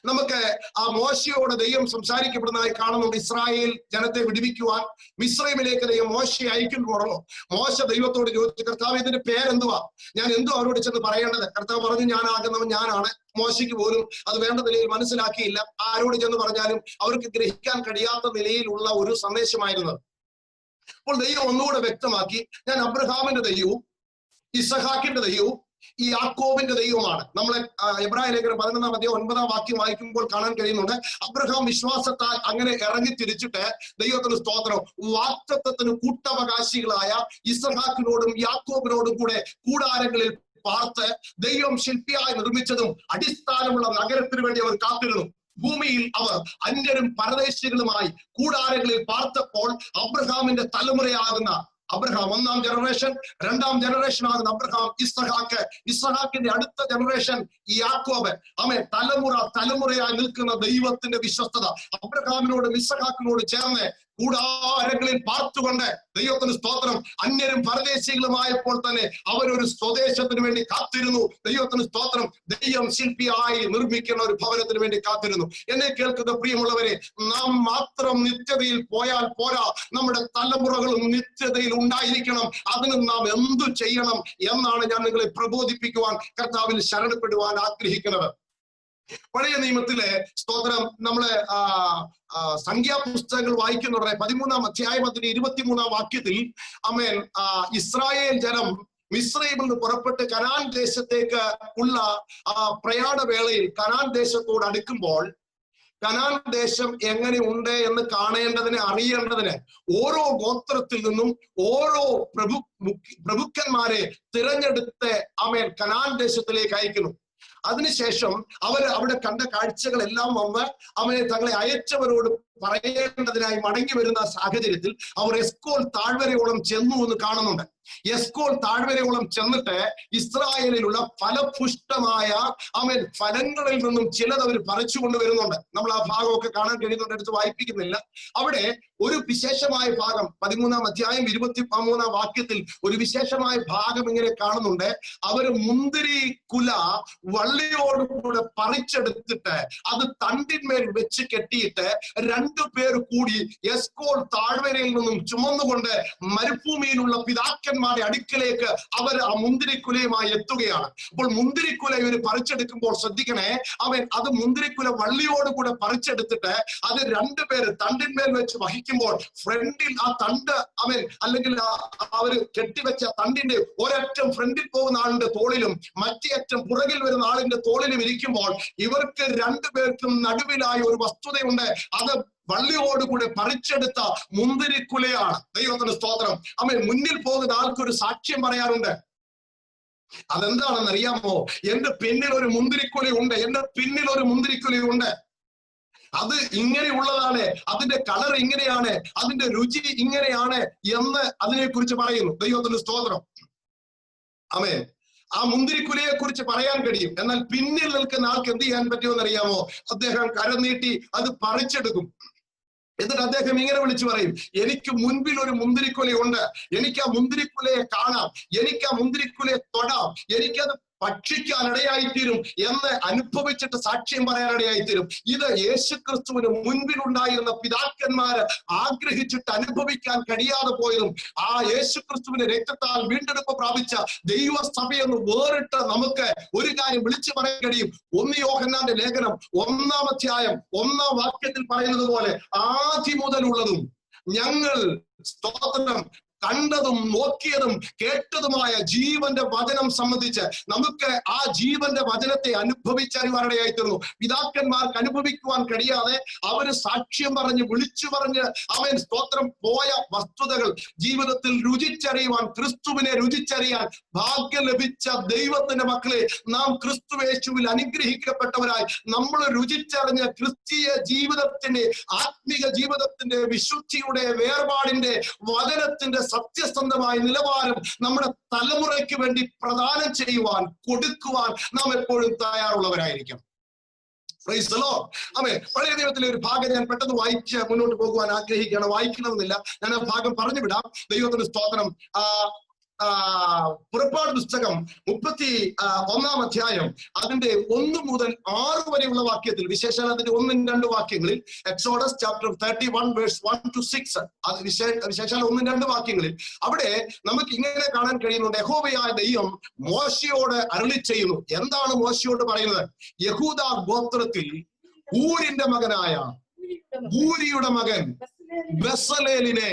നമുക്ക് ആ മോശയോട് ദൈവം സംസാരിക്കപ്പെടുന്നതായി കാണുന്നുണ്ട്. ഇസ്രായേൽ ജനത്തെ വിടുവിക്കുവാൻ മിസ്രൈമിലേക്ക് ദൈവം മോശയെ അയക്കുമ്പോഴോ മോശ ദൈവത്തോട് ചോദിച്ചു, കർത്താവ് ഇതിന്റെ പേരെന്തുവാ? ഞാൻ എന്തോ അവരോട് ചെന്ന് പറയേണ്ടത്? കർത്താവ് പറഞ്ഞു, ഞാനാകുന്നവൻ ഞാനാണ്. മോശയ്ക്ക് പോലും അത് വേണ്ട നിലയിൽ മനസ്സിലാക്കിയില്ല. ആരോട് ചെന്ന് പറഞ്ഞാലും അവർക്ക് ഗ്രഹിക്കാൻ കഴിയാത്ത നിലയിലുള്ള ഒരു സന്ദേശമായിരുന്നത്. അപ്പോൾ ദൈവം ഒന്നുകൂടെ വ്യക്തമാക്കി, ഞാൻ അബ്രഹാമിന്റെ ദൈവവും ഇസഹാക്കിന്റെ ദൈവവും ഈ യാക്കോബിന്റെ ദൈവമാണ്. നമ്മളെ എബ്രായ ലേഖനം 11-ാം അധ്യായം 9-ാം വാക്യം വായിക്കുമ്പോൾ കാണാൻ കഴിയുന്നുണ്ട്. അബ്രഹാം വിശ്വാസത്താൽ അങ്ങനെ ഇറങ്ങി തിരിച്ചിട്ട് ദൈവത്തിന് സ്തോത്രം വാഗ്ദത്തത്തിന് കൂട്ടവകാശികളായ ഇസഹാക്കിനോടും യാക്കോബിനോടും കൂടെ കൂടാരങ്ങളിൽ പാർത്ത് ദൈവം ശില്പിയായി നിർമ്മിച്ചതും അടിസ്ഥാനമുള്ള നഗരത്തിന് വേണ്ടി അവർ കാത്തിരുന്നു. ഭൂമിയിൽ അവർ അന്യരും പരദേശികളുമായി കൂടാരങ്ങളിൽ പാർത്തപ്പോൾ അബ്രഹാമിന്റെ തലമുറയാകുന്ന അബ്രഹാം ഒന്നാം ജനറേഷൻ, രണ്ടാം ജനറേഷൻ ആകുന്ന അബ്രഹാം, ഇസ്ഹാക്ക്, ഇസ്ഹാക്കിന്റെ അടുത്ത ജനറേഷൻ യാക്കോബ്. ആമേൻ. തലമുറയായി നിൽക്കുന്ന ദൈവത്തിന്റെ വിശ്വസ്തത. അബ്രഹാമിനോടും ഇസ്ഹാക്കിനോട് ചേർന്ന് കൂടാരങ്ങളിൽ പാർത്തുകൊണ്ട് ദൈവത്തിന് സ്തോത്രം, അന്യരും പരദേശികളുമായപ്പോൾ തന്നെ അവരൊരു സ്വദേശത്തിന് വേണ്ടി കാത്തിരുന്നു. ദൈവത്തിന് സ്തോത്രം. ദൈവം ശില്പിയായി നിർമ്മിക്കുന്ന ഒരു ഭവനത്തിന് വേണ്ടി കാത്തിരുന്നു. എന്നെ കേൾക്കുന്ന പ്രിയമുള്ളവരെ, നാം മാത്രം നിത്യതയിൽ പോയാൽ പോരാ, നമ്മുടെ തലമുറകളും നിത്യതയിൽ ഉണ്ടായിരിക്കണം. അതിന് നാം എന്തു ചെയ്യണം എന്നാണ് ഞാൻ നിങ്ങളെ പ്രബോധിപ്പിക്കുവാൻ, കർത്താവിൽ ശരണപ്പെടുവാൻ ആഗ്രഹിക്കുന്നത്. പഴയ നിയമത്തിലെ സ്തോത്രം നമ്മള് സംഖ്യാപുസ്തകങ്ങൾ വായിക്കുന്നുണ്ട്. 13-ാം അധ്യായം അതിന്റെ 23-ാം വാക്യത്തിൽ ആമേൻ, ഇസ്രായേൽ ജനം മിസ്രൈമിൽ നിന്ന് പുറപ്പെട്ട് കനാൻ ദേശത്തേക്ക് ഉള്ള പ്രയാണവേളയിൽ കനാൻ ദേശത്തോട് അടുക്കുമ്പോൾ കനാൻ ദേശം എങ്ങനെ ഉണ്ട് എന്ന് കാണേണ്ടതിന്, അറിയേണ്ടതിന് ഓരോ ഗോത്രത്തിൽ നിന്നും ഓരോ പ്രഭുക്കന്മാരെ തിരഞ്ഞെടുത്ത് ആമേൻ കനാൻ ദേശത്തിലേക്ക് അയക്കുന്നു. അതിനുശേഷം അവിടെ കണ്ട കാഴ്ചകളെല്ലാം വന്ന് അവനെ തങ്ങളെ അയച്ചവരോട് പറയേണ്ടതിനായി മടങ്ങി വരുന്ന സാഹചര്യത്തിൽ അവർ എസ്കോൾ താഴ്വരയോളം ചെന്നു എന്ന് കാണുന്നുണ്ട്. എസ്കോൾ താഴ്വരയോളം ചെന്നിട്ട് ഇസ്രായേലിലുള്ള ഫലപുഷ്ടമായ ആമേൻ ഫലങ്ങളിൽ നിന്നും ചിലത് അവർ പറിച്ചു കൊണ്ടുവരുന്നുണ്ട്. നമ്മൾ ആ ഭാഗമൊക്കെ കാണാൻ കഴിയുന്നുണ്ട്, എടുത്ത് വായിപ്പിക്കുന്നില്ല. അവിടെ ഒരു വിശേഷമായ ഭാഗം 13-ാം അധ്യായം 23-ാം വാക്യത്തിൽ ഒരു വിശേഷമായ ഭാഗം ഇങ്ങനെ കാണുന്നുണ്ട്. അവര് മുന്തിരി കുല വള്ളിയോടുകൂടെ പറിച്ചെടുത്തിട്ട് അത് തണ്ടിന്മേൽ വെച്ച് കെട്ടിയിട്ട് 2 പേർ കൂടി എസ്കോൾ താഴ്വരയിൽ നിന്നും ചുമന്നുകൊണ്ട് മരുഭൂമിയിലുള്ള പിതാക്കന്മാരുടെ അടുക്കലേക്ക് അവർ ആ മുന്തിരിക്കുലയുമായി എത്തുകയാണ്. അപ്പോൾ മുന്തിരിക്കുല ഇവര് പറിച്ചെടുക്കുമ്പോൾ ശ്രദ്ധിക്കണേ, അത് മുന്തിരിക്കുല വള്ളിയോടുകൂടെ പറിച്ചെടുത്തിട്ട് അത് 2 പേര് തണ്ടിന്മേൽ വെച്ച് വഹിക്കുമ്പോൾ ഫ്രണ്ടിൽ ആ തണ്ട് അല്ലെങ്കിൽ അവര് കെട്ടിവെച്ച തണ്ടിന്റെ ഒരറ്റം ഫ്രണ്ടിൽ പോകുന്ന ആളിന്റെ തോളിലും മറ്റേ അറ്റം പുറകിൽ വരുന്ന ആളിന്റെ തോളിലും ഇരിക്കുമ്പോൾ ഇവർക്ക് 2 പേർക്കും നടുവിലായ ഒരു വസ്തുതയുണ്ട്. അത് വള്ളിയോടുകൂടെ പറിച്ചെടുത്ത മുന്തിരിക്കുലയാണ്. ദൈവത്തിന് സ്തോത്രം. മുന്നിൽ പോകുന്ന ആൾക്കൊരു സാക്ഷ്യം പറയാറുണ്ട്. അതെന്താണെന്ന് അറിയാമോ? എന്റെ പിന്നിൽ ഒരു മുന്തിരിക്കുലയുണ്ട്, എന്റെ പിന്നിൽ ഒരു മുന്തിരിക്കുലയുണ്ട്. അത് ഇങ്ങനെയുള്ളതാണ്, അതിന്റെ കളർ ഇങ്ങനെയാണ്, അതിന്റെ രുചി ഇങ്ങനെയാണ് എന്ന് അതിനെക്കുറിച്ച് പറയുന്നു. ദൈവത്തിന് സ്തോത്രം. ആമേൻ. ആ മുന്തിരിക്കുലയെ കുറിച്ച് പറയാൻ കഴിയും. എന്നാൽ പിന്നിൽ നിൽക്കുന്ന ആൾക്ക് എന്ത് ചെയ്യാൻ പറ്റുമെന്ന് അറിയാമോ? അദ്ദേഹം കരം നീട്ടി അത് പറിച്ചെടുക്കും. എന്നിട്ട് അദ്ദേഹം ഇങ്ങനെ വിളിച്ചു പറയും, എനിക്ക് മുൻപിൽ ഒരു മുന്തിരിക്കുലയുണ്ട്, എനിക്ക് ആ മുന്തിരിക്കുലയെ കാണാം, എനിക്ക് ആ മുന്തിരിക്കുലയെ തൊടാം, എനിക്കത് ഭക്ഷിക്കാൻ ഇടയായിത്തീരും എന്ന് അനുഭവിച്ചിട്ട് സാക്ഷ്യം പറയാൻ ഇടയായിത്തീരും. ഇത് യേശുക്രിസ്തുവിന് മുൻപിലുണ്ടായിരുന്ന പിതാക്കന്മാര് ആഗ്രഹിച്ചിട്ട് അനുഭവിക്കാൻ കഴിയാതെ പോയതും ആ യേശുക്രിസ്തുവിന്റെ രക്തത്താൽ വീണ്ടെടുപ്പ് പ്രാപിച്ച ദൈവസഭയെന്ന് വേറിട്ട് നമുക്ക് ഒരു കാര്യം വിളിച്ചു പറയാൻ കഴിയും. 1 യോഹന്നാന്റെ ലേഖനം 1-ാം അധ്യായം 1-ാം വാക്യത്തിൽ പറയുന്നത് പോലെ ആദ്യം മുതലുള്ളതും ഞങ്ങൾ സ്തോത്രം കണ്ടതും നോക്കിയതും കേട്ടതുമായ ജീവന്റെ വചനം സംബന്ധിച്ച് നമുക്ക് ആ ജീവന്റെ വചനത്തെ അനുഭവിച്ചറിവാനിടയായിത്തീർന്നു. പിതാക്കന്മാർക്ക് അനുഭവിക്കുവാൻ കഴിയാതെ അവര് സാക്ഷ്യം പറഞ്ഞ് വിളിച്ചു പറഞ്ഞ് അവൻ സ്തോത്രം പോയ വസ്തുതകൾ ജീവിതത്തിൽ രുചിച്ചറിയുവാൻ, ക്രിസ്തുവിനെ രുചിച്ചറിയാൻ ഭാഗ്യം ലഭിച്ച ദൈവത്തിന്റെ മക്കളെ, നാം ക്രിസ്തുയേശുവിൽ അനുഗ്രഹിക്കപ്പെട്ടവരായി നമ്മൾ രുചിച്ചറിഞ്ഞ ക്രിസ്തീയ ജീവിതത്തിന്റെ, ആത്മീക ജീവിതത്തിന്റെ, വിശുദ്ധിയുടെ, വേർപാടിന്റെ, വചനത്തിന്റെ സത്യസന്ധമായ നിലവാരം നമ്മുടെ തലമുറയ്ക്ക് വേണ്ടി പ്രദാനം ചെയ്യുവാൻ, കൊടുക്കുവാൻ നാം എപ്പോഴും തയ്യാറുള്ളവരായിരിക്കും. പഴയ നിയമത്തിലെ ഒരു ഭാഗം ഞാൻ പെട്ടെന്ന് വായിച്ച് മുന്നോട്ട് പോകുവാൻ ആഗ്രഹിക്കുകയാണ്. വായിക്കണമെന്നില്ല, ഞാൻ ആ ഭാഗം പറഞ്ഞു വിടാം. ദൈവത്തിന് സ്തോത്രം. പുറപ്പാട് പുസ്തകം 31-ാം അധ്യായം അതിന്റെ 1 മുതൽ 6 വരെയുള്ള വാക്യത്തിൽ, വിശേഷാൽ അതിന്റെ 1-2 വാക്യങ്ങളിൽ, എക്സോഡസ് ചാപ്റ്റർ 31 വേഴ്സ് 1 to 6, അത് വിശേഷാൽ 1-2 വാക്യങ്ങളിൽ അവിടെ നമുക്ക് ഇങ്ങനെ കാണാൻ കഴിയുന്നുണ്ട്. യഹോവയായ ദൈവം മോശയോട് അരുളി ചെയ്യുന്നു. എന്താണ് മോശയോട് പറയുന്നത്? യഹൂദ ഗോത്രത്തിൽ ഊരിന്റെ മകനായ ഊരിയുടെ മകൻ ബസലേലിനെ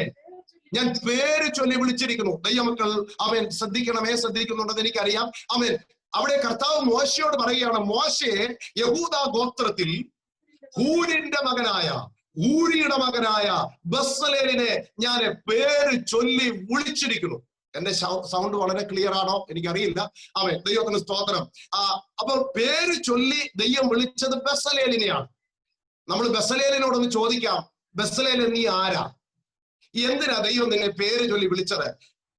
ഞാൻ പേര് ചൊല്ലി വിളിച്ചിരിക്കുന്നു. ദൈവമക്കൾ ശ്രദ്ധിക്കുന്നുണ്ടെന്ന് എനിക്കറിയാം. അവിടെ കർത്താവ് മോശയോട് പറയുകയാണ്, മോശയെ യഹൂദ ഗോത്രത്തിൽ ഹൂരിന്റെ മകനായ ഊരിയുടെ മകനായ ബസലേലിനെ ഞാൻ പേര് ചൊല്ലി വിളിച്ചിരിക്കുന്നു. എന്റെ സൗണ്ട് വളരെ ക്ലിയർ ആണോ എനിക്കറിയില്ല. ദൈവത്തിന് സ്തോത്രം. അപ്പൊ പേര് ചൊല്ലി ദൈവം വിളിച്ചത് ബസലേലിനെയാണ്. നമ്മൾ ബസലേലിനോടൊന്ന് ചോദിക്കാം, ബസലേൽ നീ ആരാ? എന്തിനാ ദൈവം നിന്നെ പേര് ചൊല്ലി വിളിച്ചത്?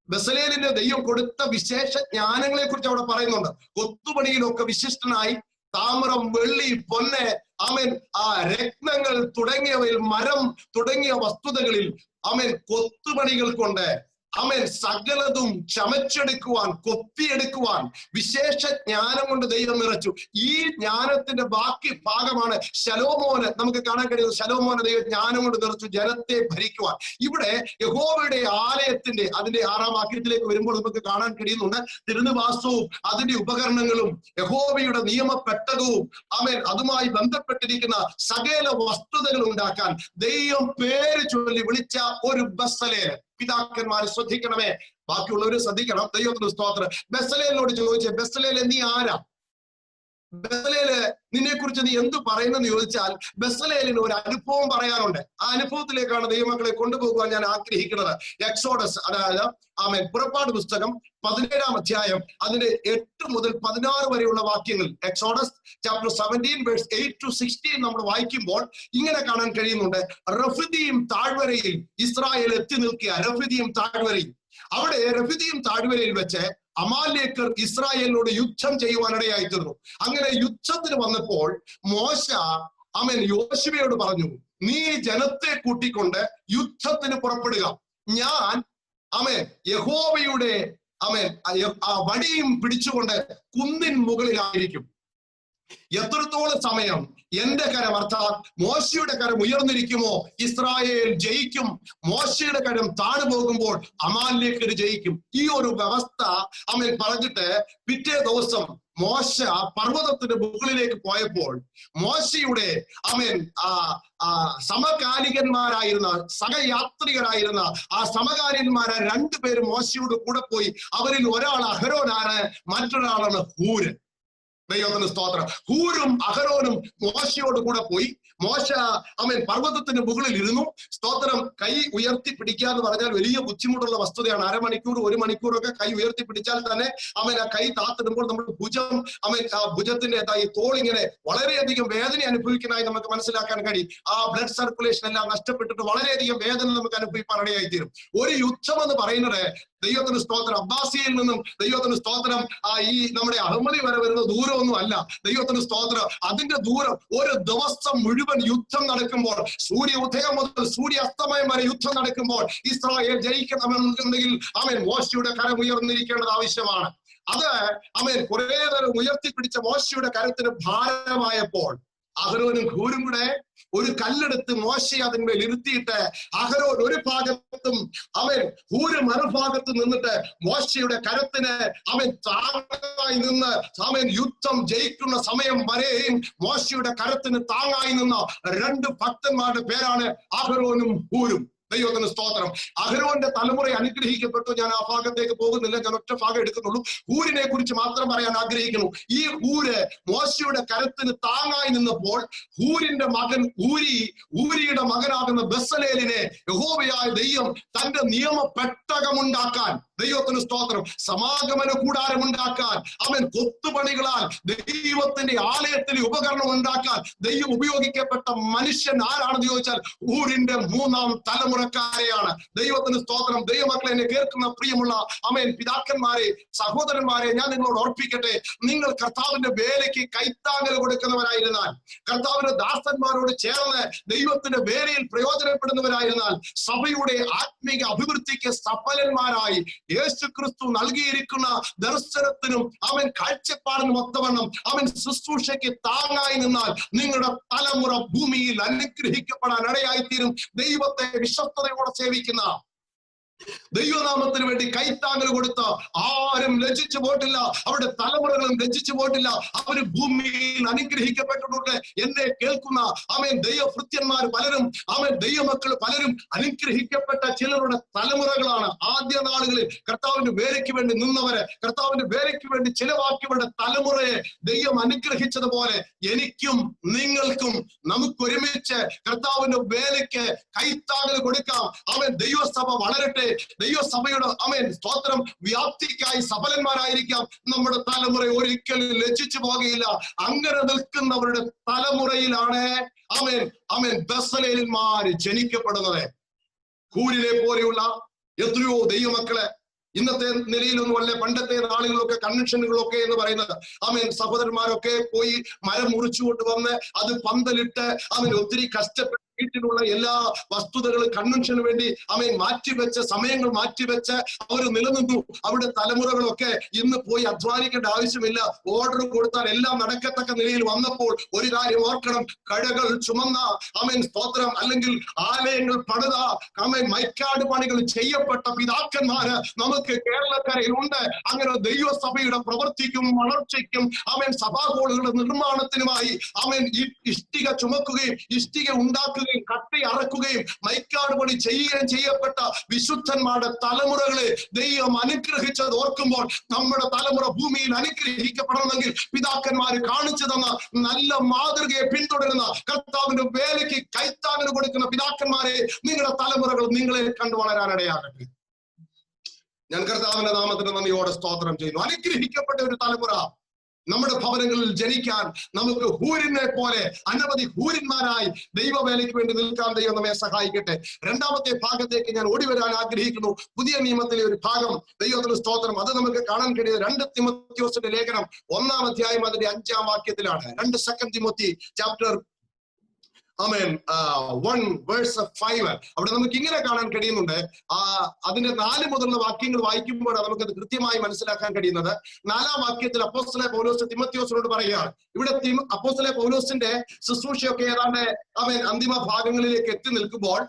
ബെസലേലിന് ദൈവം കൊടുത്ത വിശേഷ ജ്ഞാനങ്ങളെ കുറിച്ച് അവിടെ പറയുന്നുണ്ട്. കൊത്തുപണിയിലൊക്കെ വിശിഷ്ടനായി താമ്രം, വെള്ളി, പൊന്ന്, ആമേൻ, ആ രത്നങ്ങൾ തുടങ്ങിയവയിൽ, മരം തുടങ്ങിയ വസ്തുതകളിൽ ആമേൻ കൊത്തുപണികൾ കൊണ്ട് ആമേൻ സകലതും ചമച്ചെടുക്കുവാൻ, കൊത്തിയെടുക്കുവാൻ വിശേഷ ജ്ഞാനം കൊണ്ട് ദൈവം നിറച്ചു. ഈ ജ്ഞാനത്തിന്റെ ബാക്കി ഭാഗമാണ് ശലോമോന് നമുക്ക് കാണാൻ കഴിയുന്നത്. ശലോമോന് ദൈവം ജ്ഞാനം കൊണ്ട് നിറച്ചു ജനത്തെ ഭരിക്കുവാൻ. ഇവിടെ യഹോവയുടെ ആലയത്തിന്റെ അതിന്റെ 6-ാം വാക്യത്തിലേക്ക് വരുമ്പോൾ നമുക്ക് കാണാൻ കഴിയുന്നുണ്ട്, തിരുനിവാസവും അതിന്റെ ഉപകരണങ്ങളും യഹോവയുടെ നിയമപ്പെട്ടകവും ആമേൻ അതുമായി ബന്ധപ്പെട്ടിരിക്കുന്ന സകല വസ്തുതകൾ ഉണ്ടാക്കാൻ ദൈവം പേര് ചൊല്ലി വിളിച്ച ഒരു ബെസലേൽ. പിതാക്കന്മാരെ ശ്രദ്ധിക്കണമേ, ബാക്കിയുള്ളവര് ശ്രദ്ധിക്കണം. ദൈവത്തിന് സ്തോത്രം. ബെസലേലിനോട് ചോദിച്ചേ, ബെസലേൽ നീ ആരാ? ബെസലേല് നിന്നെ കുറിച്ച് നീ എന്ത് പറയുന്നെന്ന് ചോദിച്ചാൽ ബെസലേലിന് ഒരു അനുഭവം പറയാനുണ്ട്. ആ അനുഭവത്തിലേക്കാണ് ദൈവമക്കളെ കൊണ്ടുപോകുവാൻ ഞാൻ ആഗ്രഹിക്കുന്നത്. എക്സോഡസ്, അതായത് ആമേൻ പുറപ്പാട് പുസ്തകം 17-ാം അധ്യായം അതിന്റെ 8 മുതൽ 16 വരെയുള്ള വാക്യങ്ങൾ. എക്സോഡസ് ചാപ്റ്റർ 17 വേഴ്സ് 8 to 16 നമ്മൾ വായിക്കുമ്പോൾ ഇങ്ങനെ കാണാൻ കഴിയുന്നുണ്ട്. റഫീദീം താഴ്വരയിൽ ഇസ്രായേൽ എത്തി നിൽക്കുക. റഫീദീം താഴ്വരയിൽ, അവിടെ റഫീദീം താഴ്വരയിൽ വെച്ച് അമാലേക്കർ ഇസ്രായേലിനോട് യുദ്ധം ചെയ്യുവാനിടയായി തീർന്നു. അങ്ങനെ യുദ്ധത്തിന് വന്നപ്പോൾ മോശ ആമേൻ യോശുവയോട് പറഞ്ഞു, നീ ജനത്തെ കൂട്ടിക്കൊണ്ട് യുദ്ധത്തിന് പുറപ്പെടുക. ഞാൻ ആമേൻ യഹോവയുടെ ആമേൻ ആ വടിയും പിടിച്ചുകൊണ്ട് കുന്നിൻ മുകളിലായിരിക്കും. എത്രത്തോളം സമയം എന്റെ കരം അർത്ഥാത് മോശയുടെ കരം ഉയർന്നിരിക്കുമോ ഇസ്രായേൽ ജയിക്കും. മോശയുടെ കരം താണു പോകുമ്പോൾ അമാലേക്കർ ജയിക്കും. ഈ ഒരു വ്യവസ്ഥ ആമേൻ പറഞ്ഞിട്ട് പിറ്റേ ദിവസം മോശ പർവ്വതത്തിന്റെ മുകളിലേക്ക് പോയപ്പോൾ മോശയുടെ ആമേൻ സമകാലികന്മാരായിരുന്ന സഹയാത്രികരായിരുന്ന ആ സമകാലികന്മാരെ 2 പേര് മോശയോട് കൂടെ പോയി. അവരിൽ ഒരാൾ അഹരോനാണ്, മറ്റൊരാളാണ് ഹൂര്. ദൈവത്തിന് സ്തോത്രം. ഹൂരും അഹരോനും മോശയോട് കൂടെ പോയി. മോശ ആമേൻ പർവ്വതത്തിന് മുകളിൽ ഇരുന്നു. സ്തോത്രം. കൈ ഉയർത്തി പിടിക്കുക എന്ന് പറഞ്ഞാൽ വലിയ ബുദ്ധിമുട്ടുള്ള വസ്തുതയാണ്. 1/2 മണിക്കൂർ 1 മണിക്കൂറൊക്കെ കൈ ഉയർത്തി പിടിച്ചാൽ തന്നെ ആമേൻ ആ കൈ താത്തിടുമ്പോൾ നമ്മൾ ഭുജം ആമേൻ ആ ഭുജത്തിന്റെ ഈ തോളിങ്ങനെ വളരെയധികം വേദന അനുഭവിക്കുന്നതായി നമുക്ക് മനസ്സിലാക്കാൻ കഴിയും. ആ ബ്ലഡ് സർക്കുലേഷൻ എല്ലാം നഷ്ടപ്പെട്ടിട്ട് വളരെയധികം വേദന നമുക്ക് അനുഭവിക്കാൻ ഇടയായി തീരും. ഒരു യുദ്ധം എന്ന് പറയുന്നത് ദൈവത്തിന് സ്തോത്രം അബ്ബാസിയിൽ നിന്നും ദൈവത്തിന് സ്തോത്രം ഈ നമ്മുടെ അഹമ്മദി വരെ വരുന്ന ദൂരമൊന്നും അല്ല. ദൈവത്തിന് സ്തോത്രം അതിന്റെ ദൂരം ഒരു ദിവസം മുഴുവൻ യുദ്ധം നടക്കുമ്പോൾ, സൂര്യ ഉദയം മുതൽ സൂര്യാസ്തമയം വരെ യുദ്ധം നടക്കുമ്പോൾ ഇസ്രായേൽ ജയിക്കണമെന്നുണ്ടെങ്കിൽ ആമേൻ മോശയുടെ കരം ഉയർന്നിരിക്കേണ്ടത് ആവശ്യമാണ്. അത് ആമേൻ കുറെ നേരം ഉയർത്തിപ്പിടിച്ച മോശയുടെ കരത്തിന് ഭാരമായപ്പോൾ അഹരോനും ഹൂരും കൂടെ ഒരു കല്ലെടുത്ത് മോശയെ അതിന്മേൽ ഇരുത്തിയിട്ട് അഹരോൻ ഒരു ഭാഗത്തും അവൻ ഹൂര് മറുഭാഗത്ത് നിന്നിട്ട് മോശയുടെ കരത്തിന് അവൻ താങ്ങായി നിന്ന് അവൻ യുദ്ധം ജയിക്കുന്ന സമയം വരെയും മോശയുടെ കരത്തിന് താങ്ങായി നിന്ന 2 ഭക്തന്മാരുടെ പേരാണ് അഹരോനും ഹൂരും. ദൈവത്തിന് സ്തോത്രം. അഹരോന്റെ തലമുറ അനുഗ്രഹിക്കപ്പെട്ടു. ഞാൻ ആ ഭാഗത്തേക്ക് പോകുന്നില്ല, ഞാൻ ഒറ്റ ഭാഗം എടുക്കുന്നുള്ളൂ. ഹൂരിനെ കുറിച്ച് മാത്രം പറയാൻ ആഗ്രഹിക്കുന്നു. ഈ ഹൂര് മോശയുടെ കരത്തിന് താങ്ങായി നിന്നപ്പോൾ ഹൂരിന്റെ മകൻ ഊരിയുടെ മകനാകുന്ന ബെസലേലിനെ യഹോവയായ ദൈവം തന്റെ നിയമ പെട്ടകമുണ്ടാക്കാൻ, ദൈവത്തിന് സ്തോത്രം, സമാഗമന കൂടാരം ഉണ്ടാക്കാൻ, അവൻ കൊത്തുപണികളാൽ ദൈവത്തിന്റെ ആലയത്തിലെ ഉപകരണം ഉണ്ടാക്കാൻ ദൈവം ഉപയോഗിക്കപ്പെട്ട മനുഷ്യൻ ആരാണെന്ന് ചോദിച്ചാൽ ഊരിന്റെ 3-ാം തലമുറക്കാരെയാണ്. ദൈവത്തിന് സ്തോത്രം. ദൈവമക്കളെ, എന്നെ കേൾക്കുന്ന പ്രിയമുള്ള ആമേൻ പിതാക്കന്മാരെ, സഹോദരന്മാരെ, ഞാൻ നിങ്ങളോട് ഓർപ്പിക്കട്ടെ, നിങ്ങൾ കർത്താവിന്റെ വേലയ്ക്ക് കൈത്താങ്ങൽ കൊടുക്കുന്നവരായിരുന്നാൽ, കർത്താവിന്റെ ദാസന്മാരോട് ചേർന്ന് ദൈവത്തിന്റെ വേലയിൽ പ്രയോജനപ്പെടുന്നവരായിരുന്നാൽ, സഭയുടെ ആത്മീക അഭിവൃദ്ധിക്ക് സഫലന്മാരായി യേശു ക്രിസ്തു നൽകിയിരിക്കുന്ന ദർശനത്തിനും അവൻ കാഴ്ചപ്പാടിനും ഒത്തവണ്ണം അവൻ ശുശ്രൂഷയ്ക്ക് താങ്ങായി നിന്നാൽ നിങ്ങളുടെ തലമുറ ഭൂമിയിൽ അനുഗ്രഹിക്കപ്പെടാൻ ഇടയായിത്തീരും. ദൈവത്തെ വിശ്വസ്തയോടെ സേവിക്കുന്ന, ദൈവനാമത്തിന് വേണ്ടി കൈത്താങ്ങൽ കൊടുത്ത ആരും ലജ്ജിച്ചു പോയിട്ടില്ല. അവരുടെ തലമുറകളും ലജ്ജിച്ചു പോയിട്ടില്ല. അവര് ഭൂമിയിൽ അനുഗ്രഹിക്കപ്പെട്ടിട്ടുണ്ട്. എന്നെ കേൾക്കുന്ന അവൻ ദൈവഭൃത്യന്മാർ പലരും, അവൻ ദൈവമക്കൾ പലരും അനുഗ്രഹിക്കപ്പെട്ട ചിലരുടെ തലമുറകളാണ്. ആദ്യ നാളുകളിൽ കർത്താവിന്റെ വേലയ്ക്ക് വേണ്ടി നിന്നവര്, കർത്താവിന്റെ വേലയ്ക്ക് വേണ്ടി ചിലവാക്കിയവരുടെ തലമുറയെ ദൈവം അനുഗ്രഹിച്ചതുപോലെ എനിക്കും നിങ്ങൾക്കും നമുക്കൊരുമിച്ച് കർത്താവിന്റെ വേലയ്ക്ക് കൈത്താങ്ങൽ കൊടുക്കാം. അവൻ ദൈവസഭ വളരട്ടെ. ദൈവസഭയുടെ ആമേൻ സ്തോത്രം വ്യാപ്തിക്കായി സഫലന്മാരായിരിക്കാം. നമ്മുടെ തലമുറ ഒരിക്കലും ലജ്ജിച്ചു പോകുകയില്ല. അങ്ങനെ നിൽക്കുന്നവരുടെ തലമുറയിലാണ് ആമേൻ ബെസലേൽമാര് ജനിക്കപ്പെടുന്നത്. ഹൂരിനെ പോലെയുള്ള എത്രയോ ദൈവമക്കളെ ഇന്നത്തെ നിലയിലൊന്നും അല്ലെ പണ്ടത്തെ നാളുകളിലൊക്കെ കൺവെൻഷനുകളൊക്കെ എന്ന് പറയുന്നത് സഹോദരന്മാരൊക്കെ പോയി മരം മുറിച്ചു കൊണ്ടുവന്ന് അത് പന്തലിട്ട് ഒത്തിരി കഷ്ടപ്പെട്ട് വീട്ടിലുള്ള എല്ലാ വസ്തുതകളും കൺവെൻഷന് വേണ്ടി മാറ്റിവെച്ച് സമയങ്ങൾ മാറ്റിവെച്ച് അവർ നിലനിന്നു. അവിടെ തലമുറകളൊക്കെ ഇന്ന് പോയി അധ്വാനിക്കേണ്ട ആവശ്യമില്ല. ഓർഡർ കൊടുത്താൽ എല്ലാം നടക്കത്തക്ക നിലയിൽ വന്നപ്പോൾ ഒരു കാര്യം ഓർക്കണം, കടകൾ ചുമന്ന സ്തോത്രം അല്ലെങ്കിൽ ആലയങ്ങൾ പണിത മൈക്കാട് പണികൾ ചെയ്യപ്പെട്ട പിതാക്കന്മാര് നമുക്ക് കേരളക്കരയിൽ ഉണ്ട്. അങ്ങനെ ദൈവസഭയുടെ പ്രവർത്തിക്കും വളർച്ചയ്ക്കും സഭാഗോളുകളുടെ നിർമ്മാണത്തിനുമായി ഇഷ്ടിക ചുമക്കുകയും ഇഷ്ടിക ഉണ്ടാക്കുകയും കട്ടി അറക്കുകയും മൈക്കാട് പണി ചെയ്യുകയും ചെയ്യപ്പെട്ട വിശുദ്ധന്മാരുടെ തലമുറകളെ ദൈവം അനുഗ്രഹിച്ചത് ഓർക്കുമ്പോൾ നമ്മുടെ തലമുറ ഭൂമിയിൽ അനുഗ്രഹിക്കപ്പെടണമെങ്കിൽ പിതാക്കന്മാര് കാണിച്ചു തന്ന നല്ല മാതൃകയെ പിന്തുടരുന്ന കർത്താവിന്റെ വേലയ്ക്ക് കൈത്താങ്ങിന് കൊടുക്കുന്ന പിതാക്കന്മാരെ നിങ്ങളുടെ തലമുറകൾ നിങ്ങളെ കണ്ടു വളരാനിടയാകട്ടെ. ഞാൻ കർത്താവിന്റെ നാമത്തിന് നന്ദിയോടെ സ്തോത്രം ചെയ്യുന്നു. അനുഗ്രഹിക്കപ്പെട്ട ഒരു തലമുറ നമ്മുടെ ഭവനങ്ങളിൽ ജനിക്കാൻ നമുക്ക് ഹൂരിനെ പോലെ അനവധി ഹൂരിന്മാരായി ദൈവവേലയ്ക്ക് വേണ്ടി നിൽക്കാൻ ദൈവം നമ്മെ സഹായിക്കട്ടെ. രണ്ടാമത്തെ ഭാഗത്തേക്ക് ഞാൻ ഓടി വരാൻ ആഗ്രഹിക്കുന്നു. പുതിയ നിയമത്തിലെ ഒരു ഭാഗം, ദൈവത്തിന് സ്തോത്രം. അത് നമുക്ക് കാണാൻ കഴിയുന്നത് 2 തിമോത്തിയോസിന്റെ ലേഖനം 1-ാം അധ്യായം അതിന്റെ 5-ാം വാക്യത്തിലാണ്. 2 തിമോത്തി ചാപ്റ്റർ 1:5. അവിടെ നമുക്ക് ഇങ്ങനെ കാണാൻ കഴിയുന്നുണ്ട്. അതിന്റെ 4 മുതലുള്ള വാക്യങ്ങൾ വായിക്കുമ്പോൾ നമുക്കത് കൃത്യമായി മനസ്സിലാക്കാൻ കഴിയുന്നത്. 4-ാം വാക്യത്തിൽ അപ്പോസ്തലനായ പൗലോസ് തിമോത്തിയോസിനോട് പറയുകയാണ്. ഇവിടെ അപ്പോസ്തലനായ പൗലോസിന്റെ ശുശ്രൂഷയൊക്കെ ഏതാണ്ട് അന്തിമ ഭാഗങ്ങളിലേക്ക് എത്തി നിൽക്കുമ്പോൾ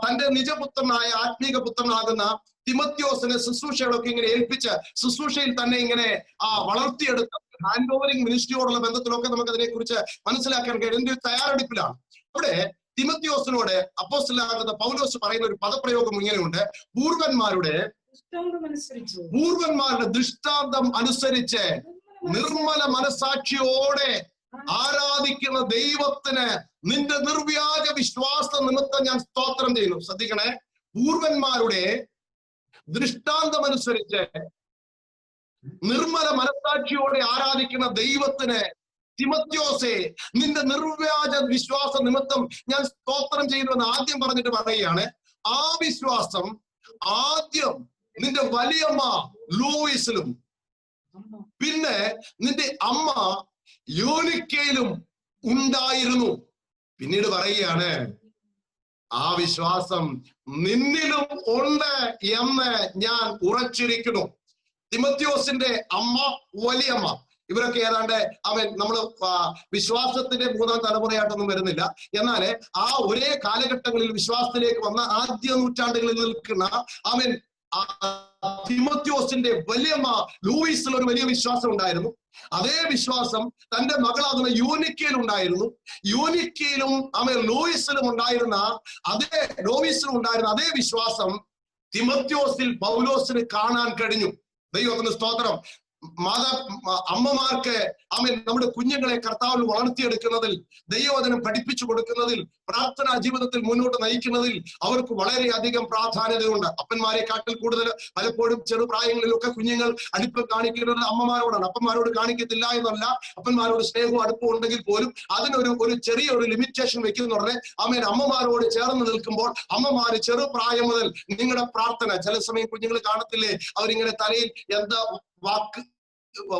തന്റെ നിജപുത്രനായ ആത്മീക പുത്രനാകുന്ന തിമോത്തിയോസിനെ ശുശ്രൂഷകളൊക്കെ ഇങ്ങനെ ഏൽപ്പിച്ച് ശുശ്രൂഷയിൽ തന്നെ ഇങ്ങനെ വളർത്തിയെടുത്ത ഹാൻഡ് ഓവറിംഗ് മിനിസ്ട്രിയോടുള്ള ബന്ധത്തിലൊക്കെ നമുക്ക് അതിനെ കുറിച്ച് മനസ്സിലാക്കാൻ കഴിയുന്ന ഒരു തയ്യാറെടുപ്പിലാണ്. അവിടെ തിമോത്തിയോസിനോട് അപ്പോസ്തലനാകുന്ന പൗലോസ് പറയുന്ന ഒരു പദപ്രയോഗം ഇങ്ങനെയുണ്ട്: പൂർവന്മാരുടെ ദൃഷ്ടാന്തം അനുസരിച്ച് നിർമ്മല മനസാക്ഷിയോടെ ആരാധിക്കുന്ന ദൈവത്തിന് നിന്റെ നിർവ്യാജ വിശ്വാസ നിമിത്തം ഞാൻ സ്തോത്രം ചെയ്യുന്നു. ശ്രദ്ധിക്കണേ, പൂർവന്മാരുടെ ദൃഷ്ടാന്തമനുസരിച്ച് നിർമ്മല മനസാക്ഷിയോടെ ആരാധിക്കുന്ന ദൈവത്തിന് തിമോത്തിയോസേ നിന്റെ നിർവ്യാജ വിശ്വാസ നിമിത്തം ഞാൻ സ്തോത്രം ചെയ്യുന്നുവെന്ന് ആദ്യം പറഞ്ഞിട്ട് പറയുകയാണ്. ആ വിശ്വാസം ആദ്യം നിന്റെ വലിയമ്മ ലൂയിസിലും പിന്നെ നിന്റെ അമ്മ യൂനിക്കയിലും ഉണ്ടായിരുന്നു. പിന്നീട് പറയുകയാണ്, ആ വിശ്വാസം നിന്നിലും ഉണ്ട് എന്ന് ഞാൻ ഉറച്ചിരിക്കുന്നു. തിമോത്തിയോസിന്റെ അമ്മ, വലിയമ്മ, ഇവരൊക്കെ ഏതാണ്ട് നമ്മള് വിശ്വാസത്തിന്റെ 3-ാം തലമുറയായിട്ടൊന്നും വരുന്നില്ല. എന്നാല് ആ ഒരേ കാലഘട്ടങ്ങളിൽ വിശ്വാസത്തിലേക്ക് വന്ന ആദ്യ നൂറ്റാണ്ടുകളിൽ നിൽക്കുന്ന തിമോത്തിയോസിന്റെ വലിയമ്മ ലൂയിസിൽ ഒരു വലിയ വിശ്വാസം ഉണ്ടായിരുന്നു. അതേ വിശ്വാസം തന്റെ മകളാകുന്ന യൂനിക്കയിൽ ഉണ്ടായിരുന്നു. യൂനിക്കയിലും ലൂയിസിലും ഉണ്ടായിരുന്ന അതേ വിശ്വാസം തിമോത്തിയോസിൽ പൗലോസിന് കാണാൻ കഴിഞ്ഞു. ദൈവത്തിന് സ്തോത്രം. അമ്മമാർക്ക് നമ്മുടെ കുഞ്ഞുങ്ങളെ കർത്താവിൽ വളർത്തിയെടുക്കുന്നതിൽ, ദൈവവചനം പഠിപ്പിച്ചു കൊടുക്കുന്നതിൽ, പ്രാർത്ഥനാ ജീവിതത്തിൽ മുന്നോട്ട് നയിക്കുന്നതിൽ അവർക്ക് വളരെയധികം പ്രാധാന്യതയുണ്ട്. അപ്പന്മാരെക്കാട്ടിൽ കൂടുതൽ പലപ്പോഴും ചെറുപ്രായങ്ങളിലൊക്കെ കുഞ്ഞുങ്ങൾ അടുപ്പം കാണിക്കുന്നത് അമ്മമാരോടാണ്. അപ്പന്മാരോട് കാണിക്കത്തില്ല എന്നല്ല, അപ്പന്മാരോട് സ്നേഹവും അടുപ്പവും ഉണ്ടെങ്കിൽ പോലും അതിനൊരു ചെറിയൊരു ലിമിറ്റേഷൻ വെക്കുന്നുണ്ട്. അമ്മമാരോട് ചേർന്ന് നിൽക്കുമ്പോൾ അമ്മമാര് ചെറുപ്രായം മുതൽ നിങ്ങളുടെ പ്രാർത്ഥന, ചില സമയം കുഞ്ഞുങ്ങൾ കാണത്തില്ലേ, അവരിങ്ങനെ തലയിൽ എന്താ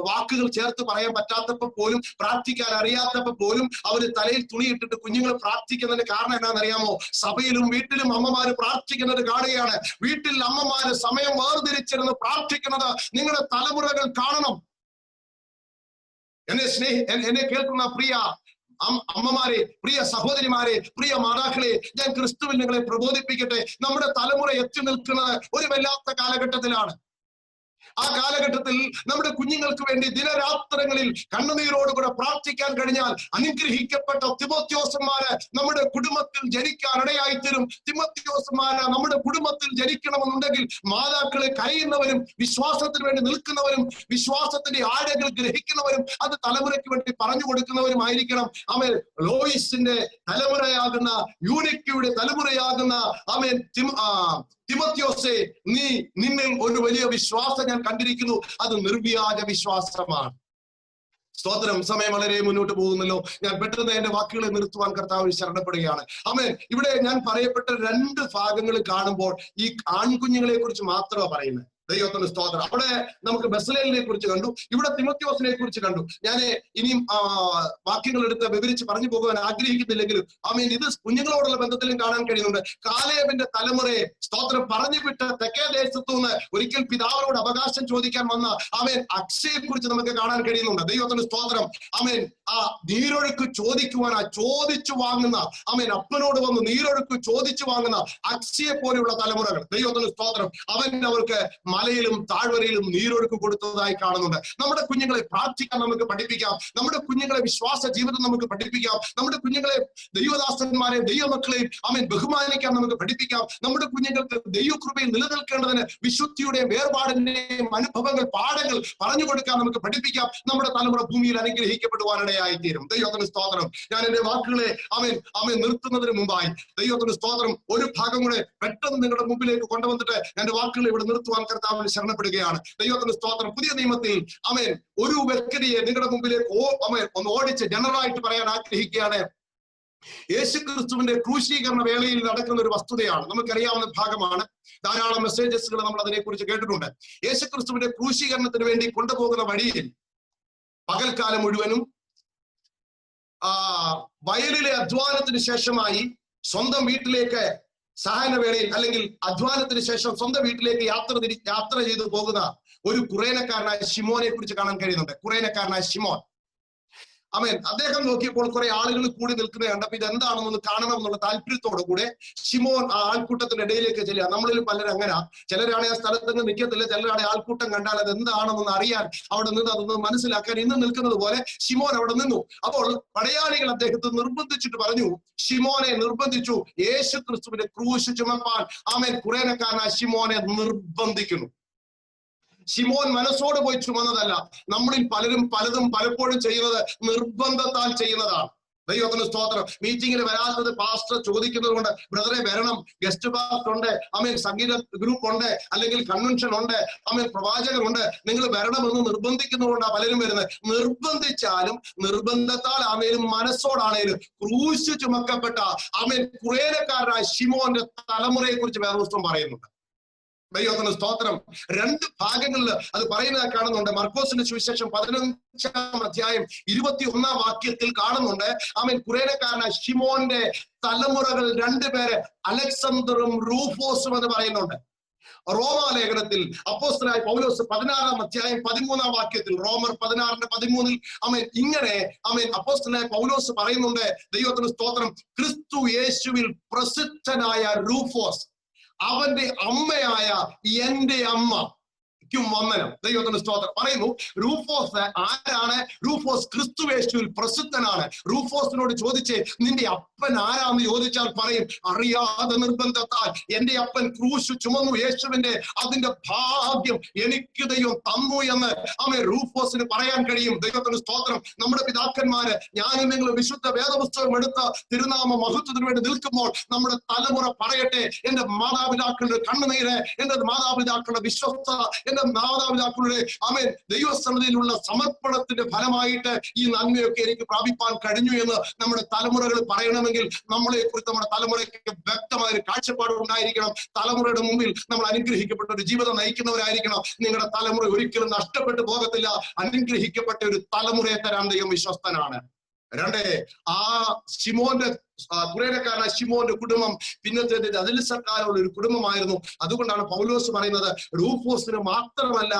വാക്കുകൾ ചേർത്ത് പറയാൻ പറ്റാത്തപ്പോൾ പോലും, പ്രാർത്ഥിക്കാൻ അറിയാത്തപ്പോൾ പോലും അവര് തലയിൽ തുണിയിട്ടിട്ട് കുഞ്ഞുങ്ങൾ പ്രാർത്ഥിക്കുന്നതിന്റെ കാരണം എന്താണെന്നറിയാമോ? സഭയിലും വീട്ടിലും അമ്മമാര് പ്രാർത്ഥിക്കുന്നത് കാണുകയാണ്. വീട്ടിൽ അമ്മമാര് സമയം വേർതിരിച്ചിരുന്ന് പ്രാർത്ഥിക്കുന്നത് നിങ്ങളുടെ തലമുറകൾ കാണണം. എന്നെ കേൾക്കുന്ന പ്രിയ അമ്മമാരെ, പ്രിയ സഹോദരിമാരെ, പ്രിയ മാതാക്കളെ, ഞാൻ ക്രിസ്തുവിൽ നിങ്ങളെ പ്രബോധിപ്പിക്കട്ടെ. നമ്മുടെ തലമുറ എത്തി നിൽക്കുന്നത് ഒരു വല്ലാത്ത കാലഘട്ടത്തിലാണ്. ആ കാലഘട്ടത്തിൽ നമ്മുടെ കുഞ്ഞുങ്ങൾക്ക് വേണ്ടി ദിനരാത്രങ്ങളിൽ കണ്ണുനീരോടുകൂടെ പ്രാർത്ഥിക്കാൻ കഴിഞ്ഞാൽ അനുഗ്രഹിക്കപ്പെട്ട തിമോത്തിയോസന്മാര് നമ്മുടെ കുടുംബത്തിൽ ജനിക്കാൻ ഇടയായിത്തീരും. തിമോത്തിയോസന്മാര് നമ്മുടെ കുടുംബത്തിൽ ജനിക്കണമെന്നുണ്ടെങ്കിൽ മാതാക്കളെ കരയുന്നവരും വിശ്വാസത്തിന് വേണ്ടി നിൽക്കുന്നവരും വിശ്വാസത്തിന്റെ ആഴകൾ ഗ്രഹിക്കുന്നവരും അത് തലമുറയ്ക്ക് വേണ്ടി പറഞ്ഞു കൊടുക്കുന്നവരുമായിരിക്കണം. ലോയിസിന്റെ തലമുറയാകുന്ന, യൂനിക്കയുടെ തലമുറയാകുന്ന തിമോത്തിയോസേ, നിന്നിൽ ഒരു വലിയ വിശ്വാസം ഞാൻ കണ്ടിരിക്കുന്നു. അത് നിർവ്യാജ വിശ്വാസമാണ്. സ്തോത്രം. സമയം വളരെ മുന്നോട്ട് പോകുന്നല്ലോ. ഞാൻ പെട്ടെന്ന് എന്റെ വാക്കുകളെ നിർത്തുവാൻ കർത്താവിൽ ശരണപ്പെടുകയാണ്. ആമേൻ. ഇവിടെ ഞാൻ പറയപ്പെട്ട 2 ഭാഗങ്ങൾ കാണുമ്പോൾ ഈ ആൺകുഞ്ഞുങ്ങളെ കുറിച്ച് മാത്രമാണ് പറയുന്നത്. ദൈവത്തിന് സ്തോത്രം. അവിടെ നമുക്ക് ബെസലേലിനെ കുറിച്ച് കണ്ടു, ഇവിടെ തിമോത്തിയോസിനെ കുറിച്ച് കണ്ടു. ഞാൻ ഇനിയും വാക്യങ്ങൾ എടുത്ത് വിവരിച്ച് പറഞ്ഞു പോകുവാൻ ആഗ്രഹിക്കുന്നില്ലെങ്കിലും ആമേൻ, ഇത് കുഞ്ഞുങ്ങളോടുള്ള ബന്ധത്തിലും കാണാൻ കഴിയുന്നുണ്ട്. കാലേബിന്റെ തലമുറയെ സ്തോത്രം പറഞ്ഞു വിട്ട് തെക്കേ ദേശത്തു നിന്ന് ഒരിക്കൽ പിതാവിനോട് അവകാശം ചോദിക്കാൻ വന്ന ആമേൻ അക്ഷയെ കുറിച്ച് നമുക്ക് കാണാൻ കഴിയുന്നുണ്ട്. ദൈവത്തിന് സ്തോത്രം. ആമേൻ, ആ നീരൊഴുക്ക് ചോദിക്കുവാൻ ചോദിച്ചു വാങ്ങുന്ന ആമേൻ അപ്പനോട് വന്ന് നീരൊഴുക്ക് ചോദിച്ചു വാങ്ങുന്ന അക്ഷയെ പോലെയുള്ള തലമുറകൾ. ദൈവത്തിന് സ്തോത്രം. അവൻ അവർക്ക് മലയിലും താഴ്വരയിലും നീരൊഴുക്ക് കൊടുത്തതായി കാണുന്നുണ്ട്. നമ്മുടെ കുഞ്ഞുങ്ങളെ പ്രാർത്ഥിക്കാൻ നമുക്ക് പഠിപ്പിക്കാം, നമ്മുടെ കുഞ്ഞുങ്ങളെ വിശ്വാസ ജീവിതം നമുക്ക് പഠിപ്പിക്കാം, നമ്മുടെ കുഞ്ഞുങ്ങളെ ദൈവദാസന്മാരെയും ദൈവമക്കളെയും ആമേൻ ബഹുമാനിക്കാൻ നമുക്ക് പഠിപ്പിക്കാം. നമ്മുടെ കുഞ്ഞുങ്ങൾക്ക് ദൈവകൃപയിൽ നിലനിൽക്കേണ്ടതിന് വിശുദ്ധിയുടെയും വേർപാടിന്റെയും അനുഭവങ്ങൾ പാഠങ്ങൾ പറഞ്ഞു കൊടുക്കാൻ നമുക്ക് പഠിപ്പിക്കാം. നമ്മുടെ തലമുറ ഭൂമിയിൽ അനുഗ്രഹിക്കപ്പെടുവാനിടയായി തീരും. ദൈവത്തിന് സ്തോത്രം. ഞാൻ എന്റെ വാക്കുകളെ ആമേൻ നിർത്തുന്നതിന് മുമ്പായി ദൈവത്തിന് സ്തോത്രം ഒരു ഭാഗം കൂടെ പെട്ടെന്ന് നിങ്ങളുടെ മുമ്പിലേക്ക് കൊണ്ടുവന്നിട്ട് എന്റെ വാക്കുകളെ ഇവിടെ നിർത്തുവാൻ കർത്താവിൽ ശരണപ്പെടുകയാണ്. ദൈവത്തിന് സ്തോത്രം. പുതിയ നിയമത്തിൽ ആമേൻ ഒരു വ്യക്തിയെ നിങ്ങളുടെ മുമ്പിലേക്ക് ഒന്ന് ഓടിച്ച് ജനറലായിട്ട് പറയാൻ ആഗ്രഹിക്കുകയാണ്. യേശുക്രിസ്തുവിന്റെ ക്രൂശീകരണ വേളയിൽ നടക്കുന്ന ഒരു വസ്തുതയാണ്, നമുക്കറിയാവുന്ന ഭാഗമാണ്. ധാരാളം മെസ്സേജസുകൾ നമ്മൾ അതിനെക്കുറിച്ച് കേട്ടിട്ടുണ്ട്. യേശുക്രിസ്തുവിന്റെ ക്രൂശീകരണത്തിന് വേണ്ടി കൊണ്ടുപോകുന്ന വഴിയിൽ പകൽക്കാലം മുഴുവനും വയലിലെ അധ്വാനത്തിന് ശേഷമായി സ്വന്തം വീട്ടിലേക്ക് സഹായവേളയിൽ അല്ലെങ്കിൽ അധ്വാനത്തിന് ശേഷം സ്വന്തം വീട്ടിലേക്ക് യാത്ര ചെയ്തു പോകുന്ന ഒരു കുറേനക്കാരനായ ശിമോനെ കുറിച്ച് കാണാൻ കഴിയുന്നുണ്ട്. കുറേനക്കാരനായ ശിമോൻ. ആമേൻ. അദ്ദേഹം നോക്കിയപ്പോൾ കുറെ ആളുകൾ കൂടി നിൽക്കുന്നത് കണ്ടപ്പോ ഇത് എന്താണെന്നൊന്ന് കാണണം എന്നുള്ള താല്പര്യത്തോടു കൂടെ ശിമോൻ ആ ആൾക്കൂട്ടത്തിന്റെ ഇടയിലേക്ക് ചെല്ലുക. നമ്മളിൽ പലരും അങ്ങനെ, ചിലരാണ് ആ സ്ഥലത്തൊന്നും നിൽക്കത്തില്ല, ചിലരാണ് ആൾക്കൂട്ടം കണ്ടാൽ അത് എന്താണെന്നൊന്ന് അറിയാൻ അവിടെ നിന്ന് അതൊന്ന് മനസ്സിലാക്കാൻ ഇന്ന് നിൽക്കുന്നത് പോലെ ശിമോൻ അവിടെ നിന്നു. അപ്പോൾ പടയാളികൾ അദ്ദേഹത്തെ നിർബന്ധിച്ചിട്ട് പറഞ്ഞു, ശിമോനെ നിർബന്ധിച്ചു യേശു ക്രിസ്തുവിന്റെ ക്രൂശ് ചുമപ്പാൻ ആമേൻ കുറേനക്കാരനായ ശിമോനെ നിർബന്ധിക്കുന്നു. ശിമോൻ മനസ്സോട് പോയി ചുമന്നതല്ല. നമ്മളിൽ പലരും പലതും പലപ്പോഴും ചെയ്യുന്നത് നിർബന്ധത്താൽ ചെയ്യുന്നതാണ്. ദൈവത്തിന് സ്തോത്രം. മീറ്റിങ്ങിന് വരാത്തത് പാസ്റ്റർ ചോദിക്കുന്നത് കൊണ്ട് ബ്രദറെ വരണം, ഗസ്റ്റ് പാസ്റ്റർ ഉണ്ട്, ആമേൻ സംഗീത ഗ്രൂപ്പ് ഉണ്ട്, അല്ലെങ്കിൽ കൺവെൻഷൻ ഉണ്ട്, ആമേൻ പ്രവാചകനുണ്ട്, നിങ്ങൾ വരണമെന്ന് നിർബന്ധിക്കുന്നതുകൊണ്ടാണ് പലരും വരുന്നത്. നിർബന്ധിച്ചാലും നിർബന്ധത്താൽ ആമേലും മനസ്സോടാണേലും ക്രൂശ് ചുമക്കപ്പെട്ട ആമേൻ കുറേനക്കാരനായ ശിമോന്റെ തലമുറയെ കുറിച്ച് വേദപുസ്തകം പറയുന്നുണ്ട്. ദൈവത്തിന് സ്തോത്രം. 2 ഭാഗങ്ങളിൽ അത് പറയുന്നത് കാണുന്നുണ്ട്. മർക്കോസിന്റെ സുവിശേഷം 15-ാം അധ്യായം 21-ാം വാക്യത്തിൽ കാണുന്നുണ്ട്. ആമേൻ കുറേനക്കാരനായ ശിമോന്റെ തലമുറകൾ 2 പേര് അലക്സാണ്ടറും റൂഫോസും എന്ന് പറയുന്നുണ്ട്. റോമാലേഖനത്തിൽ അപ്പോസ്തലനായ പൗലോസ് 16-ാം അധ്യായം 13-ാം വാക്യത്തിൽ, റോമർ 16:13 ആമേൻ ഇങ്ങനെ ആമേൻ അപ്പോസ്തലനായ പൗലോസ് പറയുന്നുണ്ട്. ദൈവത്തിന് സ്തോത്രം. ക്രിസ്തു യേശുവിൽ പ്രസിദ്ധനായ റൂഫോസ്, അവന്റെ അമ്മയായ എന്റെ അമ്മയ്ക്കും വന്ദനം. ദൈവത്തിന് സ്തോത്രം. പറയുന്നു റൂഫോസ് ആരാണ്? റൂഫോസ് ക്രിസ്തുയേശുവിൽ പ്രസിദ്ധനാണ്. റൂഫോസിനോട് ചോദിച്ച് നിന്റെ അപ്പൻ ആരാന്ന് ചോദിച്ചാൽ പറയും, അറിയാതെ നിർബന്ധത്താൽ എന്റെ അപ്പൻ ക്രൂശ് ചുമന്നു യേശുവിന്റെ, അതിന്റെ ഭാഗ്യം എനിക്ക് ദൈവം തന്നു എന്ന് ആമേൻ റൂഫോസിന് പറയാൻ കഴിയും. ദൈവത്തിന് സ്തോത്രം. നമ്മുടെ പിതാക്കന്മാര് ഞാനും നിങ്ങൾ വിശുദ്ധ വേദപുസ്തകം എടുത്ത് തിരുനാമ മഹത്വത്തിന് വേണ്ടി നിൽക്കുമ്പോൾ നമ്മുടെ തലമുറ പറയട്ടെ, എന്റെ മാതാപിതാക്കളുടെ കണ്ണുനീര്, എന്റെ മാതാപിതാക്കളുടെ വിശ്വസ്തത, എന്റെ മാതാപിതാക്കളുടെ ആമേൻ ദൈവസന്നിധിയിലുള്ള സമർപ്പണത്തിന്റെ ഫലമായിട്ട് ഈ നന്മയൊക്കെ എനിക്ക് പ്രാപിപ്പാൻ കഴിഞ്ഞു എന്ന് നമ്മുടെ തലമുറകൾ പറയണമെങ്കിൽ നമ്മളെ കുറിച്ച് നമ്മുടെ തലമുറയ്ക്ക് വ്യക്തമായ ഒരു കാഴ്ചപ്പാട് ഉണ്ടായിരിക്കണം. തലമുറയുടെ മുമ്പിൽ നമ്മൾ അനുഗ്രഹിക്കപ്പെട്ട ഒരു ജീവിതം നയിക്കുന്നവരായിരിക്കണം. നിങ്ങളുടെ തലമുറ ഒരിക്കലും നഷ്ടപ്പെട്ടു പോകത്തില്ല. അനുഗ്രഹിക്കപ്പെട്ട ഒരു തലമുറയെ തരാൻ ദൈവം വിശ്വസ്തനാണ്. 2, ആ ശിമോന്റെ കുറേനക്കാരനായ ശിമോന്റെ കുടുംബം പിന്നത്തെ അതിൽ സർക്കാരുള്ള ഒരു കുടുംബമായിരുന്നു. അതുകൊണ്ടാണ് പൗലോസ് പറയുന്നത് റൂഫോസിന് മാത്രമല്ല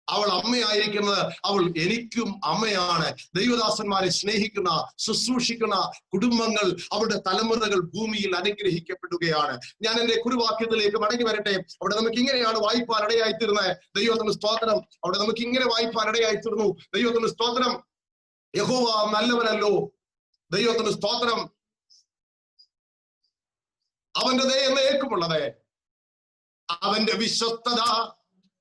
അവൾ അമ്മയായിരിക്കുന്നത്, അവൾ എനിക്കും അമ്മയാണ്. ദൈവദാസന്മാരെ സ്നേഹിക്കുന്ന ശുശ്രൂഷിക്കുന്ന കുടുംബങ്ങൾ, അവരുടെ തലമുറകൾ ഭൂമിയിൽ അനുഗ്രഹിക്കപ്പെടുകയാണ്. ഞാൻ എന്റെ കുറുവാക്യത്തിലേക്ക് മടങ്ങി വരട്ടെ. അവിടെ നമുക്ക് ഇങ്ങനെയാണ് വായിപ്പാൻ ഇടയായിത്തീർന്നത്. ദൈവത്തിന് സ്തോത്രം. അവിടെ നമുക്ക് ഇങ്ങനെ വായിപ്പാൻ ഇടയായിത്തീർന്നു. ദൈവത്തിന് സ്തോത്രം. യഹോവ നല്ലവനല്ലോ. ദൈവത്തിന് സ്തോത്രം. അവന്റെ ദയ എന്നേക്കുമുള്ളത്. അവന്റെ വിശ്വസ്തത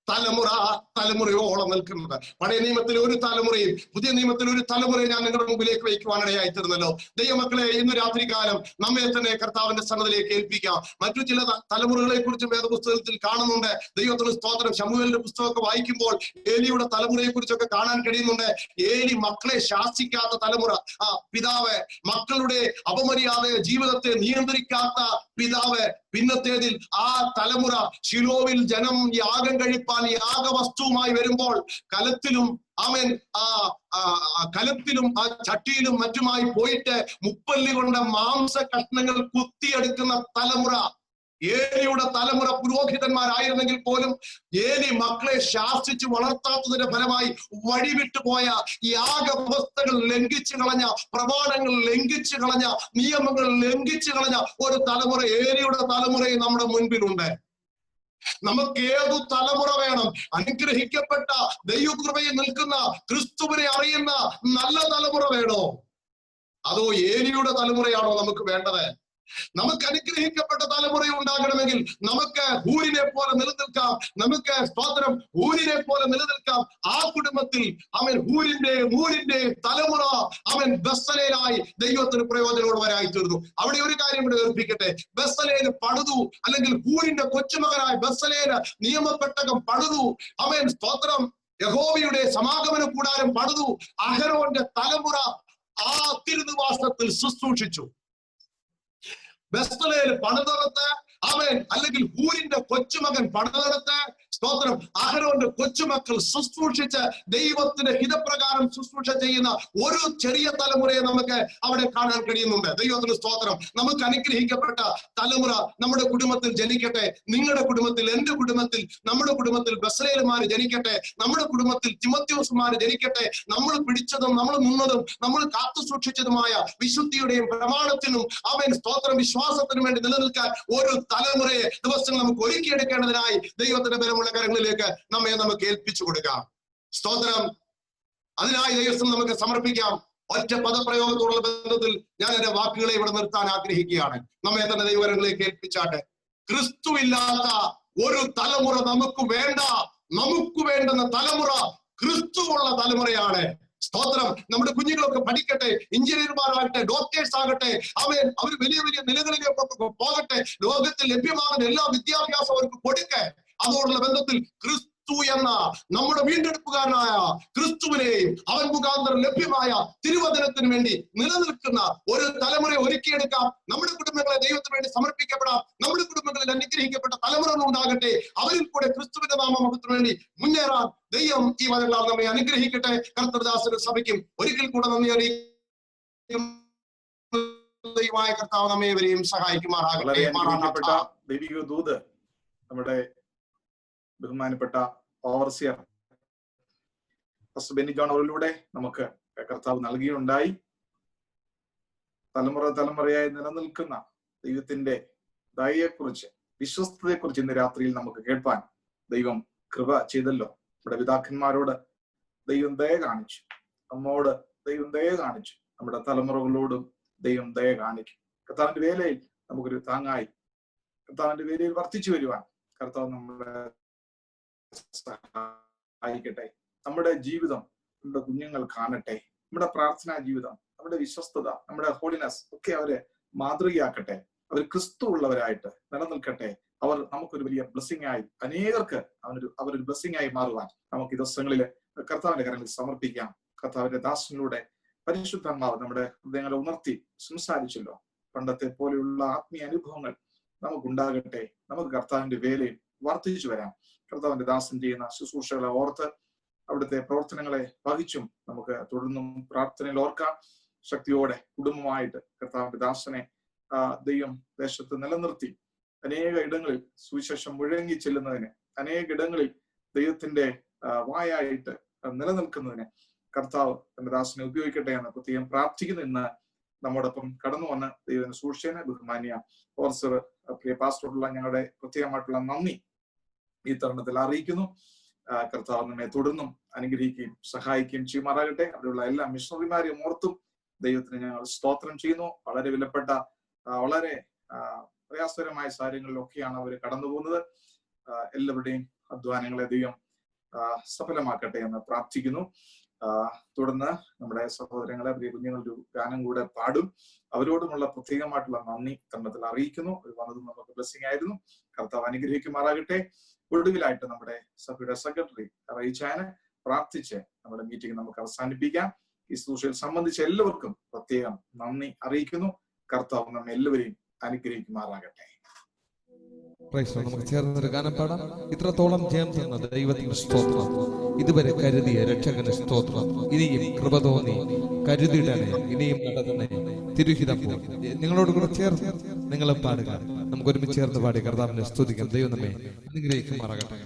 തലമുറ തലമുറയോളം നിൽക്കുന്നത്. പഴയ നിയമത്തിലെ ഒരു തലമുറയും പുതിയ നിയമത്തിലെ ഒരു തലമുറയും ഞാൻ നിങ്ങളുടെ മുമ്പിലേക്ക് വയ്ക്കുവാനിടയായി തീർന്നല്ലോ. ദൈവമക്കളെ, ഇന്ന് രാത്രികാലം നമ്മെ തന്നെ കർത്താവിന്റെ സന്നദ്ധയിലേക്ക് ഏൽപ്പിക്കാം. മറ്റു ചില തലമുറകളെ കുറിച്ചും വേദപുസ്തകത്തിൽ കാണുന്നുണ്ട്. ദൈവത്തിന് സ്തോത്രം. ശമൂവേലിന്റെ പുസ്തകമൊക്കെ വായിക്കുമ്പോൾ ഏലിയുടെ തലമുറയെ കുറിച്ചൊക്കെ കാണാൻ കഴിയുന്നുണ്ട്. ഏലി മക്കളെ ശാസിക്കാത്ത തലമുറ, പിതാവ് മക്കളുടെ അപമര്യാദ ജീവിതത്തെ നിയന്ത്രിക്കാത്ത പിതാവ്. പിന്നത്തേതിൽ ആ തലമുറ ശിലോവിൽ ജനം യാഗം കഴിപ്പാൻ യാഗവസ്തുവുമായി വരുമ്പോൾ കലത്തിലും കലത്തിലും ആ ചട്ടിയിലും മറ്റുമായി പോയിട്ട് മുപ്പല്ലി കൊണ്ട് മാംസ കഷ്ണങ്ങൾ കുത്തിയെടുക്കുന്ന തലമുറ. ഏലിയുടെ തലമുറ പുരോഹിതന്മാരായിരുന്നെങ്കിൽ പോലും ഏലി മക്കളെ ശാസിച്ച് വളർത്താത്തതിന്റെ ഫലമായി വഴിവിട്ടുപോയ യാഗവ്യവസ്ഥകൾ ലംഘിച്ചു കളഞ്ഞ, പ്രമാണങ്ങൾ ലംഘിച്ചു കളഞ്ഞ, നിയമങ്ങൾ ലംഘിച്ചു കളഞ്ഞ ഒരു തലമുറ, ഏലിയുടെ തലമുറയും നമ്മുടെ മുൻപിലുണ്ട്. നമുക്ക് ഏതു തലമുറ വേണം? അനുഗ്രഹിക്കപ്പെട്ട ദൈവകൃപയിൽ നിൽക്കുന്ന ക്രിസ്തുവിനെ അറിയുന്ന നല്ല തലമുറ വേണോ? അതോ ഏലിയുടെ തലമുറയാണോ നമുക്ക് വേണ്ടത്? നമുക്ക് അനുഗ്രഹിക്കപ്പെട്ട തലമുറ ഉണ്ടാകണമെങ്കിൽ നമുക്ക് ഹൂരിനെ പോലെ നിലനിൽക്കാം. നമുക്ക് സ്തോത്രം ഹൂരിനെ പോലെ നിലനിൽക്കാം. ആ കുടുംബത്തിൽ ഹൂരിന്റെ തലമുറ ബെസലേലായി ദൈവത്തിന് പ്രയോജനമുള്ളവരായി തീർന്നു. അവിടെ ഒരു കാര്യം ഇവിടെ ഓർപ്പിക്കട്ടെ. ബെസലേല് പണിതു, അല്ലെങ്കിൽ ഹൂരിന്റെ കൊച്ചുമകനായ ബെസലേല് നിയമപ്പെട്ടകം പണിതു. സ്തോത്രം യഹോവയുടെ സമാഗമന കൂടാരം പണിതു. അഹരോന്റെ തലമുറ ആ തിരുനിവാസത്തിൽ ശുശ്രൂഷിച്ചു. ബെസലേല് പണിതെടുത്ത് അല്ലെങ്കിൽ ഹൂരിന്റെ കൊച്ചുമകൻ പണിതെടുത്ത് സ്തോത്രം അഹരോന്റെ കൊച്ചുമക്കൾ ശുശ്രൂഷിച്ച് ദൈവത്തിന്റെ ഹിതപ്രകാരം ശുശ്രൂഷ ചെയ്യുന്ന ഒരു ചെറിയ തലമുറയെ നമുക്ക് അവിടെ കാണാൻ കഴിയുന്നുണ്ട്. ദൈവത്തിന്റെ സ്തോത്രം. നമുക്ക് അനുഗ്രഹിക്കപ്പെട്ട തലമുറ നമ്മുടെ കുടുംബത്തിൽ ജനിക്കട്ടെ. നിങ്ങളുടെ കുടുംബത്തിൽ, എന്റെ കുടുംബത്തിൽ, നമ്മുടെ കുടുംബത്തിൽ ബെസലേലുമാര് ജനിക്കട്ടെ. നമ്മുടെ കുടുംബത്തിൽ തിമോത്തിയോസുമാര് ജനിക്കട്ടെ. നമ്മൾ പിടിച്ചതും നമ്മൾ നിന്നതും നമ്മൾ കാത്തു സൂക്ഷിച്ചതുമായ വിശുദ്ധിയുടെയും പ്രമാണത്തിനും സ്തോത്രം വിശ്വാസത്തിനും വേണ്ടി നിലനിൽക്കാൻ ഒരു തലമുറയെ ദിവസങ്ങൾ നമുക്ക് ഒരുക്കിയെടുക്കേണ്ടതിനായി ദൈവത്തിന്റെ ബലമുള്ള കരങ്ങളിലേക്ക് നമുക്ക് ഏൽപ്പിച്ചു കൊടുക്കാം. സ്തോത്രം. അതിനായി ദൈവം നമുക്ക് സമർപ്പിക്കാം. ഒറ്റ പദപ്രയോഗത്തോടുള്ള ബന്ധത്തിൽ ഞാൻ എന്റെ വാക്കുകളെ ഇവിടെ നിർത്താൻ ആഗ്രഹിക്കുകയാണ്. നമ്മെ തന്നെ ദൈവകരങ്ങളിലേക്ക് ഏൽപ്പിച്ചാട്ടെ. ക്രിസ്തു ഇല്ലാത്ത ഒരു തലമുറ നമുക്ക് വേണ്ട. നമുക്ക് വേണ്ടുന്ന തലമുറ ക്രിസ്തുവുള്ള തലമുറയാണ്. സ്തോത്രം. നമ്മുടെ കുഞ്ഞുങ്ങളൊക്കെ പഠിക്കട്ടെ, എഞ്ചിനീയർമാരാകട്ടെ, ഡോക്ടേഴ്സ് ആകട്ടെ, അവർ വലിയ വലിയ നിലകളിലേക്ക് പോകട്ടെ. ലോകത്തിൽ ലഭ്യമാകുന്ന എല്ലാ വിദ്യാഭ്യാസം അവർക്ക് കൊടുക്കെ. അതോടുള്ള ബന്ധത്തിൽ ക്രിസ്തു എന്ന നമ്മുടെ വീണ്ടെടുപ്പുകാരനായ ക്രിസ്തുവിനെയും അവൻ മുഖാന്തരം ലഭ്യമായ തിരുവചനത്തിന് വേണ്ടി നിലനിൽക്കുന്ന ഒരു തലമുറയെ ഒരുക്കിയെടുക്കാം. നമ്മുടെ കുടുംബങ്ങളെ ദൈവത്തിന് വേണ്ടി സമർപ്പിക്കപ്പെടാം. നമ്മുടെ കുടുംബങ്ങളിൽ അനുഗ്രഹിക്കപ്പെട്ട തലമുറകൾ ഉണ്ടാകട്ടെ. അവരിൽ കൂടെ ക്രിസ്തുവിന്റെ നാമത്തിന് വേണ്ടി മുന്നേറാൻ ദൈവം ഈ വചനങ്ങളാൽ നമ്മെ അനുഗ്രഹിക്കട്ടെ. കർത്തൃദാസനും സഭയ്ക്കും ഒരിക്കൽ കൂടെ നന്ദി അറിയിക്കും. ദൈവമായ കർത്താവ് നമ്മെ ഇവരെയും സഹായിക്കുമാറാകട്ടെ. ദൈവിക ദൂത് നമ്മുടെ ബഹുമാനപ്പെട്ട ഓവർസിയർ ബെന്നി ജോൺ അവരിലൂടെ നമുക്ക് കർത്താവ് നൽകിയുണ്ടായി. തലമുറയായി നിലനിൽക്കുന്ന ദൈവത്തിന്റെ ദയയെക്കുറിച്ച്, വിശ്വസ്തതയെക്കുറിച്ച് ഇന്ന് രാത്രിയിൽ നമുക്ക് കേൾപ്പാൻ ദൈവം കൃപ ചെയ്തല്ലോ. നമ്മുടെ പിതാക്കന്മാരോട് ദൈവം ദയ കാണിച്ചു, നമ്മോട് ദൈവം ദയ കാണിച്ചു, നമ്മുടെ തലമുറകളോടും ദൈവം ദയ കാണിക്കും. കർത്താവിന്റെ വേലയിൽ നമുക്കൊരു താങ്ങായി, കർത്താവിന്റെ വേലയിൽ വർദ്ധിച്ചു വരുവാൻ കർത്താവ് നമ്മളെ സഹായിക്കട്ടെ. നമ്മുടെ ജീവിതം നമ്മുടെ കുഞ്ഞുങ്ങൾ കാണട്ടെ. നമ്മുടെ പ്രാർത്ഥനാ ജീവിതം, നമ്മുടെ വിശ്വസ്തത, നമ്മുടെ ഹോളിനെസ് ഒക്കെ അവരെ മാതൃകയാക്കട്ടെ. അവർ ക്രിസ്തു ഉള്ളവരായിട്ട് നിലനിൽക്കട്ടെ. അവർ നമുക്കൊരു വലിയ ബ്ലെസ്സിംഗ് ആയി, അനേകർക്ക് അവരൊരു ബ്ലെസ്സിംഗ് ആയി മാറുവാൻ നമുക്ക് ഈ ദിവസങ്ങളിൽ കർത്താവിന്റെ കരങ്ങളിൽ സമർപ്പിക്കാം. കർത്താവിന്റെ ദാസനിലൂടെ പരിശുദ്ധാത്മാവ് നമ്മുടെ ഹൃദയങ്ങളെ ഉണർത്തി സംസാരിച്ചല്ലോ. പണ്ടത്തെ പോലെയുള്ള ആത്മീയ അനുഭവങ്ങൾ നമുക്കുണ്ടാകട്ടെ. നമുക്ക് കർത്താവിന്റെ വേലയിൽ വർദ്ധിച്ചു വരാം. കർത്താവിന്റെ ദാസൻ ചെയ്യുന്ന ശുശ്രൂഷകളെ ഓർത്ത് അവിടുത്തെ പ്രവർത്തനങ്ങളെ വഹിച്ചും നമുക്ക് തുടർന്നും പ്രാർത്ഥനയിൽ ഓർക്കാം. ശക്തിയോടെ കുടുംബമായിട്ട് കർത്താവിന്റെ ദാസനെ ദൈവം ദേശത്ത് നിലനിർത്തി അനേക ഇടങ്ങളിൽ സുവിശേഷം മുഴങ്ങി ചെല്ലുന്നതിന്, അനേക ഇടങ്ങളിൽ ദൈവത്തിന്റെ വായായിട്ട് നിലനിൽക്കുന്നതിന് കർത്താവ് തന്റെ ദാസനെ ഉപയോഗിക്കട്ടെ എന്ന് പ്രത്യേകം പ്രാർത്ഥിക്കുന്നു. ഇന്ന് നമ്മോടൊപ്പം കടന്നു വന്ന് ദൈവത്തിന്റെ സൂക്ഷിച്ചതിന് ബഹുമാന്യ ഓർസർ പ്രിയ പാസ്റ്ററോടുള്ള ഞങ്ങളുടെ പ്രത്യേകമായിട്ടുള്ള നന്ദി ഈ തരുണത്തിൽ അറിയിക്കുന്നു. കർത്താവ് നമ്മെ തുടർന്നും അനുഗ്രഹിക്കുകയും സഹായിക്കുകയും ചെയ്യുമാറാകട്ടെ. അവിടെയുള്ള എല്ലാ മിഷണറിമാരെയും ഓർത്തും ദൈവത്തിന് ഞങ്ങൾ സ്തോത്രം ചെയ്യുന്നു. വളരെ വിലപ്പെട്ട, വളരെ പ്രയാസകരമായ സാഹചര്യങ്ങളിലൊക്കെയാണ് അവർ കടന്നു പോകുന്നത്. എല്ലാവരുടെയും അധ്വാനങ്ങളെ ദൈവം സഫലമാക്കട്ടെ എന്ന് പ്രാർത്ഥിക്കുന്നു. തുടർന്ന് നമ്മുടെ സഹോദരങ്ങളെ പ്രിയ കുഞ്ഞുങ്ങളൊരു ഗാനം കൂടെ പാടും. അവരോടുമുള്ള പ്രത്യേകമായിട്ടുള്ള നന്ദി കർമ്മത്തിൽ അറിയിക്കുന്നു. അവർ വന്നതും നമുക്ക് ബ്ലെസ്സിംഗ് ആയിരുന്നു. കർത്താവ് അനുഗ്രഹിക്കുമാറാകട്ടെ. ഒടുവിലായിട്ട് നമ്മുടെ സഭയുടെ സെക്രട്ടറി റൈച്ചാന് പ്രാർത്ഥിച്ച് നമ്മുടെ മീറ്റിംഗ് നമുക്ക് അവസാനിപ്പിക്കാം. ഈ ശുശ്രൂഷയിൽ സംബന്ധിച്ച എല്ലാവർക്കും പ്രത്യേകം നന്ദി അറിയിക്കുന്നു. കർത്താവ് നമ്മെ എല്ലാവരെയും അനുഗ്രഹിക്കുമാറാകട്ടെ. നമുക്ക് ചേർന്നൊരു ഗാനം പാടാം. ഇത്രത്തോളം ജയം തന്ന ദൈവത്തിന് സ്തോത്രം, ഇതുവരെ കരുതിയ രക്ഷകന് സ്തോത്രം, ഇനിയും കൃപ തോന്നി കരുതിടണേ, ഇനിയും നടന്നേ തിരുഹിതം. നിങ്ങളോട് കൂടെ ചേർന്ന് നിങ്ങളും പാടുക. നമുക്ക് ഒരുമിച്ച് ചേർന്ന് പാടി കർത്താവിനെ സ്തുതിക്കാം. ദൈവം നമ്മെ അനുഗ്രഹിക്കുമാറാകട്ടെ.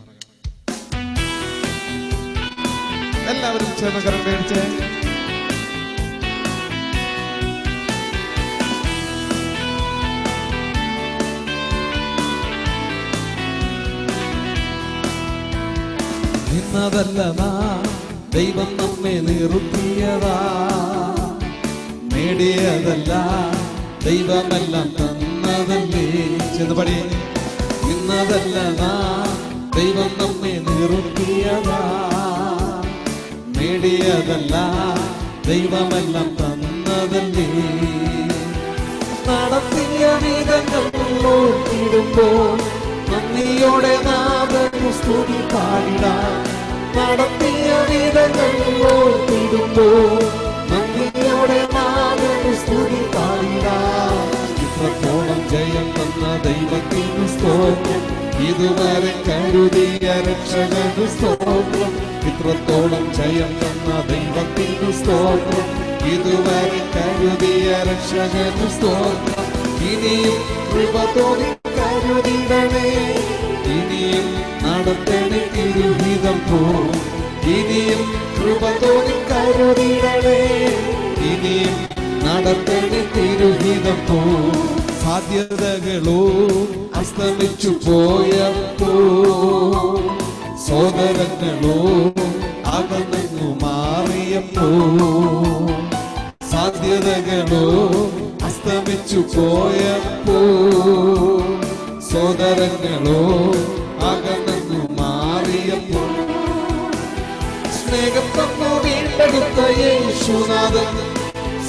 എല്ലാവരും ചേർന്ന് കരം മേടിച്ച് നിന്നതല്ല ദൈവം നമ്മെ നിർത്തിയതാ, നേടിയതല്ല ദൈവമെല്ലാം തന്നതല്ലേ. ചെന്നുപടി. നിന്നതല്ല ദൈവം നമ്മെ നിർത്തിയതാ, നേടിയതല്ല ദൈവമെല്ലാം തന്നതല്ലേ. നടത്തിയ വിധങ്ങൾ നോക്കിടുമ്പോൾ നന്ദിയോടെ നാദനു സ്തുതി പാടിടാം. നടത്തിയ വിധങ്ങൾ നോക്കിടുമ്പോൾ നന്ദിയോടെ നാദനു സ്തുതി പാടിടാം. ഇത്രത്തോളം ജയം തന്ന ദൈവത്തിന് സ്തോത്രം, ഇതുവരെ കരുതിയ രക്ഷകന് സ്തോത്രം. ഇത്രത്തോളം ജയം തന്ന ദൈവത്തിന് സ്തോത്രം, ഇതുവരെ കരുതിയ രക്ഷകന് സ്തോത്രം. ഇനിയും കൃപ തോന്നി കരുതിടണേ, ഇനിയും നടത്തണേ തിരുഹിതം പോ. ഇനിയും കൃപ തോന്നി കരുതിടണേ, ഇനിയും നടത്തണേ തിരുഹിതം പോ. സാധ്യതകളോ അസ്തമിച്ചു പോയപ്പോ, സോദരങ്ങളോ അകന്നു മാറിയപ്പോ, സാധ്യതകളോ അസ്തമിച്ചു പോയപ്പോ, സോദരങ്ങളോ അകന്നു മാറിയപ്പോ, സ്നേഹം തന്നു വീണ്ടെടുത്ത യേശുനാഥൻ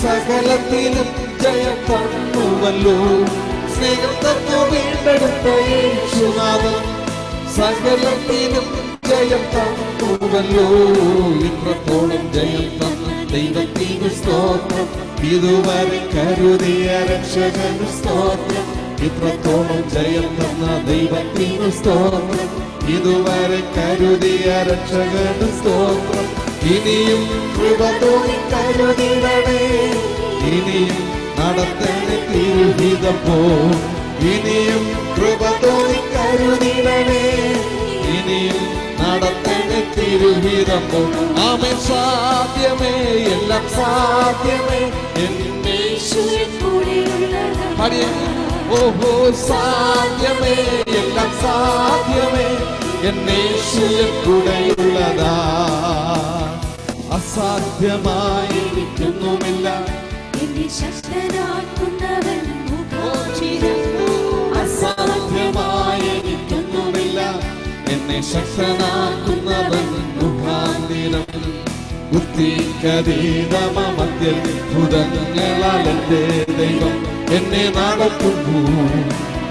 സകലത്തിലും ജയം തന്നുവല്ലോ. സ്നേഹം തന്നു വീണ്ടെടുത്ത യേശുനാഥൻ സകലത്തിലും ജയം തന്നുവല്ലോ. ഇത്രത്തോളം ജയം തന്ന ദൈവത്തിന് സ്തോത്രം, ഇതുവരെ കരുതിയ രക്ഷകന് സ്തോത്രം. ഇത്രത്തോളം ജയം തന്ന ദൈവത്തിന് സ്തോത്രം, ഇതുവരെ കരുതിയ രക്ഷകന് സ്തോത്രം. ഇനിയും കൃപ തോന്നി കരുതിടണേ, ഇനിയും നടത്തണേ തിരുഹിതം പോ. ഇനിയും കൃപ തോന്നി കരുതിടണേ, ഇനിയും നടത്തണേ തിരുഹിതം പോ. ആമേൻ. സാധ്യമേ, എല്ലാം സാധ്യമേ എന്നേശുവിൻ കൂടെയുള്ളതാ. ഓഹോ, സാധ്യമേ, എല്ലാം സാധ്യമേ എന്നേശുവിൻ കൂടെയുള്ളതാ. അസാധ്യമായി എനിക്കൊന്നുമില്ല, അസാധ്യമായി എനിക്കൊന്നുമില്ല, എന്നെ ശക്തനാക്കുന്നവൻ മുഖാന്തിരം. ബുദ്ധിക്കതീതമധ്യൽ ഭുതങ്ങളാൽ എന്റെ ദൈവം എന്നെ നടത്തുന്നു.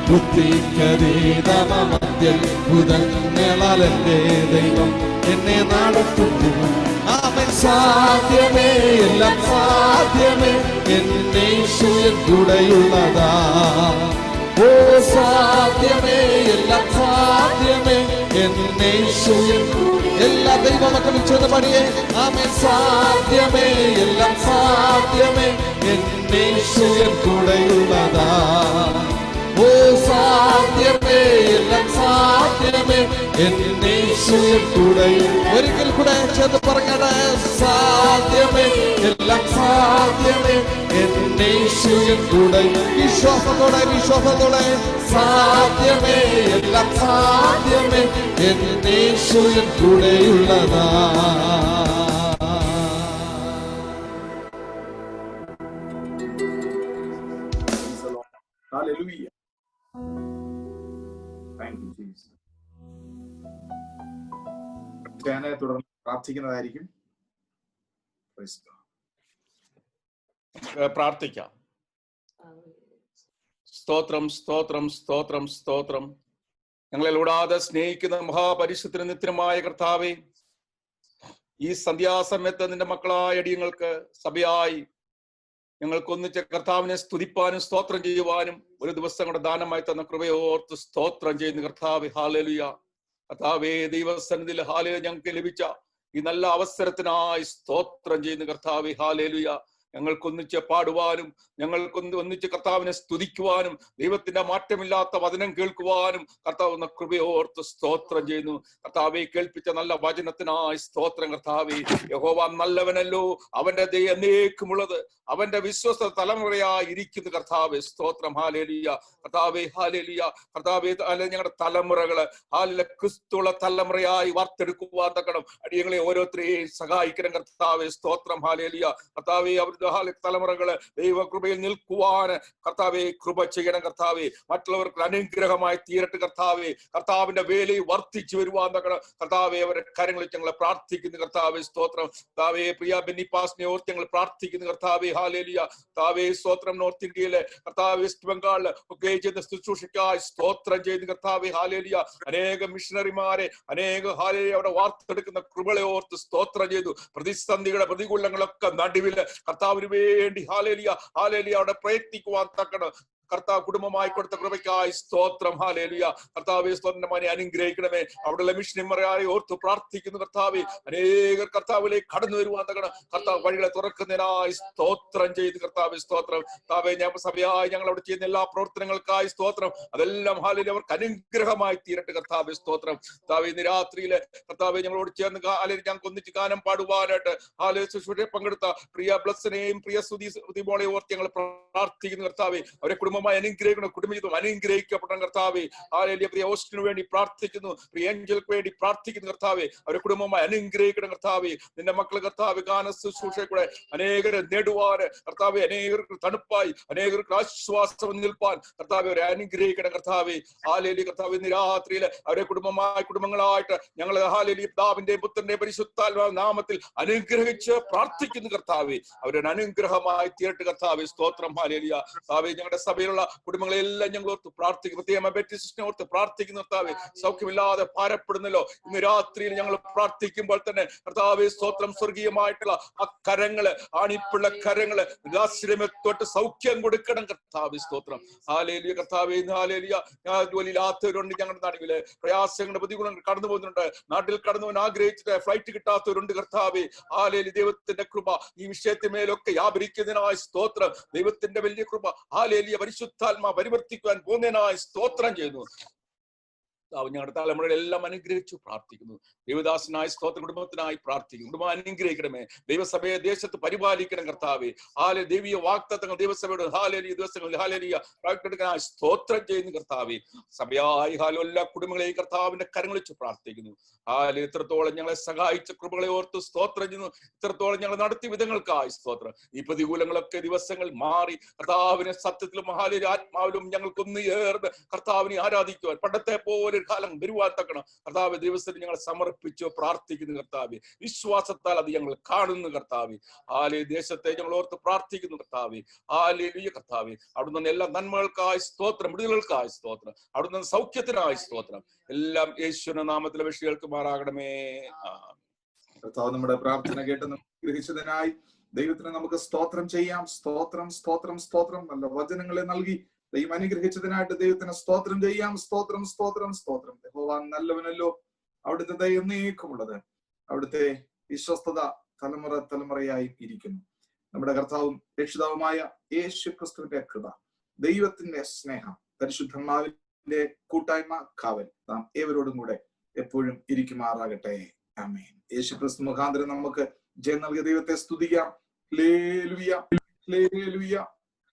ബുദ്ധിക്കതീതമധ്യൽ ഭുതങ്ങളാൽ എന്റെ ദൈവം എന്നെ നടത്തുന്നു. ആമേൻ. സാധ്യമേ, എല്ലാം സാധ്യമേ എന്നേശുവിൻ കൂടെയുള്ളതാ. ഓ സാധ്യമേ, എല്ലാം സാധ്യമേ എന്നേശുവിൻ. എല്ലാ ദൈവമക്കളും ചേർന്ന് പാടിയേ. ആമേൻ. സാധ്യമേ, എല്ലാം സാധ്യമേ എന്നേശുവിൻ കൂടെയുള്ളതാ. ഓ സാധ്യമേ, എല്ലാം സാധ്യമേ എന്നേശുവിൻ കൂടെ. ഒരിക്കൽ കൂടെ ചേർന്ന് പറഞ്ഞത്. സാധ്യമേ, എല്ലാം സാധ്യമേ എന്നേശുവിൻ കൂടെ. വിശ്വാസത്തോടെ, വിശ്വാസത്തോടെ. സാധ്യമേ, എല്ലാം സാധ്യമേ എന്നേശുവിൻ കൂടെയുള്ളതാ. Hallelujah. Thank you, Jesus. അച്ഛനെ തുടർന്ന് പ്രാർത്ഥിക്കുന്നതായിരിക്കും. പ്രാർത്ഥിക്കാം. സ്തോത്രം, സ്തോത്രം, സ്തോത്രം, സ്തോത്രം. ഞങ്ങളെ കൂടാതെ സ്നേഹിക്കുന്ന മഹാപരിശുദ്ധ നിത്യമായ കർത്താവേ, ഈ സന്ധ്യാസമയത്ത് നിന്റെ മക്കളായ അടിയങ്ങൾക്ക് സഭയായി ഞങ്ങൾക്ക് ഒന്നിച്ച കർത്താവിനെ സ്തുതിപ്പാനും സ്തോത്രം ചെയ്യുവാനും ഒരു ദിവസം കൂടെ ദാനമായി തന്ന കൃപയോർത്ത് സ്തോത്രം ചെയ്യുന്ന കർത്താവേ. ഹല്ലേലൂയ. കർത്താവേ, ദൈവസന്നിധിയിൽ ഹല്ലേലൂയ ഞങ്ങൾക്ക് ലഭിച്ച ഈ നല്ല അവസരത്തിനായി സ്തോത്രം ചെയ്യുന്ന കർത്താവേ. ഹല്ലേലൂയ. ഞങ്ങൾക്കൊന്നിച്ച് പാടുവാനും ഒന്നിച്ച് കർത്താവിനെ സ്തുതിക്കുവാനും ദൈവത്തിന്റെ മാറ്റമില്ലാത്ത വചനം കേൾക്കുവാനും കർത്താവ് എന്ന കൃപയോർത്ത് സ്തോത്രം ചെയ്യുന്നു. കർത്താവെ, കേൾപ്പിച്ച നല്ല വചനത്തിനായി സ്തോത്രം. കർത്താവെ, യഹോവ നല്ലവനല്ലോ, അവന്റെ ദയ എന്നേക്കുമുള്ളത്, അവന്റെ വിശ്വസ്ത തലമുറയായി ഇരിക്കുന്നു. കർത്താവെ, സ്തോത്രം. ഹല്ലേലൂയ. കർത്താവെ, ഹല്ലേലൂയ. കർത്താവെ, ഞങ്ങളുടെ തലമുറകള് ക്രിസ്തുള്ള തലമുറയായി വാർത്തെടുക്കുവാൻ തക്കണം അടിയങ്ങളെ ഓരോരുത്തരെയും സഹായിക്കണം. കർത്താവെ, സ്തോത്രം. ഹല്ലേലൂയ. കർത്താവെ, അവരുടെ തലമുറകള് ദൈവകൃപയിൽ നിൽക്കുവാൻ കർത്താവെ കൃപ ചെയ്യണം. കർത്താവെ, മറ്റുള്ളവർക്ക് അനുഗ്രഹമായി തീരട്ടെ. കർത്താവെ, കർത്താവിന്റെ വേലയിൽ വർദ്ധിച്ചു വരുവാൻ തക്കണം കർത്താവെ. അവരുടെ കാര്യങ്ങളിൽ ഞങ്ങൾ പ്രാർത്ഥിക്കുന്നു. കർത്താവെ, സ്തോത്രം. കർത്താവെ, പ്രിയ ബെന്നിപ്പാസിനെ ഓർത്ത് ഞങ്ങൾ പ്രാർത്ഥിക്കുന്നു. കർത്താവെ, ഹല്ലേലൂയ. കർത്താവെ, സ്തോത്രം. നോർത്ത് ഇന്ത്യയിലെ കർത്താവ്, വെസ്റ്റ് ബംഗാളില് ഒക്കെ ചെയ്യുന്ന ശുശ്രൂഷയ്ക്കായി സ്തോത്രം ചെയ്യുന്നു. കർത്താവെ, ഹല്ലേലൂയ. അനേകം മിഷണറിമാരെ ഹല്ലേലൂയ അവിടെ വാർത്തെടുക്കുന്ന കൃപകളെ ഓർത്ത് സ്തോത്രം ചെയ്തു. പ്രതിസന്ധികളുടെ പ്രതികൂലങ്ങളൊക്കെ നടുവില് കർത്താവിന് വേണ്ടി ഹല്ലേലൂയ അവിടെ പ്രയത്നിക്കുവാൻ തക്കണം കർത്താവ് കുടുംബമായി കൊടുത്ത കൃപയ്ക്കായി സ്തോത്രം. ഹല്ലേലൂയ. കർത്താവെ, സ്തോത്രനെ അനുഗ്രഹിക്കണമേ. അവിടെയുള്ള മിഷണറിമാരെ ഓർത്ത് പ്രാർത്ഥിക്കുന്നു. കർത്താവെ, അനേകർ കർത്താവിലേക്ക് കടന്നു വരുവാൻ തക്കണം കർത്താവ് വഴികളെ തുറക്കുന്നതിനായി സ്തോത്രം ചെയ്ത്. കർത്താവെ, സ്തോത്രം. കർത്താവെ, സഭയായി ഞങ്ങൾ അവിടെ ചെയ്യുന്ന എല്ലാ പ്രവർത്തനങ്ങൾക്കായി സ്തോത്രം. അതെല്ലാം ഹല്ലേലൂയ അവർക്ക് അനുഗ്രഹമായി തീരട്ടെ. കർത്താവെ, സ്തോത്രം. കർത്താവെ, ഇന്ന് രാത്രിയില് കർത്താവെ ഞങ്ങളോട് ചേർന്ന് ഞങ്ങൾക്ക് ഒന്നിച്ച് ഗാനം പാടുവാനായിട്ട് ശുശ്രൂഷയെ പങ്കെടുത്ത പ്രിയ ബ്ലസ്സിനെയും പ്രിയ സുധിമോളെ ഓർത്ത് ഞങ്ങൾ പ്രാർത്ഥിക്കുന്നു. കർത്താവെ, അവരെ കുടുംബമായി അനുഗ്രഹിക്കണം, കുടുംബജീവിതം അനുഗ്രഹിക്കപ്പെടണം. കർത്താവെ, ഹല്ലേലൂയ. പ്രിയ ഓസ്റ്റിന് വേണ്ടി പ്രാർത്ഥിക്കുന്നു, പ്രിയ ഏഞ്ചൽക്ക് വേണ്ടി പ്രാർത്ഥിക്കുന്നു. കർത്താവെ, അവരെ കുടുംബമായി അനുഗ്രഹിക്കണം. കർത്താവെ, നിന്റെ മക്കൾ കർത്താവ് ഗാന ശുശ്രൂഷയുടെ അനേകരെ നേടുവാന് കർത്താവെ, അനേകർക്ക് തണുപ്പായി അനേകർക്ക് ആശ്വാസം നിൽപ്പാൻ കർത്താവെ അവരെ അനുഗ്രഹിക്കണം. കർത്താവെ, ഹല്ലേലൂയ. കർത്താവ്, ഇന്ന് രാത്രിയില് അവരെ കുടുംബങ്ങളായിട്ട് ഞങ്ങൾ ഹല്ലേലൂയ പിതാവിന്റെയും പുത്രന്റെയും പരിശുദ്ധാത്മാവിന്റെ നാമത്തിൽ അനുഗ്രഹിച്ച് പ്രാർത്ഥിക്കുന്നു. കർത്താവെ, അവരുടെ അനുഗ്രഹമായി തീരട്ടെ. കർത്താവെ, സ്തോത്രം. ഹല്ലേലൂയ. കർത്താവെ, ഞങ്ങളുടെ സഭയിലുള്ള കുടുംബങ്ങളെല്ലാം ഞങ്ങൾ ഓർത്ത് പ്രാർത്ഥിക്കും. പ്രത്യേകം ബെറ്റിസിനെ ഓർത്ത് പ്രാർത്ഥിക്കുന്ന കർത്താവെ, സൗഖ്യമില്ലാതെ ഭാരപ്പെടുന്നല്ലോ ഇന്ന് രാത്രിയിൽ ഞങ്ങൾ പ്രാർത്ഥിക്കുമ്പോൾ തന്നെ കർത്താവെ, സ്തോത്രം. സ്വർഗീയമായിട്ടുള്ള ആ കരങ്ങള്, ആണിപ്പുള്ള കരങ്ങള് തൊട്ട് സൗഖ്യം കൊടുക്കണം. കർത്താവെ, സ്തോത്രം. ഹല്ലേലൂയ. കർത്താവെ, ഹല്ലേലൂയ. ജോലിയില്ലാത്തവരുണ്ട്, ഞങ്ങളുടെ നാടുകളില് പ്രയാസങ്ങളുടെ പ്രതികൂലങ്ങൾ കടന്നു പോകുന്നുണ്ട്, നാട്ടിൽ കടന്നു പോകാൻ ആഗ്രഹിച്ചിട്ട് ഫ്ലൈറ്റ് കിട്ടാത്തവരുണ്ട്. കർത്താവെ, ഹല്ലേലൂയ. ദൈവത്തിന്റെ കൃപ ഈ വിഷയത്തിന്മേലൊക്കെ വ്യാപരിക്കുന്നതിനായി സ്തോത്രം. ദൈവത്തിന്റെ വലിയ കൃപ ഹല്ലേലൂയ പരിശുദ്ധാത്മാ പരിവർത്തിക്കുവാൻ പോകുന്നതിനായി സ്തോത്രം ചെയ്യുന്നു. ഞങ്ങളുടെ തലമുറകളെല്ലാം അനുഗ്രഹിച്ചു പ്രാർത്ഥിക്കുന്നു. ദൈവദാസനായ സ്തോത്ര കുടുംബത്തിനായി പ്രാർത്ഥിക്കുന്നു. കുടുംബം അനുഗ്രഹിക്കണമേ. ദൈവസഭയെ ദേശത്ത് പരിപാലിക്കണം. കർത്താവെ, ദൈവീയ വാഗ്ദത്തങ്ങൾ ദൈവസഭയുടെ ഹല്ലേലൂയ ദിവസങ്ങളിൽ ഹല്ലേലൂയ പ്രവർത്തിക്കാനായി സ്തോത്രം ചെയ്യുന്നു. കർത്താവെ, സഭയായി എല്ലാ കുടുംബങ്ങളെയും കർത്താവിന്റെ കരങ്ങൾ വെച്ച് പ്രാർത്ഥിക്കുന്നു. ഇത്രത്തോളം ഞങ്ങളെ സഹായിച്ച കൃപകളെ ഓർത്ത് സ്തോത്രം ചെയ്യുന്നു. ഇത്രത്തോളം ഞങ്ങൾ നടത്തിയ വിധങ്ങൾക്കായി സ്തോത്രം. ഈ പ്രതികൂലങ്ങളൊക്കെ ദിവസങ്ങൾ മാറി കർത്താവിനെ സത്യത്തിലും ഹല്ലേലൂയ ആത്മാവിലും ഞങ്ങൾക്കൊന്ന് ഏർന്ന് കർത്താവിനെ ആരാധിക്കുവാൻ പണ്ടത്തെ പോലെ കാലം വരുവാൻ തക്കണം കർത്താവ് ദിവസത്തിൽ ഞങ്ങൾ സമർപ്പിച്ചു പ്രാർത്ഥിക്കുന്നു. കർത്താവെ, വിശ്വാസത്താൽ അത് ഞങ്ങൾ കാണുന്നു. കർത്താവെ, ദേശത്തെ ഞങ്ങൾ ഓർത്ത് പ്രാർത്ഥിക്കുന്നു. കർത്താവെ, ഹല്ലേലൂയ. കർത്താവെ, അവിടുന്ന് എല്ലാ നന്മകൾക്കായി സ്തോത്രം, വിടുതലുകൾക്കായി സ്തോത്രം, അവിടുന്ന് സൗഖ്യത്തിനായി സ്തോത്രം. എല്ലാം യേശുവിന്റെ നാമത്തിലെ വിഷയങ്ങൾക്ക് മാറാകണമേ. കർത്താവ് നമ്മുടെ പ്രാർത്ഥന കേട്ട് ഗ്രഹിച്ചതിനായി ദൈവത്തിന് നമുക്ക് സ്തോത്രം ചെയ്യാം. സ്തോത്രം, സ്തോത്രം, സ്തോത്രം. നല്ല വചനങ്ങളെ നൽകി ദൈവം അനുഗ്രഹിച്ചതിനായിട്ട് ദൈവത്തിന് സ്തോത്രം ചെയ്യാം. സ്തോത്രം, സ്തോത്രം, സ്തോത്രം. യഹോവ നല്ലവനല്ലോ, അവിടുത്തെ ദയ എന്നേക്കുമുള്ളത്, അവിടുത്തെ വിശ്വസ്തത തലമുറയായി ഇരിക്കുന്നു. നമ്മുടെ കർത്താവും രക്ഷിതാവുമായ യേശു ക്രിസ്തുവിന്റെ കൃപ, ദൈവത്തിന്റെ സ്നേഹം, പരിശുദ്ധാത്മാവിന്റെ കൂട്ടായ്മ, കാവൽ നാം ഏവരോടും കൂടെ എപ്പോഴും ഇരിക്കുമാറാകട്ടെ. ആമേൻ. യേശു ക്രിസ്തു മുഖാന്തരം നമുക്ക് ജയം നൽകിയ ദൈവത്തെ സ്തുതിക്കാം. Hallelujah, hallelujah,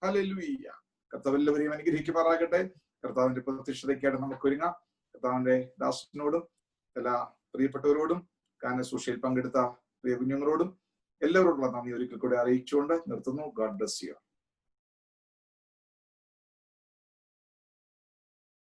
hallelujah. കർത്താവ് എല്ലാവരെയും അനുഗ്രഹിക്കുമാറാകട്ടെ. കർത്താവിന്റെ പ്രത്യക്ഷതയ്ക്കായിട്ട് നമുക്ക് ഒരുങ്ങാം. കർത്താവിന്റെ ദാസനോടും എല്ലാ പ്രിയപ്പെട്ടവരോടും ഗാനശുശ്രൂഷയിൽ പങ്കെടുത്ത പ്രിയ കുഞ്ഞുങ്ങളോടും എല്ലാവരോടുള്ള നന്ദി ഒരിക്കൽ കൂടെ അറിയിച്ചുകൊണ്ട് നിർത്തുന്നു. God bless you.